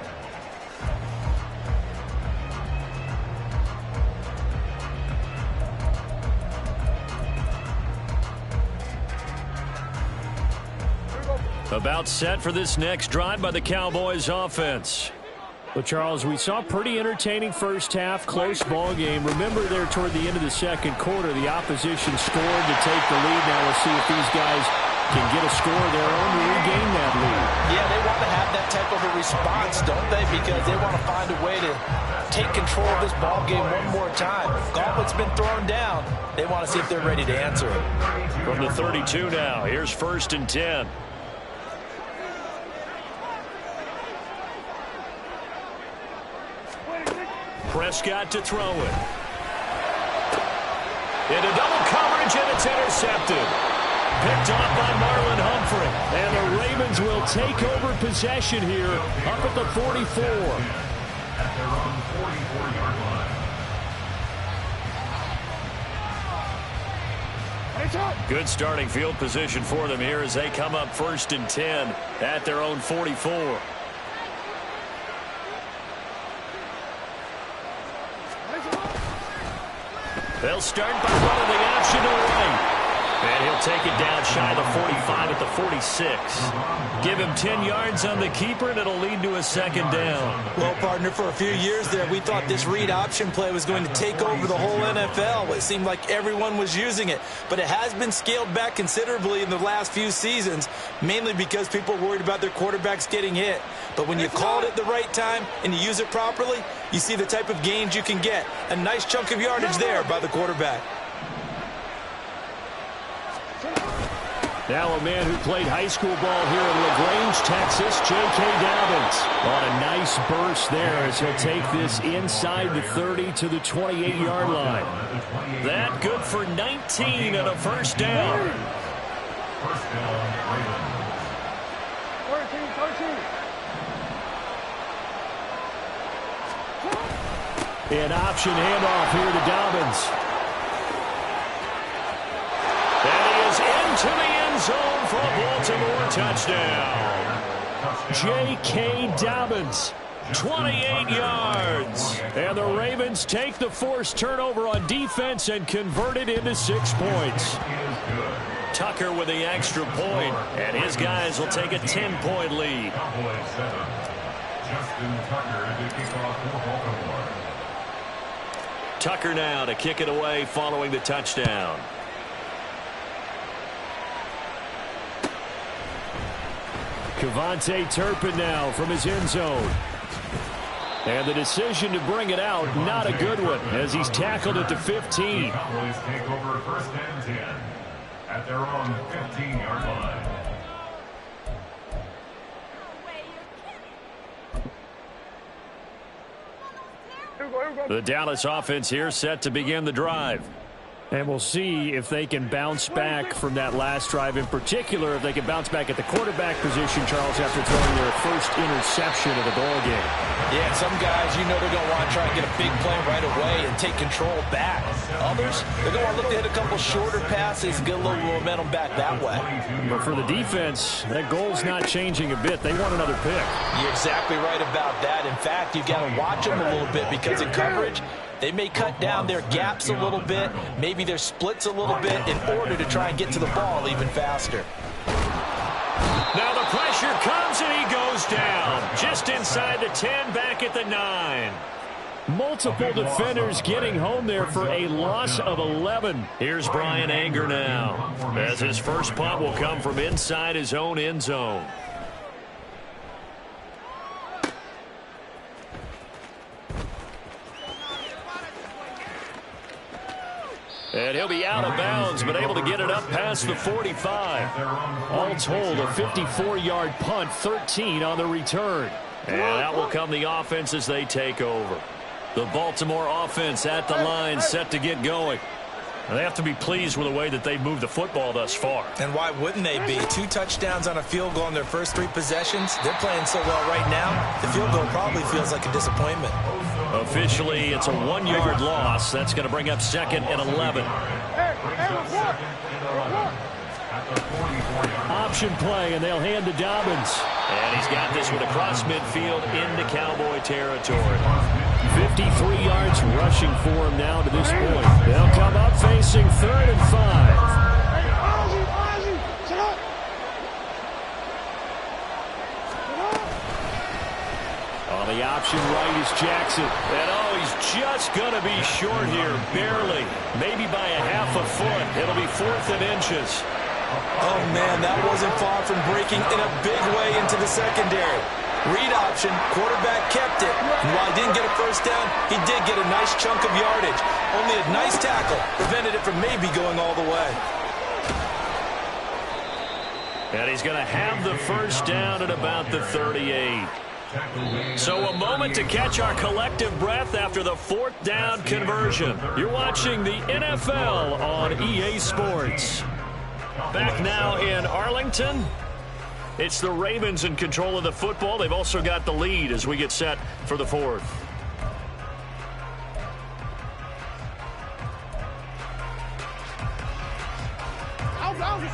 About set for this next drive by the Cowboys offense. Well, Charles, we saw a pretty entertaining first half, close ball game. Remember there toward the end of the second quarter, the opposition scored to take the lead. Now we'll see if these guys can get a score of their own to regain that lead. Yeah, they want to have that type of a response, don't they? Because they want to find a way to take control of this ball game one more time. Gauntlet's been thrown down. They want to see if they're ready to answer it. From the 32 now, here's 1st and 10. Prescott to throw it. Into double coverage, and it's intercepted. Picked off by Marlon Humphrey. And the Ravens will take over possession here up at the 44. At their own 44-yard line. Good starting field position for them here as they come up 1st and 10 at their own 44. They'll start by running the option to the right. And he'll take it down shy of the 45 at the 46. Give him 10 yards on the keeper, and it'll lead to a 2nd down. Well, partner, for a few years there, we thought this read option play was going to take over the whole NFL. It seemed like everyone was using it. But it has been scaled back considerably in the last few seasons, mainly because people are worried about their quarterbacks getting hit. But when you call it at the right time and you use it properly, you see the type of gains you can get. A nice chunk of yardage there by the quarterback. Now a man who played high school ball here in LaGrange, Texas, J.K. Dobbins. On a nice burst there as he'll take this inside the 30 to the 28-yard line. That good for 19 and a 1st down. 1st down, Ravens. 13. An option handoff here to Dobbins. And he is into the end zone for a Baltimore touchdown. J.K. Dobbins, 28 yards. And the Ravens take the forced turnover on defense and convert it into 6 points. Tucker with the extra point, and his guys will take a 10-point lead. Cowboys 7. Justin Tucker to kick off for Baltimore. Tucker now to kick it away following the touchdown. Kevontae Turpin now from his end zone. And the decision to bring it out, not a good one, as he's tackled at the 15. Cowboys take over 1st and 10 at their own 15-yard line. The Dallas offense here set to begin the drive. And we'll see if they can bounce back from that last drive, in particular if they can bounce back at the quarterback position, Charles, after throwing their first interception of the ball game. Yeah, some guys, you know they're going to want to try and get a big play right away and take control back. Others, they're going to want to look to hit a couple shorter passes, get a little momentum back that way. But for the defense, that goal's not changing a bit. They want another pick. You're exactly right about that. In fact, you've got to watch them a little bit because in coverage, they may cut down their gaps a little bit, maybe their splits a little bit in order to try and get to the ball even faster. Now the pressure comes and he goes down. Just inside the 10, back at the 9. Multiple defenders getting home there for a loss of 11. Here's Brian Anger now, as his first punt will come from inside his own end zone. And he'll be out of bounds, but able to get it up past the 45. All told, a 54-yard punt, 13 on the return. And out will come the offense as they take over. The Baltimore offense at the line, set to get going. They have to be pleased with the way that they've moved the football thus far. And why wouldn't they be? 2 touchdowns on a field goal in their first 3 possessions. They're playing so well right now, the field goal probably feels like a disappointment. Officially, it's a 1-yard loss. That's going to bring up 2nd and 11. Option play, and they'll hand to Dobbins. And he's got this one across midfield into Cowboy territory. 53 yards rushing for him now to this point. They'll come up facing 3rd and 5. On the option right is Jackson. And he's just going to be short here, barely. Maybe by a half a foot. It'll be 4th and inches. Oh, man, that wasn't far from breaking in a big way into the secondary. Read option, quarterback kept it. And while he didn't get a first down, he did get a nice chunk of yardage. Only a nice tackle prevented it from maybe going all the way. And he's going to have the first down at about the 38. So a moment to catch our collective breath after the 4th down conversion. You're watching the NFL on EA Sports. Back now in Arlington. It's the Ravens in control of the football. They've also got the lead as we get set for the 4th.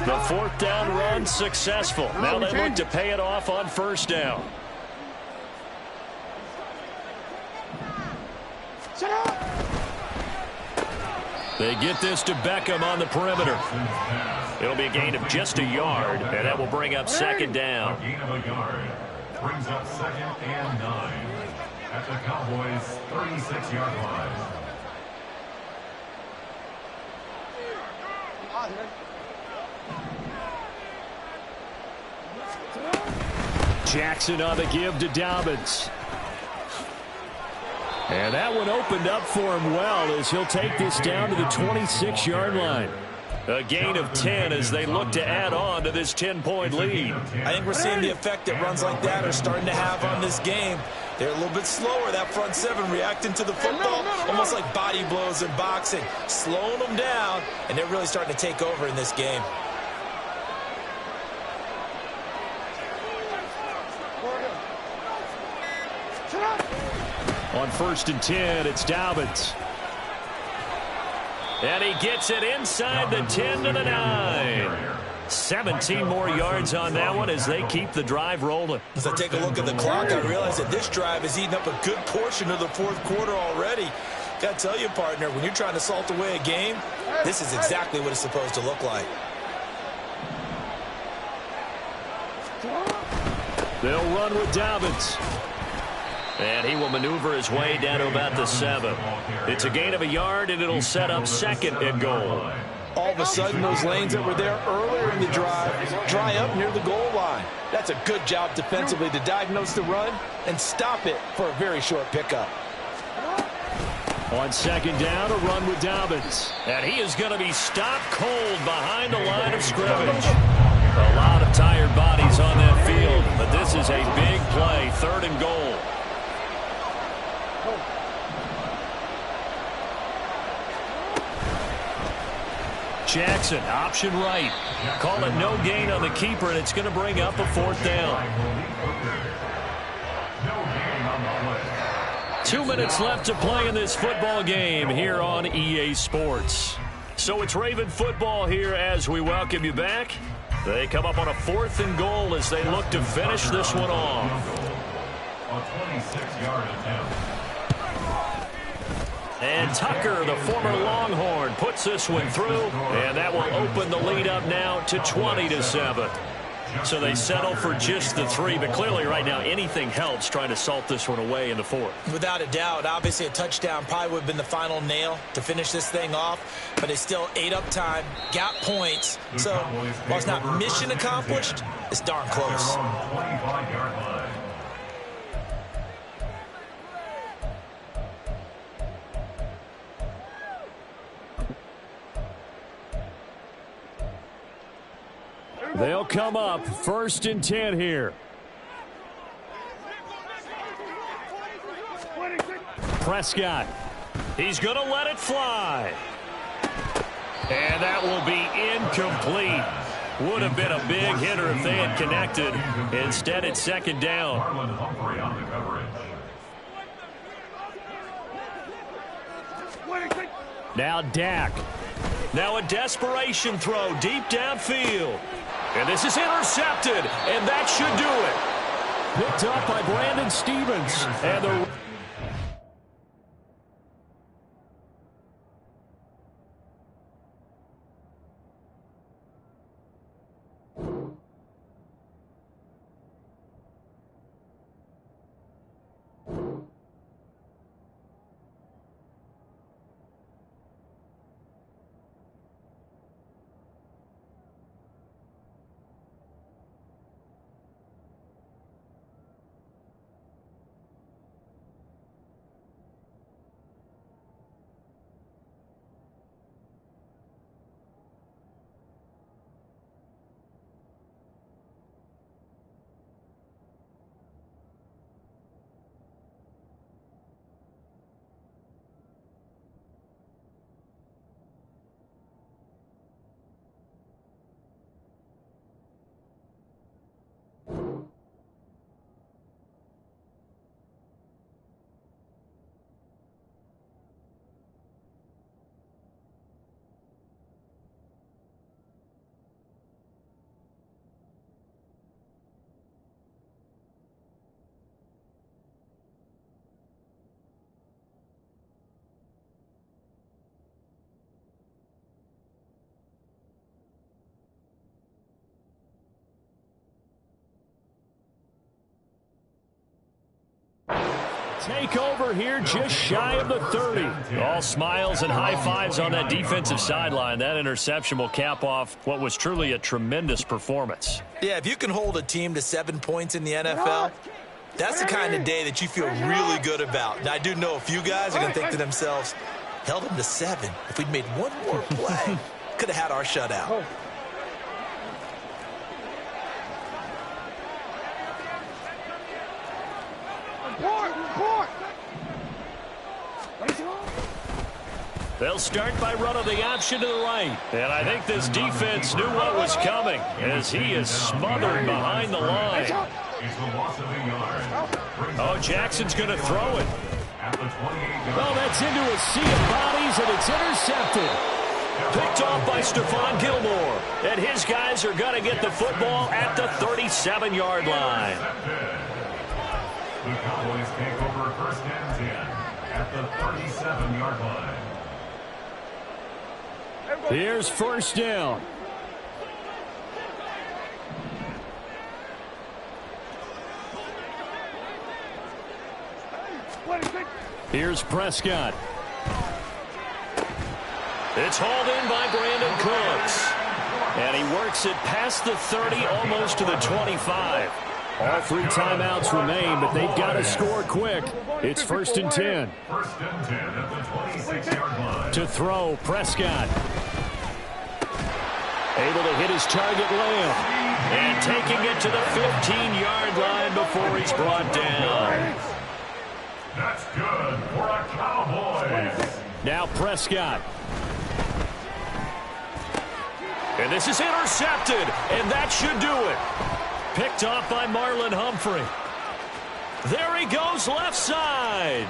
The 4th down run successful. Now they look to pay it off on 1st down. They get this to Beckham on the perimeter. It'll be a gain of just a yard, and that will bring up 2nd down. A gain of a yard brings up 2nd and 9 at the Cowboys' 36-yard line. Jackson on the give to Dobbins. And that one opened up for him well as he'll take this down to the 26-yard line. A gain of 10 as they look to add on to this 10-point lead. I think we're seeing the effect that runs like that are starting to have on this game. They're a little bit slower, that front 7, reacting to the football, almost like body blows in boxing, slowing them down, and they're really starting to take over in this game. On 1st and 10, it's Dobbins. And he gets it inside the 10 to the 9. 17 more yards on that one as they keep the drive rolling. As I take a look at the clock, I realize that this drive has eaten up a good portion of the 4th quarter already. Got to tell you, partner, when you're trying to salt away a game, this is exactly what it's supposed to look like. They'll run with Dobbins. And he will maneuver his way down to about the 7. It's a gain of a yard, and it'll set up 2nd and goal. All of a sudden, those lanes that were there earlier in the drive dry up near the goal line. That's a good job defensively to diagnose the run and stop it for a very short pickup. On 2nd down, a run with Dobbins. And he is going to be stopped cold behind the line of scrimmage. A lot of tired bodies on that field, but this is a big play, 3rd and goal. Jackson, option right. Call it no gain on the keeper, and it's going to bring up a 4th down. 2 minutes left to play in this football game here on EA Sports. So it's Raven football here as we welcome you back. They come up on a 4th and goal as they look to finish this one off. A 26-yard attempt. And Tucker, the former Longhorn, puts this one through, and that will open the lead up now to 20-7. So they settle for just the 3, but clearly right now anything helps trying to salt this one away in the 4th. Without a doubt, obviously a touchdown probably would have been the final nail to finish this thing off, but they still ate up time, got points. So while it's not mission accomplished, it's darn close. 25-yard line. They'll come up 1st and 10 here. Prescott. He's going to let it fly. And that will be incomplete. Would have been a big hitter if they had connected. Instead, it's 2nd down. Marlon Humphrey on the coverage. Now Dak. Now a desperation throw deep downfield. And this is intercepted, and that should do it. Picked up by Brandon Stevens. And the take over here just shy of the 30. All smiles and high fives on that defensive sideline. That interception will cap off what was truly a tremendous performance. Yeah, if you can hold a team to 7 points in the NFL, that's the kind of day that you feel really good about. Now, I do know a few guys are going to think to themselves, held them to 7. If we'd made one more play, could have had our shutout. They'll start by running the option to the right. And I think this defense knew what was coming as he is smothered behind the line. Oh, Jackson's going to throw it. Oh, that's into a sea of bodies, and it's intercepted. Picked off by Stephon Gilmore. And his guys are going to get the football at the 37-yard line. The Cowboys take over 1st and 10 at the 37-yard line. Here's 1st down. Here's Prescott. It's hauled in by Brandon Cooks. And he works it past the 30, almost to the 25. All 3 timeouts remain, but they've got to score quick. It's 1st and 10. 1st and 10 at the 26-yard line. To throw, Prescott. Able to hit his target Lamb. And taking it to the 15-yard line before he's brought down. That's good for a Cowboys. Now Prescott. And this is intercepted, and that should do it. Picked off by Marlon Humphrey. There he goes left side.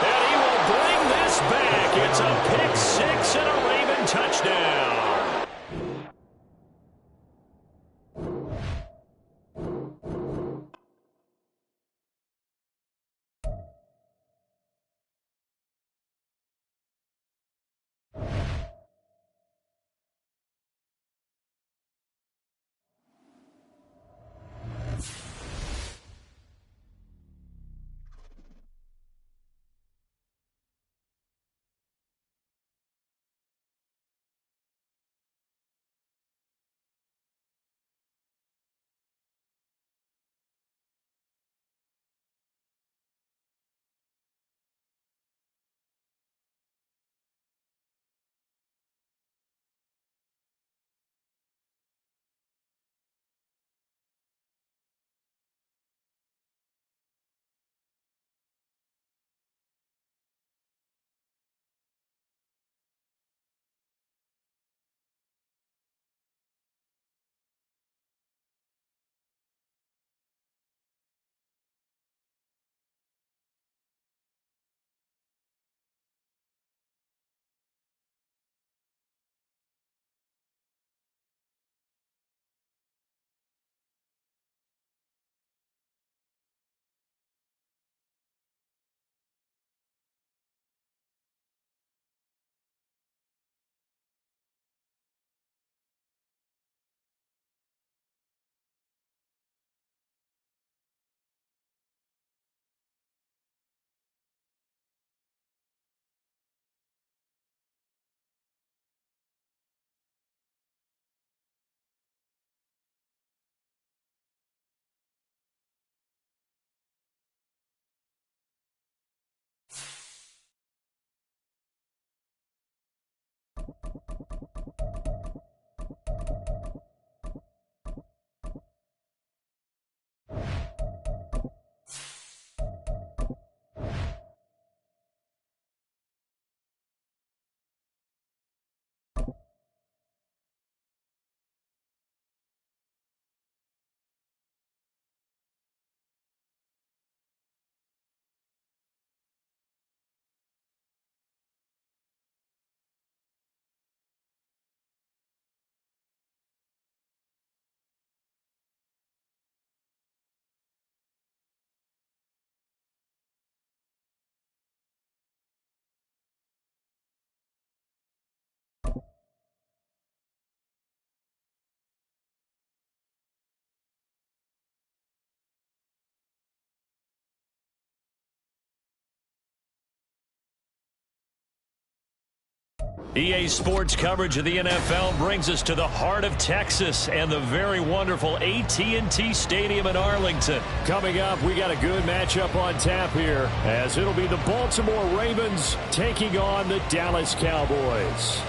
And he will bring this back. It's a pick six and a Raven touchdown. EA Sports coverage of the NFL brings us to the heart of Texas and the very wonderful AT&T Stadium in Arlington. Coming up, we got a good matchup on tap here, as it'll be the Baltimore Ravens taking on the Dallas Cowboys.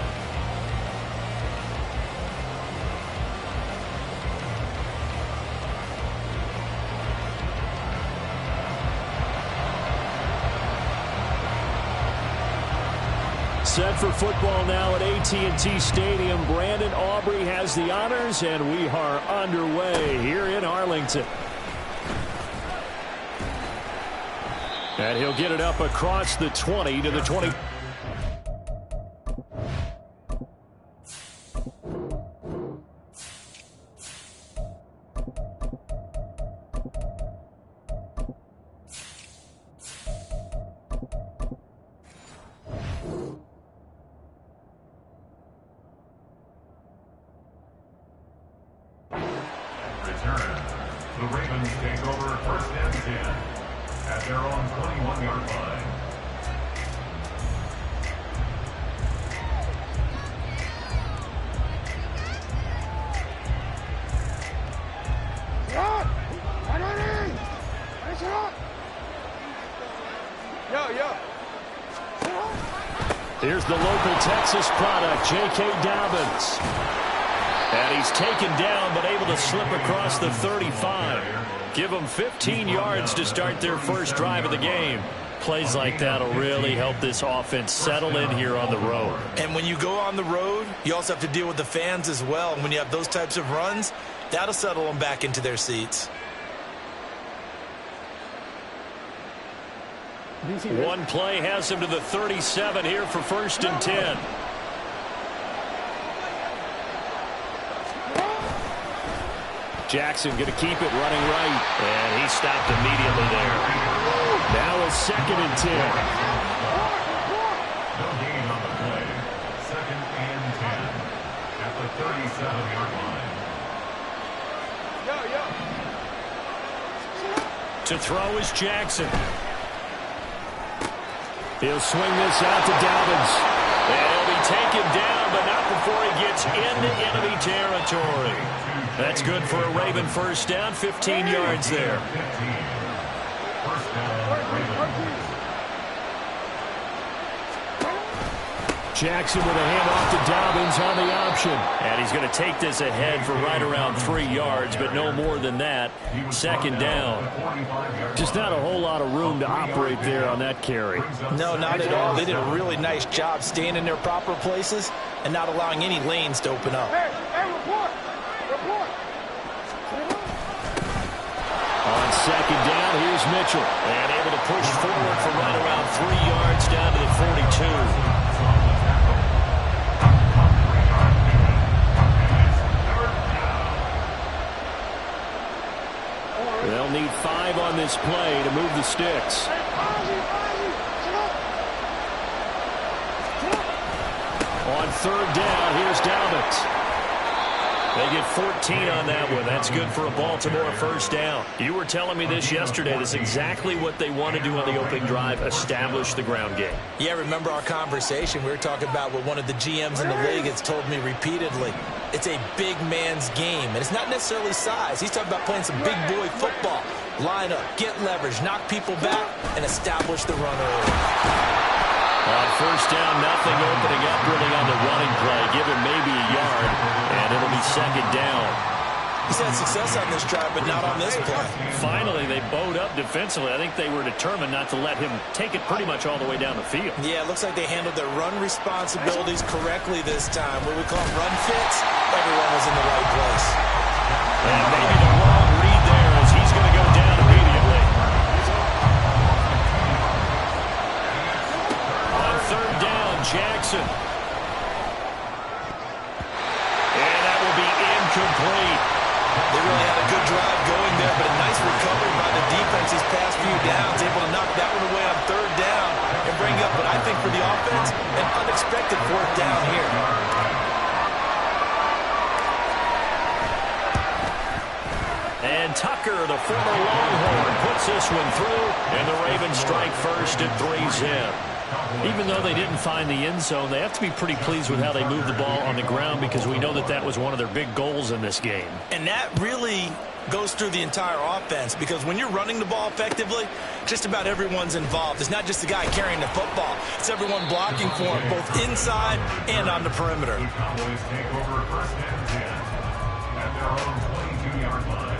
Set for football now at AT&T Stadium. Brandon Aubrey has the honors, and we are underway here in Arlington. And he'll get it up across the 20 to the 20. The Ravens take over first and 10 at their own 21-yard line. Here's the local Texas product, J.K. Dobbins. And he's taken down, but able to slip across the 35. Give them 15 yards to start their first drive of the game. plays like that will really help this offense settle in here on the road. And when you go on the road, you also have to deal with the fans as well. And when you have those types of runs, that'll settle them back into their seats. One play has him to the 37 here for 1st and 10. Jackson going to keep it running right. And he stopped immediately there. Now a 2nd and 10. No gain on the play. 2nd and 10 at the 37-yard line. To throw is Jackson. He'll swing this out to Dolphins. And he'll be taken down, but not before he gets into enemy territory. That's good for a Raven 1st down, 15 yards there. 15. 1st down, Ravens. Jackson with a handoff to Dobbins on the option. And he's going to take this ahead for right around 3 yards, but no more than that. 2nd down. Just not a whole lot of room to operate there on that carry. No, not at all. They did a really nice job staying in their proper places and not allowing any lanes to open up. Hey, report! Report! On 2nd down, here's Mitchell. And able to push forward for right around 3 yards down to the 42. They'll need 5 on this play to move the sticks. On 3rd down, here's Dobbins. They get 14 on that one. That's good for a Baltimore 1st down. You were telling me this yesterday. That's exactly what they want to do on the opening drive, establish the ground game. Yeah, remember our conversation. We were talking about what one of the GMs in the league has told me repeatedly. It's a big man's game, and it's not necessarily size. He's talking about playing some big boy football. Line up, get leverage, knock people back, and establish the run early. On 1st down, nothing opening up really on the running play. Give him maybe a yard, and it'll be 2nd down. He's had success on this drive, but not on this play. Finally, they bowed up defensively. I think they were determined not to let him take it pretty much all the way down the field. Yeah, it looks like they handled their run responsibilities correctly this time. What we call run fits, everyone was in the right place. And maybe the wrong read there as he's going to go down immediately. On 3rd down, Jackson. And that will be incomplete. They really had a good drive going there, but a nice recovery by the defense these past few downs, able to knock that one away on 3rd down and bring up what I think for the offense, an unexpected 4th down here. And Tucker, the former Longhorn, puts this one through, and the Ravens strike first at 3-zip. Even though they didn't find the end zone, they have to be pretty pleased with how they moved the ball on the ground because we know that that was one of their big goals in this game. And that really goes through the entire offense because when you're running the ball effectively, just about everyone's involved. It's not just the guy carrying the football. It's everyone blocking for him, both inside and on the perimeter. The Cowboys take over 1st and 10 at their own 22-yard line.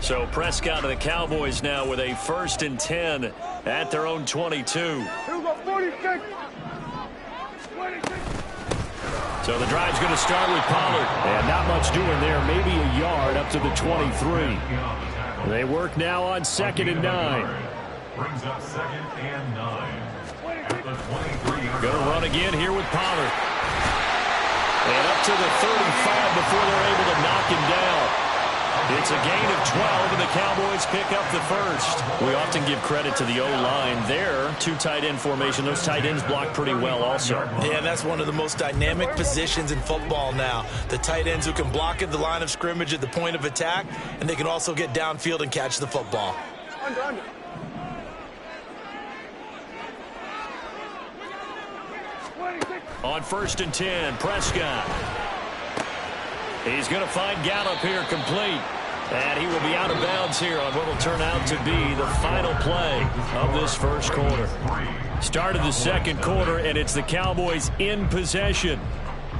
So Prescott of the Cowboys now with a 1st and 10 at their own 22. Here we go, 46. 26. So the drive's going to start with Pollard. And not much doing there, maybe a yard up to the 23. They work now on 2nd and 9. Brings up 2nd and 9 at the 23-yard Going to run again here with Pollard. And up to the 35 before they're able to knock him down. It's a gain of 12, and the Cowboys pick up the 1st. We often give credit to the O-line there. 2 tight end formation. Those tight ends block pretty well also. Yeah, that's one of the most dynamic positions in football now. The tight ends who can block at the line of scrimmage at the point of attack, and they can also get downfield and catch the football. Under. On 1st and 10, Prescott. He's going to find Gallup here complete. And he will be out of bounds here on what will turn out to be the final play of this first quarter. Start of the second quarter, and it's the Cowboys in possession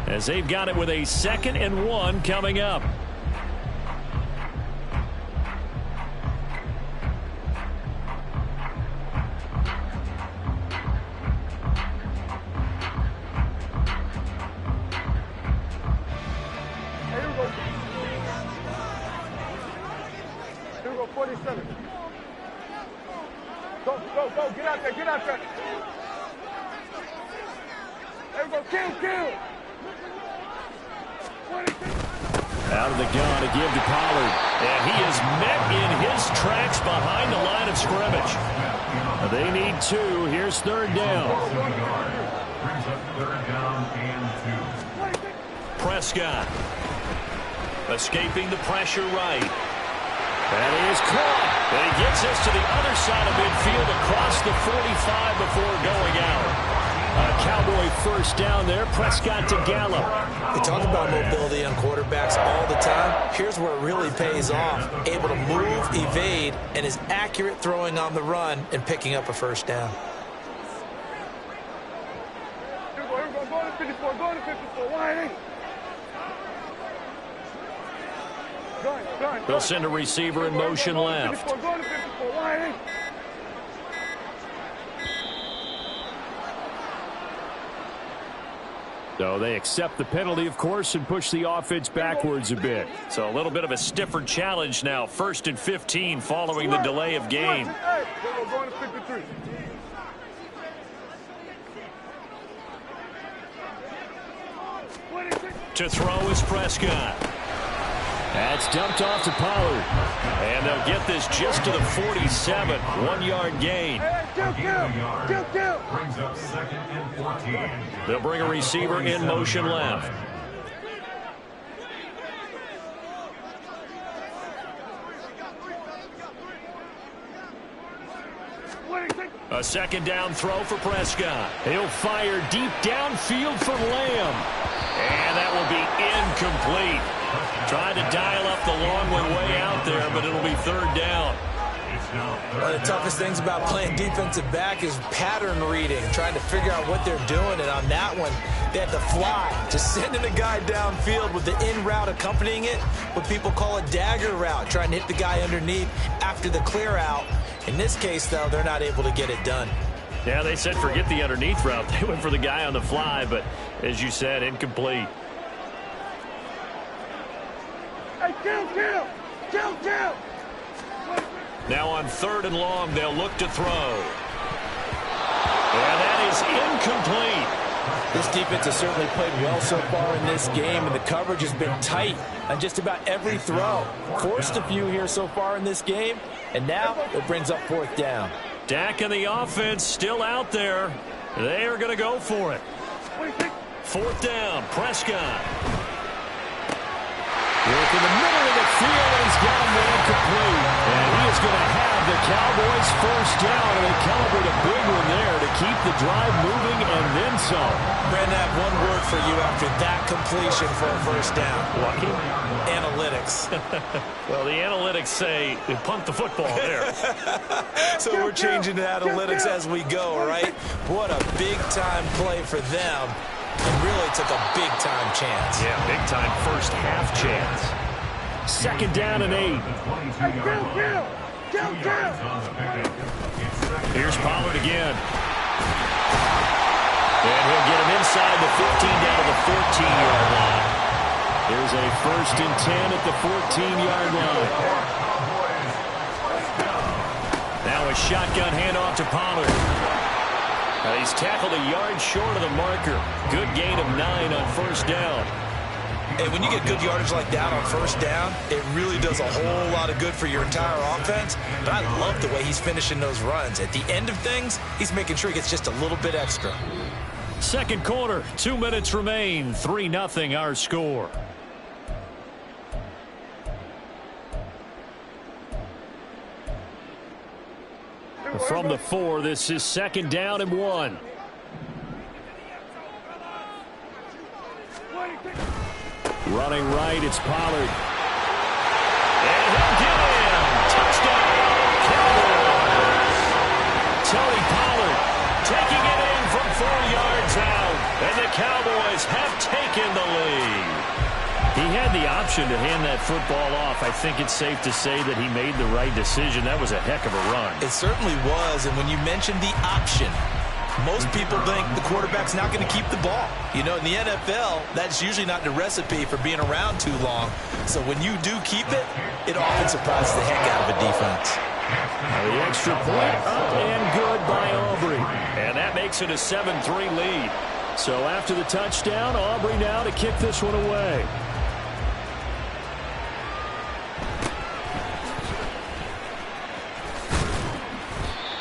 as they've got it with a 2nd and 1 coming up. Here we go, 47. Go, get out there, get out there. There we go, kill. 26. Out of the gun to give to Pollard. And he is met in his tracks behind the line of scrimmage. They need 2. Here's 3rd down. Brings up 3rd down and 2. Prescott escaping the pressure right. That is caught. And he gets us to the other side of midfield across the 45 before going out. A Cowboy first down there. Prescott to Gallup. We talk about mobility on quarterbacks all the time. Here's where it really pays off. Able to move, evade, and is accurate throwing on the run and picking up a first down. Here we go, go to 54, wide eight. They'll send a receiver in motion left. Go to 54, wide eight. So they accept the penalty, of course, and push the offense backwards a bit. So a little bit of a stiffer challenge now. 1st and 15 following the delay of game. Hey, we're going to 53. To throw is Prescott. That's dumped off to Pollard. And they'll get this just to the 47. 1-yard gain. Kill. Brings up 2nd and 14. They'll bring a receiver in motion left. A 2nd down throw for Prescott. He'll fire deep downfield for Lamb. And that will be incomplete. Trying to dial up the long one way out there, but it'll be 3rd down. One of the toughest things about playing defensive back is pattern reading, trying to figure out what they're doing. And on that one, they had to fly, just sending the guy downfield with the in route accompanying it, what people call a dagger route, trying to hit the guy underneath after the clear out. In this case, though, they're not able to get it done. Yeah, they said forget the underneath route. They went for the guy on the fly, but as you said, incomplete. Hey, kill. Now on 3rd and long, they'll look to throw. And that is incomplete. This defense has certainly played well so far in this game, and the coverage has been tight on just about every throw. Forced a few here so far in this game, and now it brings up 4th down. Dak and the offense still out there. They are going to go for it. 4th down, Prescott. Work in the middle of the field, and he's got him incomplete. And he is going to have the Cowboys first down, and they celebrate a big one there to keep the drive moving and then some. Brandon, I have one word for you after that completion for a first down. Lucky? Analytics. Well, the analytics say punt the football there. So we're changing to analytics as we go, right? What a big-time play for them. And really took a big-time chance. Yeah, big-time first half chance. 2nd down and 8. Kill. Here's Pollard again. And he'll get him inside the 15 down to the 14-yard line. There's a 1st and 10 at the 14-yard line. Now a shotgun handoff to Pollard. He's tackled a yard short of the marker. Good gain of 9 on 1st down. And when you get good yardage like that on 1st down, it really does a whole lot of good for your entire offense. But I love the way he's finishing those runs. At the end of things, he's making sure he gets just a little bit extra. 2nd quarter, 2 minutes remain. 3-0 our score. From the 4, this is 2nd down and 1. Running right, it's Pollard. And he'll get in. Touchdown, Cowboys. Tony Pollard taking it in from 4 yards out. And the Cowboys have taken the lead. He had the option to hand that football off. I think it's safe to say that he made the right decision. That was a heck of a run. It certainly was. And when you mentioned the option, most people think the quarterback's not going to keep the ball. You know, in the NFL, that's usually not the recipe for being around too long. So when you do keep it, it often surprises the heck out of a defense. The extra point up and good by Aubrey. And that makes it a 7-3 lead. So after the touchdown, Aubrey now to kick this one away.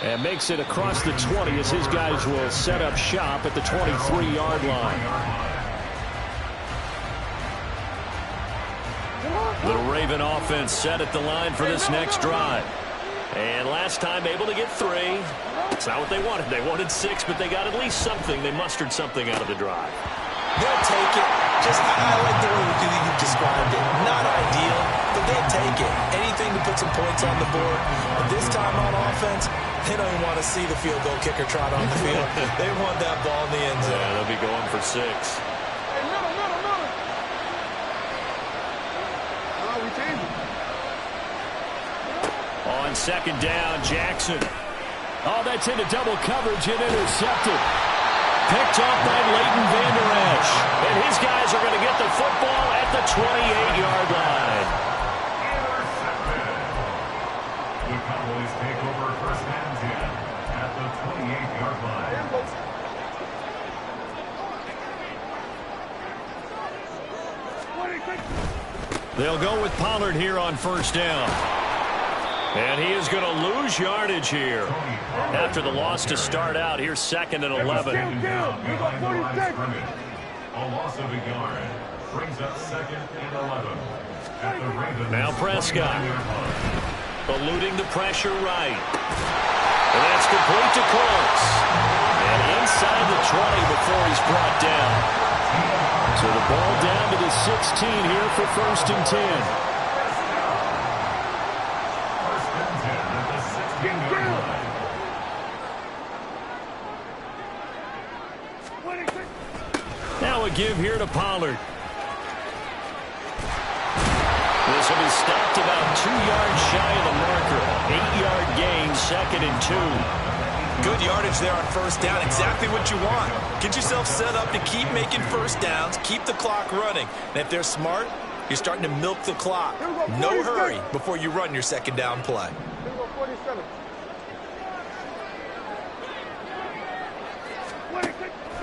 And makes it across the 20 as his guys will set up shop at the 23-yard line. The Raven offense set at the line for this next drive. And last time able to get 3. It's not what they wanted. They wanted 6, but they got at least something. They mustered something out of the drive. They'll take it. Just, I like the way you described it. Not ideal, but they'll take it. Anything to put some points on the board. But this time on offense, they don't even want to see the field goal kicker trot on the field. They want that ball in the end zone. Yeah, they'll be going for 6. Hey, middle. Oh, we changed it. On second down, Jackson. Oh, that's into double coverage and intercepted. Picked off by Leighton Vander Esch. And his guys are going to get the football at the 28-yard line. The Cowboys take over first and 10 at the 28-yard line. They'll go with Pollard here on first down. And he is going to lose yardage here. After the loss to start out, here's 2nd and 11. A loss of a yard brings up 2nd and 11. At the Ravens. Now Prescott. Eluding the pressure right. And that's complete to Cooks. And inside the 20 before he's brought down. So the ball down to the 16 here for 1st and 10. Now a give here to Pollard. This will be stopped about 2 yards shy of the marker. 8-yard gain, 2nd and 2. Good yardage there on first down. Exactly what you want. Get yourself set up to keep making first downs, keep the clock running. And if they're smart, you're starting to milk the clock. No hurry before you run your second down play. 47.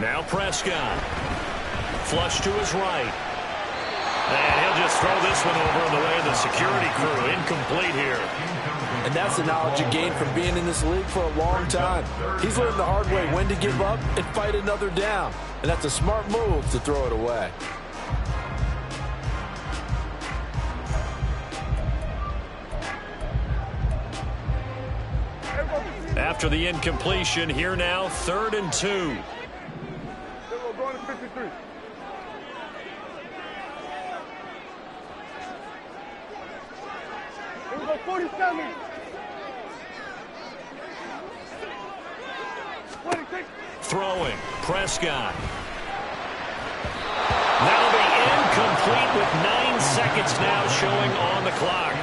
Now Prescott. Flush to his right. And he'll just throw this one over in the way of the security crew. Incomplete here. And that's the knowledge you gain from being in this league for a long time. He's learned the hard way when to give up and fight another down. And that's a smart move to throw it away. After the incompletion, here now, 3rd and 2. We're going to 53. Here we go, 47. 26. Throwing, Prescott. That'll be incomplete with 9 seconds now showing on the clock.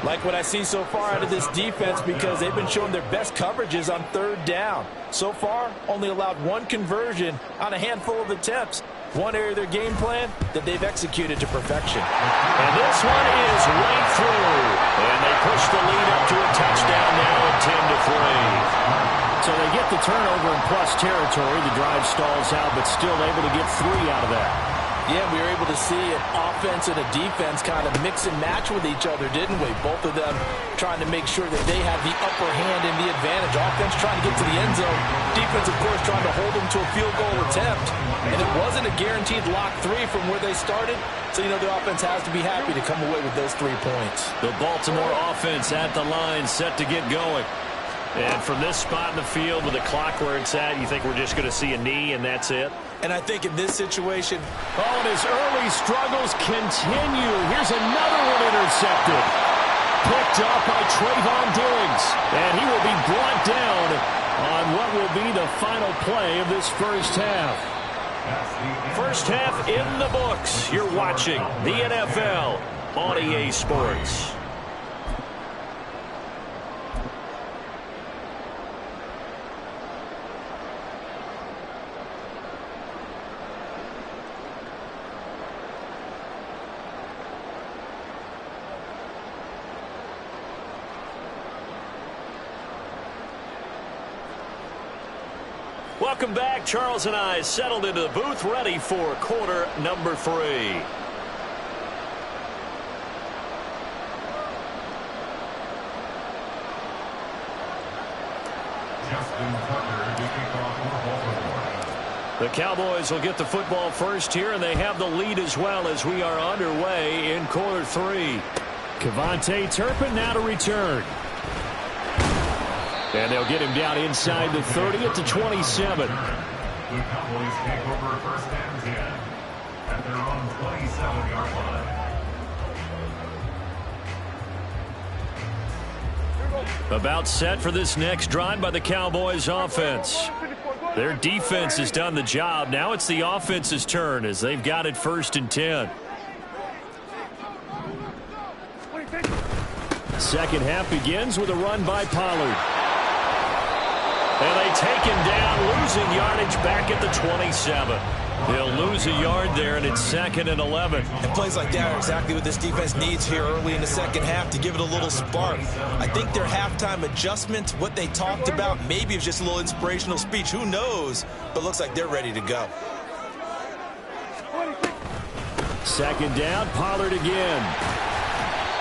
Like what I see so far out of this defense because they've been showing their best coverages on 3rd down. So far, only allowed 1 conversion on a handful of attempts. One area of their game plan that they've executed to perfection. And this one is right through. And they push the lead up to a touchdown now at 10-3. So they get the turnover in plus territory. The drive stalls out, but still able to get 3 out of that. Yeah, we were able to see an offense and a defense kind of mix and match with each other, didn't we? Both of them trying to make sure that they have the upper hand and the advantage. Offense trying to get to the end zone. Defense, of course, trying to hold them to a field goal attempt. And it wasn't a guaranteed lock 3 from where they started. So, you know, the offense has to be happy to come away with those 3 points. The Baltimore offense at the line, set to get going. And from this spot in the field with the clock where it's at, you think we're just going to see a knee and that's it? And I think in this situation... Oh, and his early struggles continue. Here's another one intercepted. Picked up by Trayvon Diggs. And he will be brought down on what will be the final play of this first half. First half in the books. You're watching the NFL on EA Sports. Welcome back. Charles and I settled into the booth, ready for quarter number 3. The Cowboys will get the football first here, and they have the lead as well as we are underway in quarter 3. Kevontae Turpin now to return. And they'll get him down inside the 30 at the 27. The Cowboys take over first and 10 at their own 27-yard line. About set for this next drive by the Cowboys offense. Their defense has done the job. Now it's the offense's turn as they've got it first and 10. Second half begins with a run by Pollard. And they take him down, losing yardage back at the 27. They'll lose a yard there, and it's 2nd and 11. And plays like that are exactly what this defense needs here early in the second half to give it a little spark. I think their halftime adjustment, what they talked about, maybe it was just a little inspirational speech. Who knows? But looks like they're ready to go. Second down, Pollard again.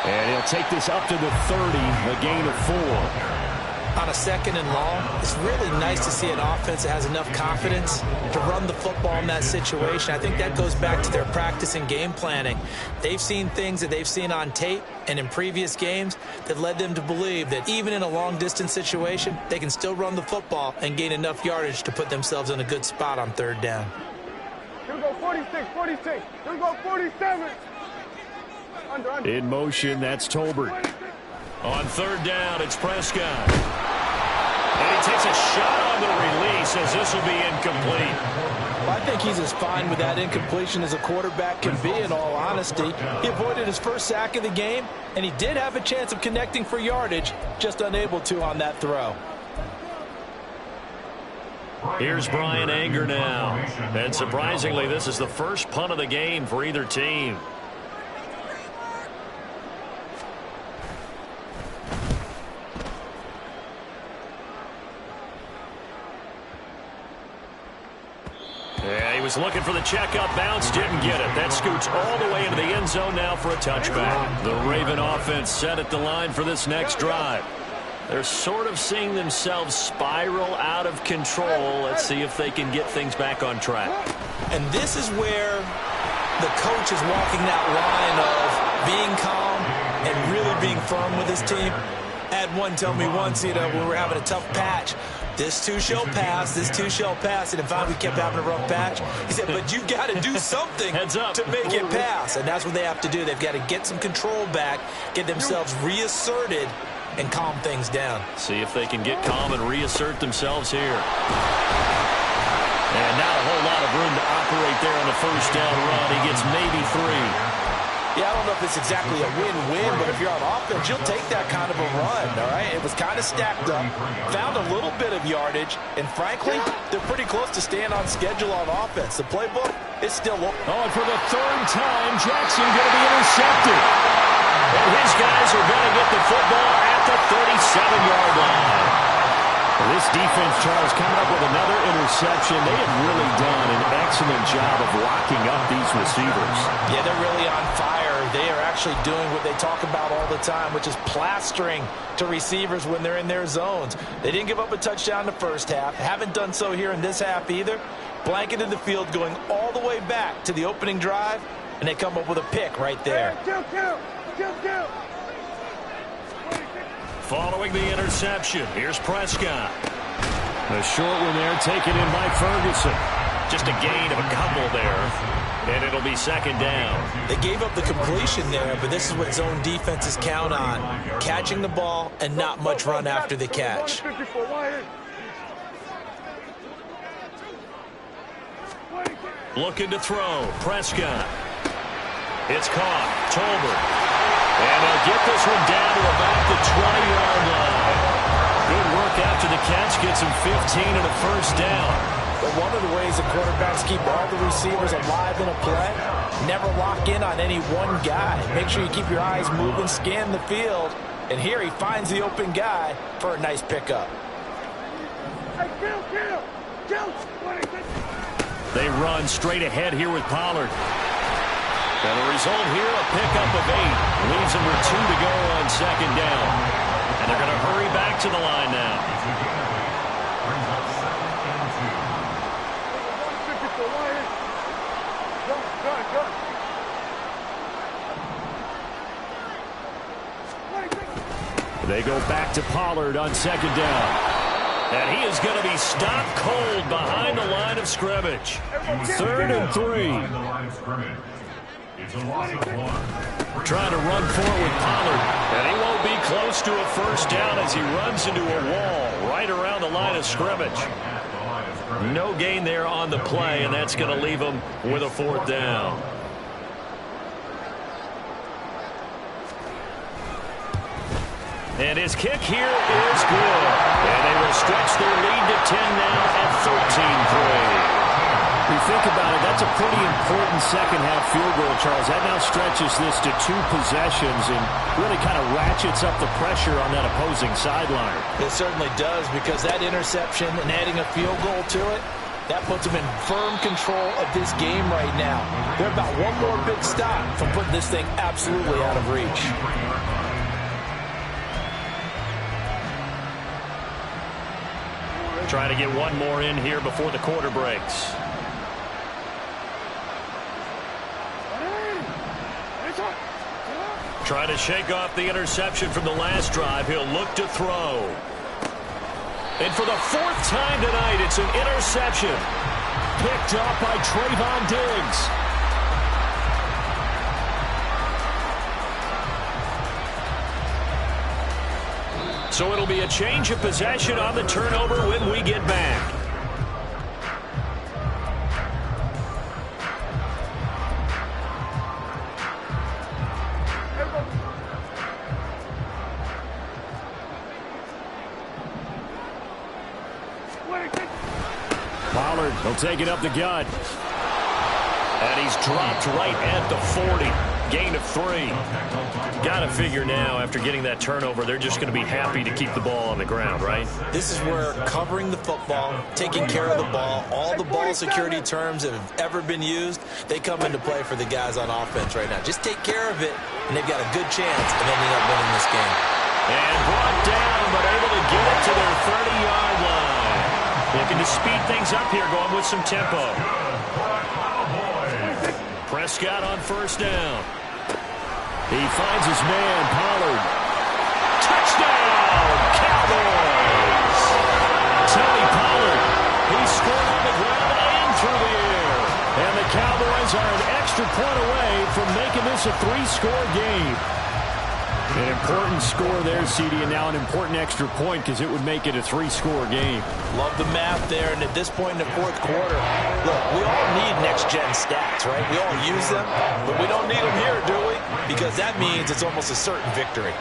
And he'll take this up to the 30, a gain of 4. On a 2nd and long, it's really nice to see an offense that has enough confidence to run the football in that situation. I think that goes back to their practice and game planning. They've seen things that they've seen on tape and in previous games that led them to believe that even in a long-distance situation, they can still run the football and gain enough yardage to put themselves in a good spot on 3rd down. Here we go, 46, 46. Here we go, 47. Under. In motion, that's Tolbert. On 3rd down, it's Prescott. And he takes a shot on the release as this will be incomplete. Well, I think he's as fine with that incompletion as a quarterback can be, in all honesty. He avoided his first sack of the game, and he did have a chance of connecting for yardage, just unable to on that throw. Here's Brian Anger now. And surprisingly, this is the first punt of the game for either team. Yeah, he was looking for the checkup bounce, didn't get it. That scoots all the way into the end zone now for a touchback. The Raven offense set at the line for this next drive. They're sort of seeing themselves spiral out of control. Let's see if they can get things back on track. And this is where the coach is walking that line of being calm and really being firm with his team. I had one tell me once, when we were having a tough patch, this too shall pass, this too shall pass. And in fact, we kept having a rough patch. He said, but you got to do something to make it pass. And that's what they have to do. They've got to get some control back, get themselves reasserted, and calm things down. See if they can get calm and reassert themselves here. And not a whole lot of room to operate there on the first down run. He gets maybe 3. Yeah, I don't know if it's exactly a win-win, but if you're on offense, you'll take that kind of a run, all right? It was kind of stacked up, found a little bit of yardage, and frankly, they're pretty close to staying on schedule on offense. The playbook is still open. Oh, and for the 3rd time, Jackson going to be intercepted. And his guys are going to get the football at the 37-yard line. Well, this defense, Charles, coming up with another interception. They have really done an excellent job of locking up these receivers. Yeah, they're really on fire. They are actually doing what they talk about all the time, which is plastering to receivers when they're in their zones. They didn't give up a touchdown in the first half. Haven't done so here in this half either. Blanketed the field going all the way back to the opening drive, and they come up with a pick right there. following the interception. Here's Prescott. A short one there, taken in by Ferguson. Just a gain of a couple there, and it'll be second down. They gave up the completion there, but this is what zone defenses count on. Catching the ball and not much run after the catch. Looking to throw. Prescott. It's caught. Tolbert. And they'll get this one down to about the 20-yard line. Good work after the catch. Gets him 15 and a first down. But one of the ways the quarterbacks keep all the receivers alive in a play, never lock in on any one guy. Make sure you keep your eyes moving, scan the field. And here he finds the open guy for a nice pickup. Hey, kill! They run straight ahead here with Pollard. And the result here, a pickup of 8. Leaves them with 2 to go on second down. And they're going to hurry back to the line now. They go back to Pollard on second down. And he is going to be stopped cold behind the line of scrimmage. 3rd and 3. Trying to run forward with Pollard. And he won't be close to a first down as he runs into a wall right around the line of scrimmage. No gain there on the play, and that's going to leave him with a 4th down. And his kick here is good. And they will stretch their lead to 10 now at 13-3. If you think about it, that's a pretty important second-half field goal, Charles. That now stretches this to 2 possessions and really kind of ratchets up the pressure on that opposing sideline. It certainly does, because that interception and adding a field goal to it, that puts them in firm control of this game right now. They're about one more big stop from putting this thing absolutely out of reach. Trying to get one more in here before the quarter breaks. Trying to shake off the interception from the last drive. He'll look to throw. And for the 4th time tonight, it's an interception. Picked up by Trayvon Diggs. So it'll be a change of possession on the turnover when we get back. Pollard will take it up the gut. And he's dropped right at the 40. Gain of 3. Got to figure now, after getting that turnover, they're just going to be happy to keep the ball on the ground, right? This is where covering the football, taking care of the ball, all the ball security terms that have ever been used, they come into play for the guys on offense right now. Just take care of it, and they've got a good chance of ending up winning this game. And brought down, but able to get it to their 30-yard line. Looking to speed things up here, going with some tempo. Prescott on first down. He finds his man, Pollard. Touchdown, Cowboys! Tony Pollard, he scored on the ground and through the air. And the Cowboys are an extra point away from making this a 3-score game. An important score there, CD, and now an important extra point because it would make it a 3-score game. Love the math there, and at this point in the 4th quarter, look, we all need next-gen stats, right? We all use them, but we don't need them here, do we? Because that means it's almost a certain victory.